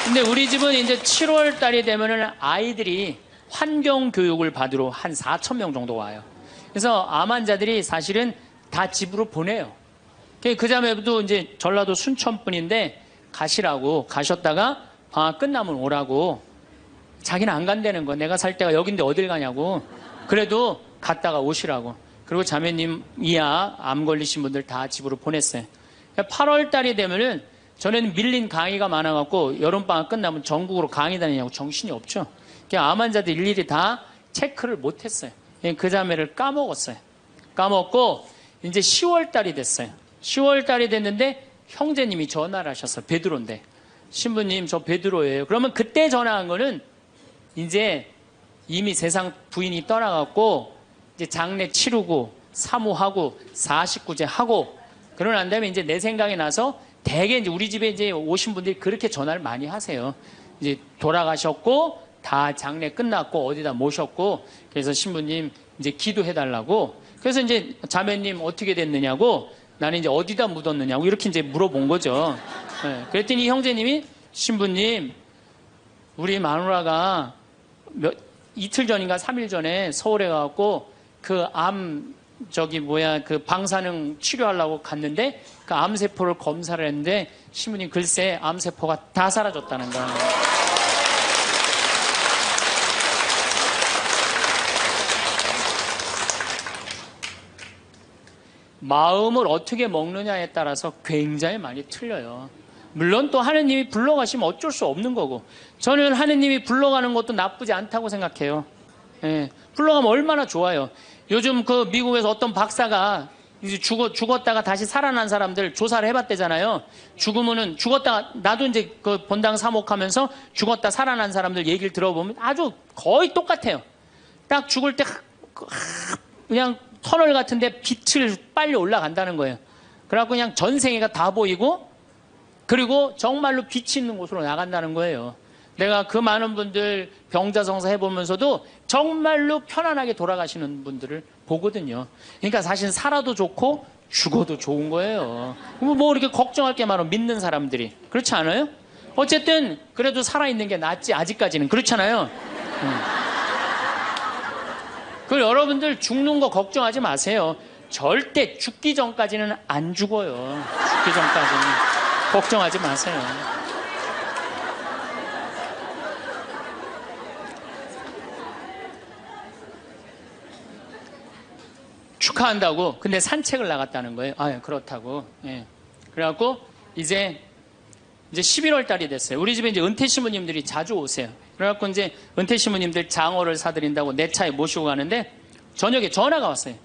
근데 우리 집은 이제 7월 달이 되면은 아이들이 환경 교육을 받으러 한 4천 명 정도 와요. 그래서 암 환자들이 사실은 다 집으로 보내요. 그 자매도 이제 전라도 순천 분인데 가시라고 가셨다가 방학 끝나면 오라고. 자기는 안 간다는 거. 내가 살 때가 여긴데 어딜 가냐고. 그래도 갔다가 오시라고. 그리고 자매님 이하 암 걸리신 분들 다 집으로 보냈어요. 8월 달이 되면은 전에는 밀린 강의가 많아갖고 여름방학 끝나면 전국으로 강의 다니냐고 정신이 없죠. 암 환자들 일일이 다 체크를 못했어요. 그 자매를 까먹었어요. 까먹고 이제 10월 달이 됐어요. 10월 달이 됐는데 형제님이 전화를 하셨어요. 베드로인데. 신부님, 저 베드로예요. 그러면 그때 전화한 거는 이제 이미 세상 부인이 떠나갖고 이제 장례 치르고 사모하고 49제 하고 그러고 난 다음에 이제 내 생각이 나서 대개 이제 우리 집에 이제 오신 분들이 그렇게 전화를 많이 하세요. 이제 돌아가셨고 다 장례 끝났고 어디다 모셨고 그래서 신부님 이제 기도해달라고. 그래서 이제 자매님 어떻게 됐느냐고 나는 이제 어디다 묻었느냐고 이렇게 이제 물어본 거죠. 네. 그랬더니 형제님이 신부님 우리 마누라가 이틀 전인가 3일 전에 서울에 가갖고 그 그 방사능 치료하려고 갔는데 그 암세포를 검사를 했는데 신부님 글쎄 암세포가 다 사라졌다는 거예요. 마음을 어떻게 먹느냐에 따라서 굉장히 많이 틀려요. 물론 또 하느님이 불러가시면 어쩔 수 없는 거고 저는 하느님이 불러가는 것도 나쁘지 않다고 생각해요. 예, 불러가면 얼마나 좋아요. 요즘 그 미국에서 어떤 박사가 이제 죽었다가 다시 살아난 사람들 조사를 해봤대잖아요. 죽으면은 죽었다가 나도 이제 그 본당 사목하면서 죽었다 살아난 사람들 얘기를 들어보면 아주 거의 똑같아요. 딱 죽을 때 그냥 터널 같은데 빛을 빨리 올라간다는 거예요. 그래갖고 그냥 전생애가 다 보이고 그리고 정말로 빛이 있는 곳으로 나간다는 거예요. 내가 그 많은 분들 병자성사 해보면서도 정말로 편안하게 돌아가시는 분들을 보거든요. 그러니까 사실 살아도 좋고 죽어도 좋은 거예요. 뭐 이렇게 걱정할 게 많아, 믿는 사람들이. 그렇지 않아요? 어쨌든 그래도 살아있는 게 낫지, 아직까지는. 그렇잖아요. 그 여러분들 죽는 거 걱정하지 마세요. 절대 죽기 전까지는 안 죽어요. 죽기 전까지는. 걱정하지 마세요. 축하한다고. 근데 산책을 나갔다는 거예요. 아, 그렇다고. 예. 그래갖고 이제 11월 달이 됐어요. 우리 집에 이제 은퇴 신부님들이 자주 오세요. 그래갖고 이제 은퇴 신부님들 장어를 사드린다고 내 차에 모시고 가는데 저녁에 전화가 왔어요.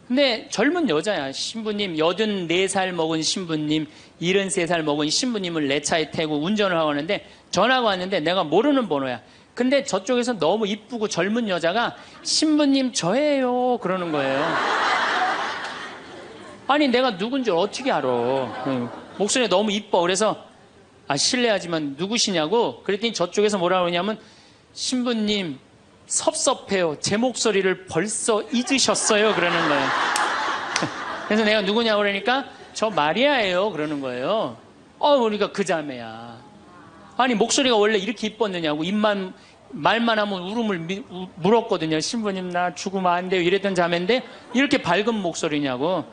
근데 젊은 여자야. 신부님, 84살 먹은 신부님, 73살 먹은 신부님을 내 차에 태우고 운전을 하고 하는데 전화가 왔는데 내가 모르는 번호야. 근데 저쪽에서 너무 이쁘고 젊은 여자가 신부님 저예요 그러는 거예요. 아니 내가 누군지 어떻게 알아. 목소리가 너무 이뻐. 그래서 실례하지만 누구시냐고 그랬더니 저쪽에서 뭐라 그러냐면 신부님 섭섭해요. 제 목소리를 벌써 잊으셨어요 그러는 거예요. 그래서 내가 누구냐고 그러니까 저 마리아예요 그러는 거예요. 그러니까 그 자매야. 아니 목소리가 원래 이렇게 이뻤느냐고. 말만 하면 울음을 물었거든요. 신부님 나 죽으면 안 돼요 이랬던 자매인데 이렇게 밝은 목소리냐고.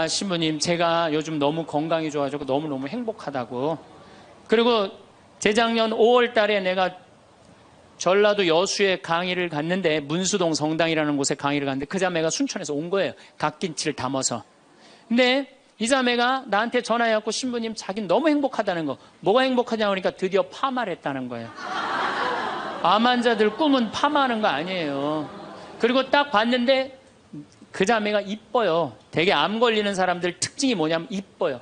신부님 제가 요즘 너무 건강이 좋아지고 너무너무 행복하다고. 그리고 재작년 5월 달에 내가 전라도 여수에 강의를 갔는데 문수동 성당이라는 곳에 강의를 갔는데 그 자매가 순천에서 온 거예요. 갓김치를 담아서. 근데 이 자매가 나한테 전화해갖고 신부님 자기는 너무 행복하다는 거. 뭐가 행복하냐고 하니까 드디어 파마를 했다는 거예요. 암 환자들 꿈은 파마하는 거 아니에요. 그리고 딱 봤는데 그 자매가 이뻐요. 되게 암 걸리는 사람들 특징이 뭐냐면 이뻐요.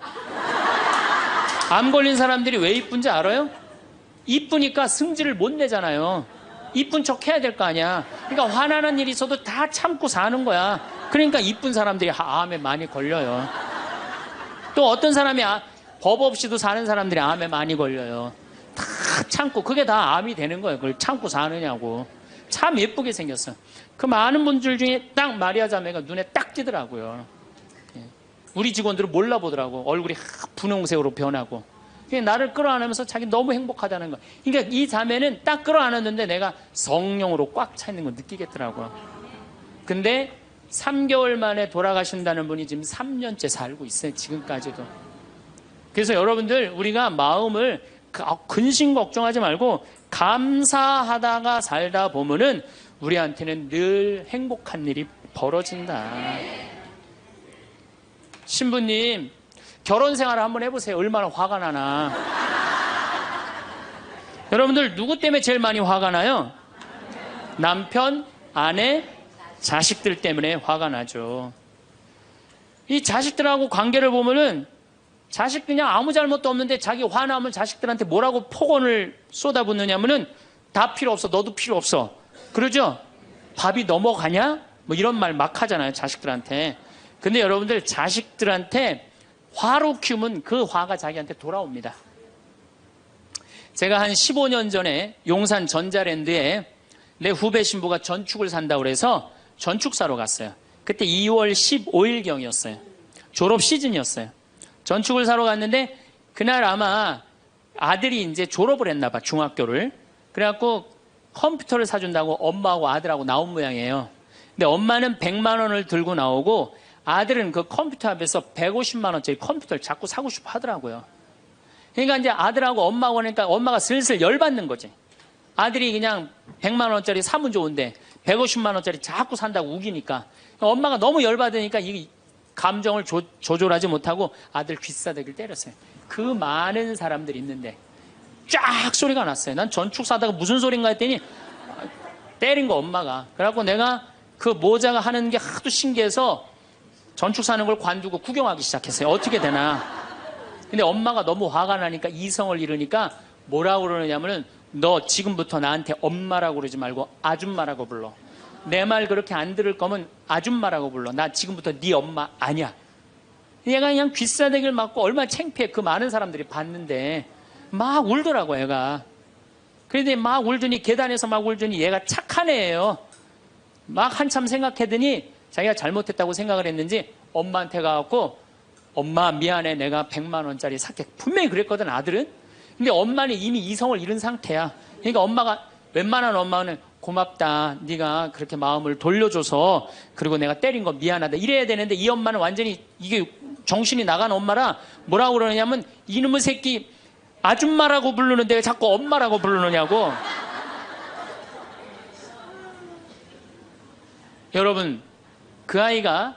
암 걸린 사람들이 왜 이쁜지 알아요? 이쁘니까 승질을 못 내잖아요. 이쁜 척 해야 될 거 아니야. 그러니까 화나는 일이 있어도 다 참고 사는 거야. 그러니까 이쁜 사람들이 암에 많이 걸려요. 또 어떤 사람이 법 없이도 사는 사람들이 암에 많이 걸려요. 다 참고 그게 다 암이 되는 거예요. 그걸 참고 사느냐고. 참 예쁘게 생겼어. 그 많은 분들 중에 딱 마리아 자매가 눈에 딱 띄더라고요. 우리 직원들은 몰라보더라고. 얼굴이 분홍색으로 변하고. 나를 끌어안으면서 자기 너무 행복하다는 거야. 그러니까 이 자매는 딱 끌어안았는데 내가 성령으로 꽉 차 있는 거 느끼겠더라고요. 근데 3개월 만에 돌아가신다는 분이 지금 3년째 살고 있어요. 지금까지도. 그래서 여러분들 우리가 마음을 근심 걱정하지 말고 감사하다가 살다 보면은 우리한테는 늘 행복한 일이 벌어진다. 신부님 결혼 생활을 한번 해보세요. 얼마나 화가 나나. 여러분들 누구 때문에 제일 많이 화가 나요? 남편, 아내, 자식들 때문에 화가 나죠. 이 자식들하고 관계를 보면은 자식 그냥 아무 잘못도 없는데 자기 화나면 자식들한테 뭐라고 폭언을 쏟아붓느냐면은 다 필요 없어. 너도 필요 없어. 그러죠? 밥이 넘어가냐? 뭐 이런 말 막 하잖아요. 자식들한테. 근데 여러분들 자식들한테 화로 키우면 그 화가 자기한테 돌아옵니다. 제가 한 15년 전에 용산 전자랜드에 내 후배 신부가 전축을 산다고 그래서 전축사로 갔어요. 그때 2월 15일경이었어요. 졸업 시즌이었어요. 전축을 사러 갔는데 그날 아마 아들이 이제 졸업을 했나 봐, 중학교를. 그래갖고 컴퓨터를 사준다고 엄마하고 아들하고 나온 모양이에요. 근데 엄마는 100만 원을 들고 나오고 아들은 그 컴퓨터 앞에서 150만 원짜리 컴퓨터를 자꾸 사고 싶어 하더라고요. 그러니까 이제 아들하고 엄마하고 하니까 엄마가 슬슬 열받는 거지. 아들이 그냥 100만 원짜리 사면 좋은데 150만 원짜리 자꾸 산다고 우기니까 엄마가 너무 열받으니까 이 감정을 조절하지 못하고 아들 귀싸대기를 때렸어요. 그 많은 사람들이 있는데 쫙 소리가 났어요. 난 전축 사다가 무슨 소린가 했더니 때린 거 엄마가. 그래갖고 내가 그 모자가 하는 게 하도 신기해서 전축 사는 걸 관두고 구경하기 시작했어요. 어떻게 되나. 근데 엄마가 너무 화가 나니까 이성을 잃으니까 뭐라고 그러느냐면은 너 지금부터 나한테 엄마라고 그러지 말고 아줌마라고 불러. 내 말 그렇게 안 들을 거면 아줌마라고 불러. 나 지금부터 네 엄마 아니야. 얘가 그냥 귀싸대기를 맞고 얼마나 창피해. 그 많은 사람들이 봤는데 막 울더라고 얘가. 그런데 막 울더니 계단에서 막 울더니 얘가 착한 애예요. 막 한참 생각하더니 자기가 잘못했다고 생각을 했는지 엄마한테 가갖고 엄마 미안해 내가 100만 원짜리 살게 분명히 그랬거든 아들은. 근데 엄마는 이미 이성을 잃은 상태야. 그러니까 엄마가 웬만한 엄마는 고맙다 네가 그렇게 마음을 돌려줘서 그리고 내가 때린 거 미안하다 이래야 되는데 이 엄마는 완전히 이게 정신이 나간 엄마라 뭐라고 그러냐면 이놈의 새끼 아줌마라고 부르는데 왜 자꾸 엄마라고 부르느냐고. 여러분 그 아이가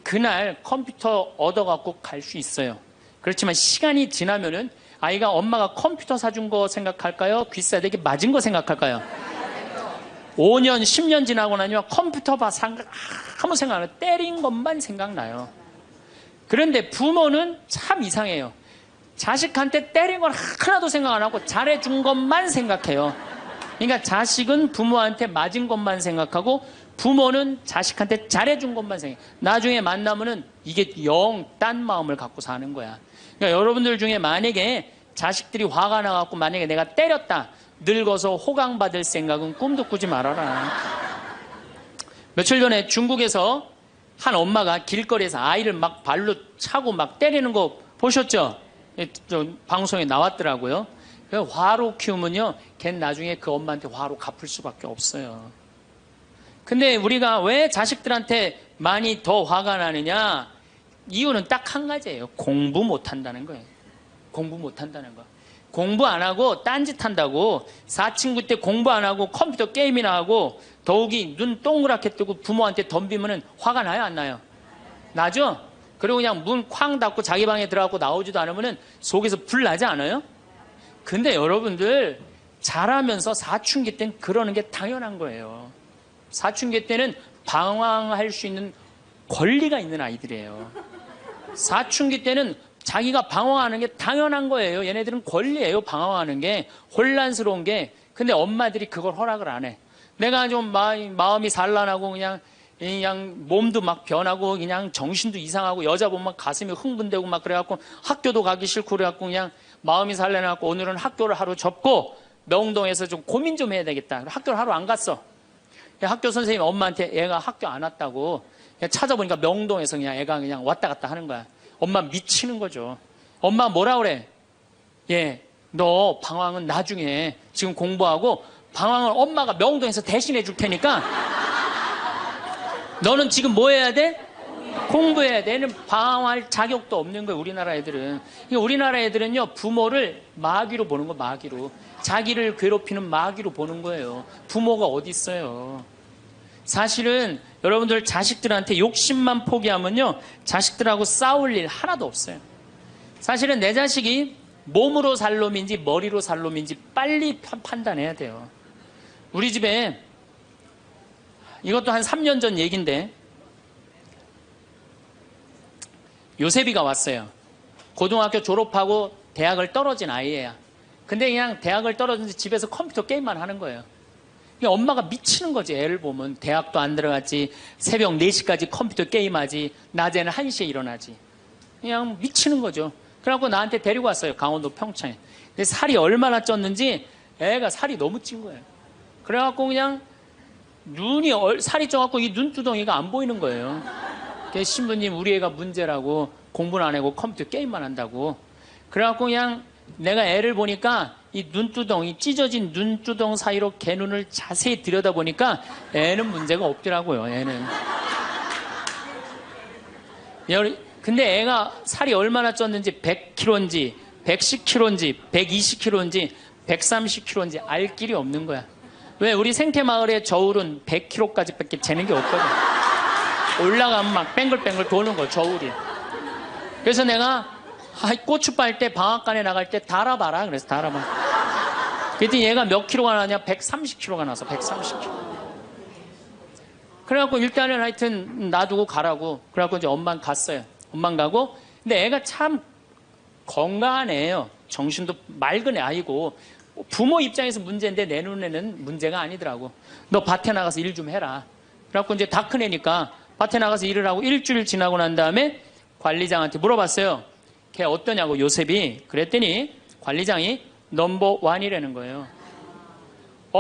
그날 컴퓨터 얻어갖고 갈 수 있어요. 그렇지만 시간이 지나면은 아이가 엄마가 컴퓨터 사준 거 생각할까요? 귀싸대기 맞은 거 생각할까요? 5년 10년 지나고 나면 컴퓨터 아무 생각 안 해요. 때린 것만 생각나요. 그런데 부모는 참 이상해요. 자식한테 때린 건 하나도 생각 안 하고 잘해준 것만 생각해요. 그러니까 자식은 부모한테 맞은 것만 생각하고 부모는 자식한테 잘해준 것만 생각해요. 나중에 만나면은 이게 영 딴 마음을 갖고 사는 거야. 그러니까 여러분들 중에 만약에 자식들이 화가 나갖고 만약에 내가 때렸다 늙어서 호강받을 생각은 꿈도 꾸지 말아라. 며칠 전에 중국에서 한 엄마가 길거리에서 아이를 막 발로 차고 막 때리는 거 보셨죠? 방송에 나왔더라고요. 화로 키우면요, 걔는 나중에 그 엄마한테 화로 갚을 수밖에 없어요. 근데 우리가 왜 자식들한테 많이 더 화가 나느냐? 이유는 딱 한 가지예요. 공부 못한다는 거예요. 공부 못한다는 거. 공부 안 하고 딴짓 한다고 사친구 때 공부 안 하고 컴퓨터 게임이나 하고 더욱이 눈 동그랗게 뜨고 부모한테 덤비면 화가 나요 안 나요? 나죠? 그리고 그냥 문 쾅 닫고 자기 방에 들어가고 나오지도 않으면 속에서 불 나지 않아요? 근데 여러분들 자라면서 사춘기 때는 그러는 게 당연한 거예요. 사춘기 때는 방황할 수 있는 권리가 있는 아이들이에요. 사춘기 때는 자기가 방황하는 게 당연한 거예요. 얘네들은 권리예요. 방황하는 게 혼란스러운 게. 근데 엄마들이 그걸 허락을 안 해. 내가 좀 마음이 산란하고 그냥 몸도 막 변하고 그냥 정신도 이상하고 여자 보면 가슴이 흥분되고 막 그래갖고 학교도 가기 싫고 그래갖고 그냥 마음이 산란해갖고 오늘은 학교를 하루 접고 명동에서 좀 고민 좀 해야 되겠다. 학교를 하루 안 갔어. 학교 선생님이 엄마한테 애가 학교 안 왔다고 찾아보니까 명동에서 그냥 애가 그냥 왔다 갔다 하는 거야. 엄마 미치는 거죠. 엄마 뭐라 그래? 너 방황은 나중에 지금 공부하고 방황을 엄마가 명동에서 대신해 줄 테니까 너는 지금 뭐 해야 돼? 공부해야 돼. 얘는 방황할 자격도 없는 거예요. 우리나라 애들은. 우리나라 애들은요 부모를 마귀로 보는 거 마귀로. 자기를 괴롭히는 마귀로 보는 거예요. 부모가 어디 있어요. 사실은 여러분들 자식들한테 욕심만 포기하면요 자식들하고 싸울 일 하나도 없어요. 사실은 내 자식이 몸으로 살 놈인지 머리로 살 놈인지 빨리 판단해야 돼요. 우리 집에 이것도 한 3년 전 얘기인데 요셉이가 왔어요. 고등학교 졸업하고 대학을 떨어진 아이예요. 근데 그냥 대학을 떨어진지 집에서 컴퓨터 게임만 하는 거예요. 엄마가 미치는 거지. 애를 보면 대학도 안 들어갔지, 새벽 4시까지 컴퓨터 게임하지, 낮에는 1시에 일어나지. 그냥 미치는 거죠. 그래갖고 나한테 데리고 왔어요. 강원도 평창에. 근데 살이 얼마나 쪘는지 애가 살이 너무 찐 거예요. 그래갖고 그냥 살이 쪄갖고 이 눈두덩이가 안 보이는 거예요. 그래서 신부님 우리 애가 문제라고 공부는 안 하고 컴퓨터 게임만 한다고. 그래갖고 그냥 내가 애를 보니까 이 눈두덩이, 찢어진 눈두덩 사이로 걔 눈을 자세히 들여다보니까 애는 문제가 없더라고요. 애는. 근데 애가 살이 얼마나 쪘는지 100kg인지 110kg인지 120kg인지 130kg인지 알 길이 없는 거야. 왜? 우리 생태마을의 저울은 100kg까지 밖에 재는 게 없거든. 올라가면 막 뱅글뱅글 도는 거 저울이. 그래서 내가 고추 빨 때 방앗간에 나갈 때 달아봐라. 그래서 달아봐. 그랬더니 얘가 몇 킬로가 나냐? 130kg가 나서 130kg. 그래갖고 일단은 하여튼 놔두고 가라고. 그래갖고 이제 엄마는 갔어요. 엄마는 가고. 근데 애가 참 건강한 애예요. 정신도 맑은 애 아이고. 부모 입장에서 문제인데 내 눈에는 문제가 아니더라고. 너 밭에 나가서 일 좀 해라. 그래갖고 이제 다 큰 애니까 밭에 나가서 일을 하고 일주일 지나고 난 다음에 관리장한테 물어봤어요. 걔 어떠냐고 요셉이. 그랬더니 관리장이 넘버 1이라는 거예요.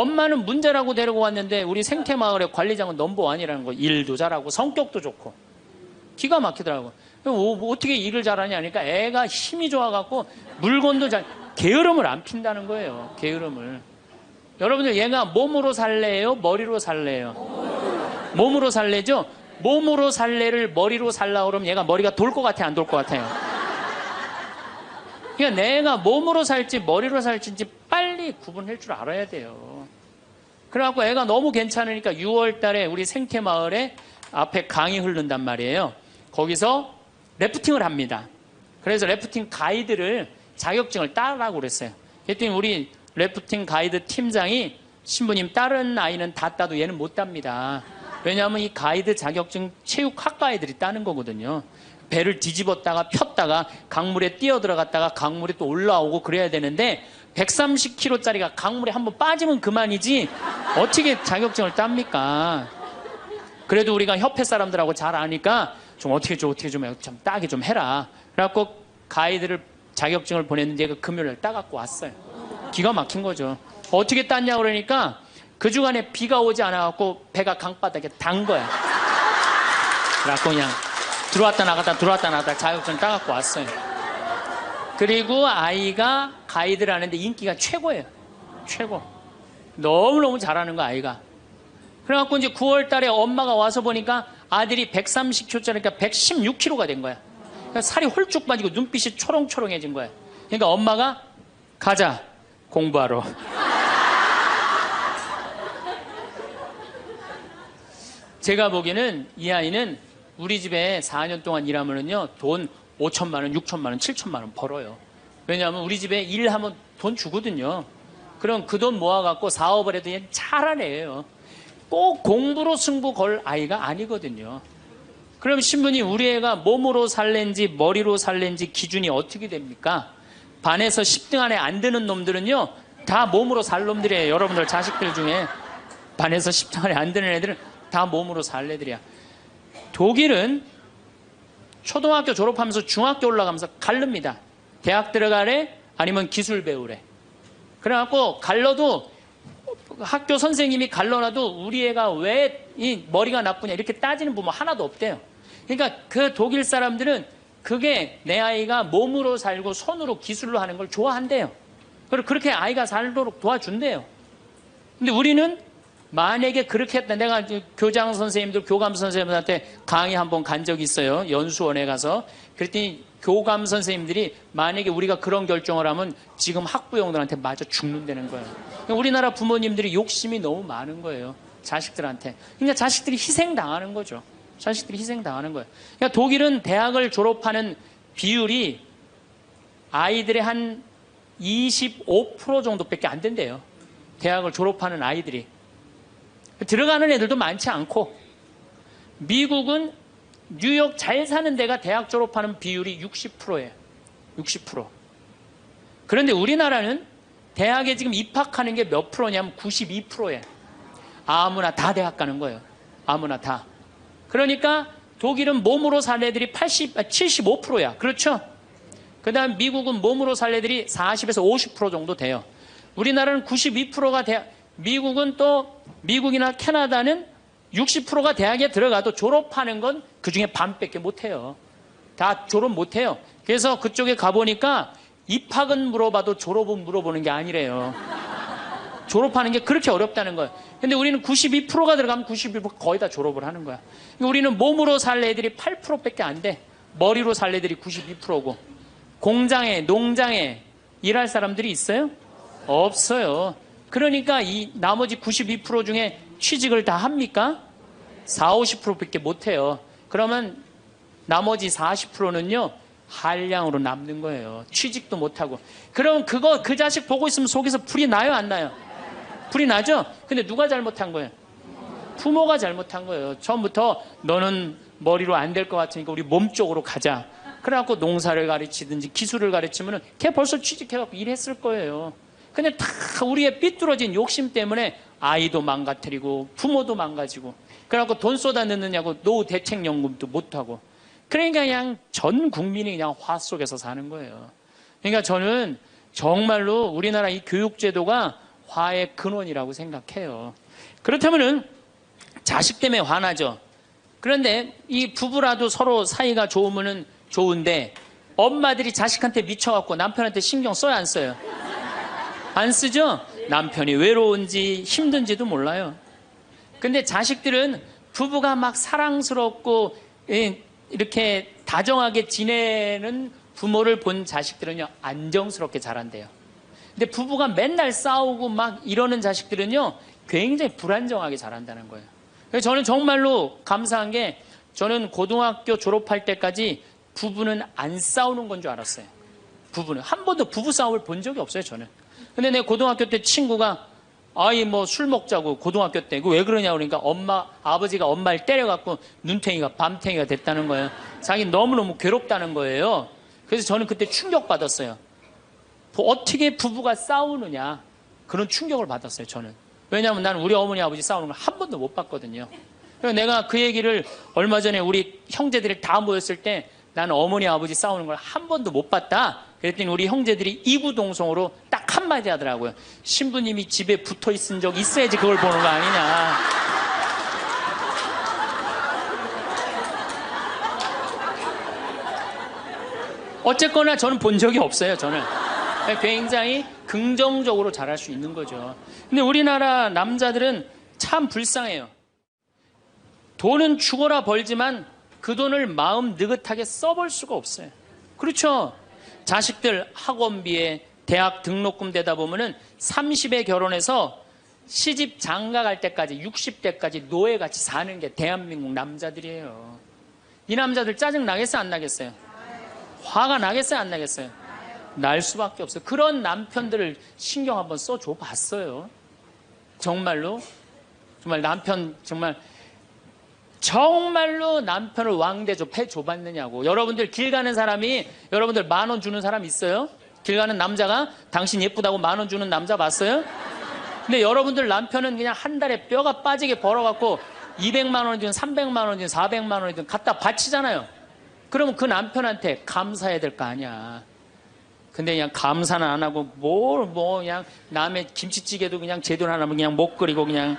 엄마는 문제라고 데리고 왔는데 우리 생태마을의 관리장은 넘버원이라는 거. 일도 잘하고 성격도 좋고 기가 막히더라고. 어떻게 일을 잘하냐 하니까 애가 힘이 좋아갖고 물건도 게으름을 안 핀다는 거예요. 게으름을. 여러분들 얘가 몸으로 살래요? 머리로 살래요? 몸으로 살래죠? 몸으로 살래를 머리로 살라 그러면 얘가 머리가 돌 것 같아요? 안 돌 것 같아요? 그러니까 내가 몸으로 살지 머리로 살지 빨리 구분할 줄 알아야 돼요. 그래갖고 애가 너무 괜찮으니까 6월 달에 우리 생태마을에 앞에 강이 흐른단 말이에요. 거기서 래프팅을 합니다. 그래서 래프팅 가이드를 자격증을 따라고 그랬어요. 그랬더니 우리 래프팅 가이드 팀장이 신부님 다른 아이는 다 따도 얘는 못 땁니다. 왜냐하면 이 가이드 자격증 체육학과 애들이 따는 거거든요. 배를 뒤집었다가 폈다가 강물에 뛰어들어갔다가 강물에 또 올라오고 그래야 되는데 130kg짜리가 강물에 한번 빠지면 그만이지 어떻게 자격증을 땁니까? 그래도 우리가 협회 사람들하고 잘 아니까 좀 어떻게 좀 따게 좀 해라. 그래갖고 가이드를 자격증을 보냈는데 얘가 금요일날 따갖고 왔어요. 기가 막힌 거죠. 어떻게 땄냐 그러니까 그 주간에 비가 오지 않아갖고 배가 강바닥에 단 거야. 그래갖고 그냥 들어왔다 나갔다 자격증 따갖고 왔어요. 그리고 아이가 가이드를 하는데 인기가 최고예요. 최고. 너무너무 잘하는 거 아이가. 그래갖고 이제 9월 달에 엄마가 와서 보니까 아들이 130kg짜리니까 116kg가 된 거야. 그러니까 살이 홀쭉 빠지고 눈빛이 초롱초롱해진 거야. 그러니까 엄마가 가자 공부하러. 제가 보기에는 이 아이는 우리 집에 4년 동안 일하면은요 돈 5천만 원, 6천만 원, 7천만 원 벌어요. 왜냐하면 우리 집에 일하면 돈 주거든요. 그럼 그 돈 모아갖고 사업을 해도 얘는 잘하는 애예요. 꼭 공부로 승부 걸 아이가 아니거든요. 그럼 신부님 우리 애가 몸으로 살랜지 머리로 살랜지 기준이 어떻게 됩니까? 반에서 10등 안에 안 드는 놈들은요 다 몸으로 살 놈들이에요. 여러분들 자식들 중에 반에서 10등 안에 안 드는 애들은 다 몸으로 살 애들이야. 독일은 초등학교 졸업하면서 중학교 올라가면서 갈릅니다. 대학 들어가래 아니면 기술 배우래. 그래갖고 갈러도 학교 선생님이 갈러놔도 우리 애가 왜 이 머리가 나쁘냐 이렇게 따지는 부모 하나도 없대요. 그러니까 그 독일 사람들은 그게 내 아이가 몸으로 살고 손으로 기술로 하는 걸 좋아한대요. 그리고 그렇게 아이가 살도록 도와준대요. 근데 우리는 만약에 그렇게 했다. 내가 교장 선생님들, 교감 선생님들한테 강의 한번 간 적이 있어요. 연수원에 가서. 그랬더니 교감 선생님들이 만약에 우리가 그런 결정을 하면 지금 학부형들한테 맞아 죽는다는 거예요. 그러니까 우리나라 부모님들이 욕심이 너무 많은 거예요. 자식들한테. 그러니까 자식들이 희생당하는 거죠. 자식들이 희생당하는 거예요. 그러니까 독일은 대학을 졸업하는 비율이 아이들의 한 25% 정도밖에 안 된대요. 대학을 졸업하는 아이들이. 들어가는 애들도 많지 않고 미국은 뉴욕 잘 사는 데가 대학 졸업하는 비율이 60%예요. 60%. 그런데 우리나라는 대학에 지금 입학하는 게 몇 프로냐면 92%예요. 아무나 다 대학 가는 거예요. 아무나 다. 그러니까 독일은 몸으로 살 애들이 75%야. 그렇죠? 그 다음 미국은 몸으로 살 애들이 40에서 50% 정도 돼요. 우리나라는 92%가 대학, 미국이나 캐나다는 60%가 대학에 들어가도 졸업하는 건 그중에 반밖에 못해요. 다 졸업 못해요. 그래서 그쪽에 가보니까 입학은 물어봐도 졸업은 물어보는 게 아니래요. 졸업하는 게 그렇게 어렵다는 거예요. 근데 우리는 92%가 들어가면 92% 거의 다 졸업을 하는 거야. 우리는 몸으로 살 애들이 8%밖에 안 돼. 머리로 살 애들이 92%고. 공장에, 농장에 일할 사람들이 있어요? 없어요. 그러니까 이 나머지 92% 중에 취직을 다 합니까? 40, 50%밖에 못해요. 그러면 나머지 40%는요 한량으로 남는 거예요. 취직도 못하고. 그럼 그 자식 보고 있으면 속에서 불이 나요 안 나요? 불이 나죠? 근데 누가 잘못한 거예요? 부모가 잘못한 거예요. 처음부터 너는 머리로 안 될 것 같으니까 우리 몸 쪽으로 가자. 그래갖고 농사를 가르치든지 기술을 가르치면은 걔 벌써 취직해갖고 일했을 거예요. 근데 다 우리의 삐뚤어진 욕심 때문에 아이도 망가뜨리고 부모도 망가지고 그래갖고 돈 쏟아 넣느냐고 노후 대책연금도 못하고 그러니까 그냥 전 국민이 그냥 화 속에서 사는 거예요. 그러니까 저는 정말로 우리나라 이 교육제도가 화의 근원이라고 생각해요. 그렇다면은 자식 때문에 화나죠. 그런데 이 부부라도 서로 사이가 좋으면은 좋은데 엄마들이 자식한테 미쳐갖고 남편한테 신경 써야 안 써요? 안 쓰죠? 남편이 외로운지 힘든지도 몰라요. 근데 자식들은 부부가 막 사랑스럽고 이렇게 다정하게 지내는 부모를 본 자식들은요, 안정스럽게 자란대요. 근데 부부가 맨날 싸우고 막 이러는 자식들은요, 굉장히 불안정하게 자란다는 거예요. 그래서 저는 정말로 감사한 게, 저는 고등학교 졸업할 때까지 부부는 안 싸우는 건 줄 알았어요. 부부는. 한 번도 부부 싸움을 본 적이 없어요, 저는. 근데 내 고등학교 때 친구가, 아이 뭐 술 먹자고 고등학교 때, 왜 그러냐 그러니까 아버지가 엄마를 때려갖고 눈탱이가 밤탱이가 됐다는 거예요. 자기 너무너무 괴롭다는 거예요. 그래서 저는 그때 충격받았어요. 어떻게 부부가 싸우느냐, 그런 충격을 받았어요, 저는. 왜냐하면 나는 우리 어머니 아버지 싸우는 걸 한 번도 못 봤거든요. 그래서 내가 그 얘기를 얼마 전에 우리 형제들이 다 모였을 때, 나는 어머니 아버지 싸우는 걸 한 번도 못 봤다. 그랬더니 우리 형제들이 이구동성으로 딱 한마디 하더라고요. 신부님이 집에 붙어 있은 적 있어야지 그걸 보는 거 아니냐. 어쨌거나 저는 본 적이 없어요, 저는. 굉장히 긍정적으로 자랄 수 있는 거죠. 근데 우리나라 남자들은 참 불쌍해요. 돈은 죽어라 벌지만 그 돈을 마음 느긋하게 써볼 수가 없어요. 그렇죠? 자식들 학원비에 대학 등록금 되다 보면은 30에 결혼해서 시집 장가 갈 때까지 60대까지 노예같이 사는 게 대한민국 남자들이에요. 이 남자들 짜증 나겠어요, 안 나겠어요? 화가 나겠어요, 안 나겠어요? 날 수밖에 없어요. 그런 남편들을 신경 한번 써줘 봤어요. 정말로 남편 정말로 남편을 왕대접 해줘봤느냐고. 여러분들 길 가는 사람이, 여러분들 10,000원 주는 사람 있어요? 길 가는 남자가 당신 예쁘다고 10,000원 주는 남자 봤어요? 근데 여러분들 남편은 그냥 한 달에 뼈가 빠지게 벌어갖고 200만 원이든 300만 원이든 400만 원이든 갖다 바치잖아요. 그러면 그 남편한테 감사해야 될 거 아니야. 근데 그냥 감사는 안 하고 그냥 남의 김치찌개도 그냥 제대로 안 하면 그냥 못 끓이고 그냥.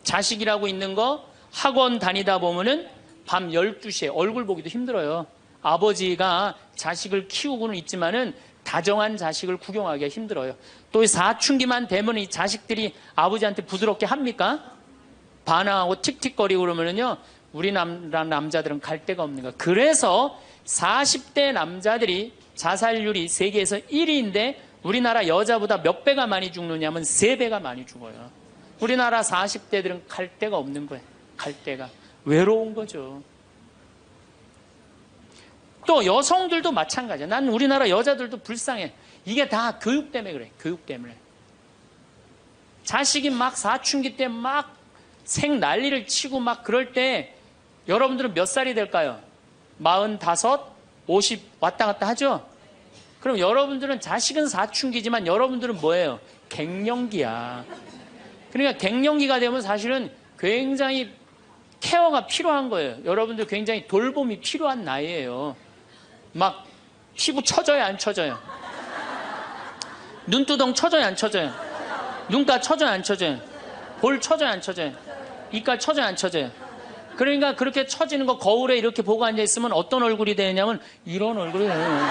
자식이라고 있는 거 학원 다니다 보면은 밤 12시에 얼굴 보기도 힘들어요. 아버지가 자식을 키우고는 있지만은 다정한 자식을 구경하기가 힘들어요. 또 사춘기만 되면 이 자식들이 아버지한테 부드럽게 합니까? 반항하고 틱틱거리고 그러면은요, 우리나라 남자들은 갈 데가 없는 거예요. 그래서 40대 남자들이 자살률이 세계에서 1위인데 우리나라 여자보다 몇 배가 많이 죽느냐면 3배가 많이 죽어요. 우리나라 40대들은 갈 데가 없는 거예요. 갈 데가. 외로운 거죠. 또 여성들도 마찬가지야. 난 우리나라 여자들도 불쌍해. 이게 다 교육 때문에 그래. 교육 때문에. 자식이 막 사춘기 때 막 생 난리를 치고 막 그럴 때 여러분들은 몇 살이 될까요? 45, 50 왔다 갔다 하죠? 그럼 여러분들은 자식은 사춘기지만 여러분들은 뭐예요? 갱년기야. 그러니까 갱년기가 되면 사실은 굉장히 케어가 필요한 거예요. 여러분들 굉장히 돌봄이 필요한 나이예요. 막 피부 처져요, 안 처져요? 눈두덩 처져요, 안 처져요? 눈가 처져요, 안 처져요? 볼 처져요, 안 처져요? 이빨 처져요, 안 처져요? 그러니까 그렇게 처지는 거 거울에 이렇게 보고 앉아있으면 어떤 얼굴이 되냐면 이런 얼굴이 돼요.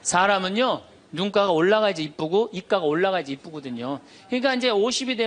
사람은요, 눈가가 올라가야지 이쁘고 입가가 올라가야지 이쁘거든요. 그러니까 이제 50이 되면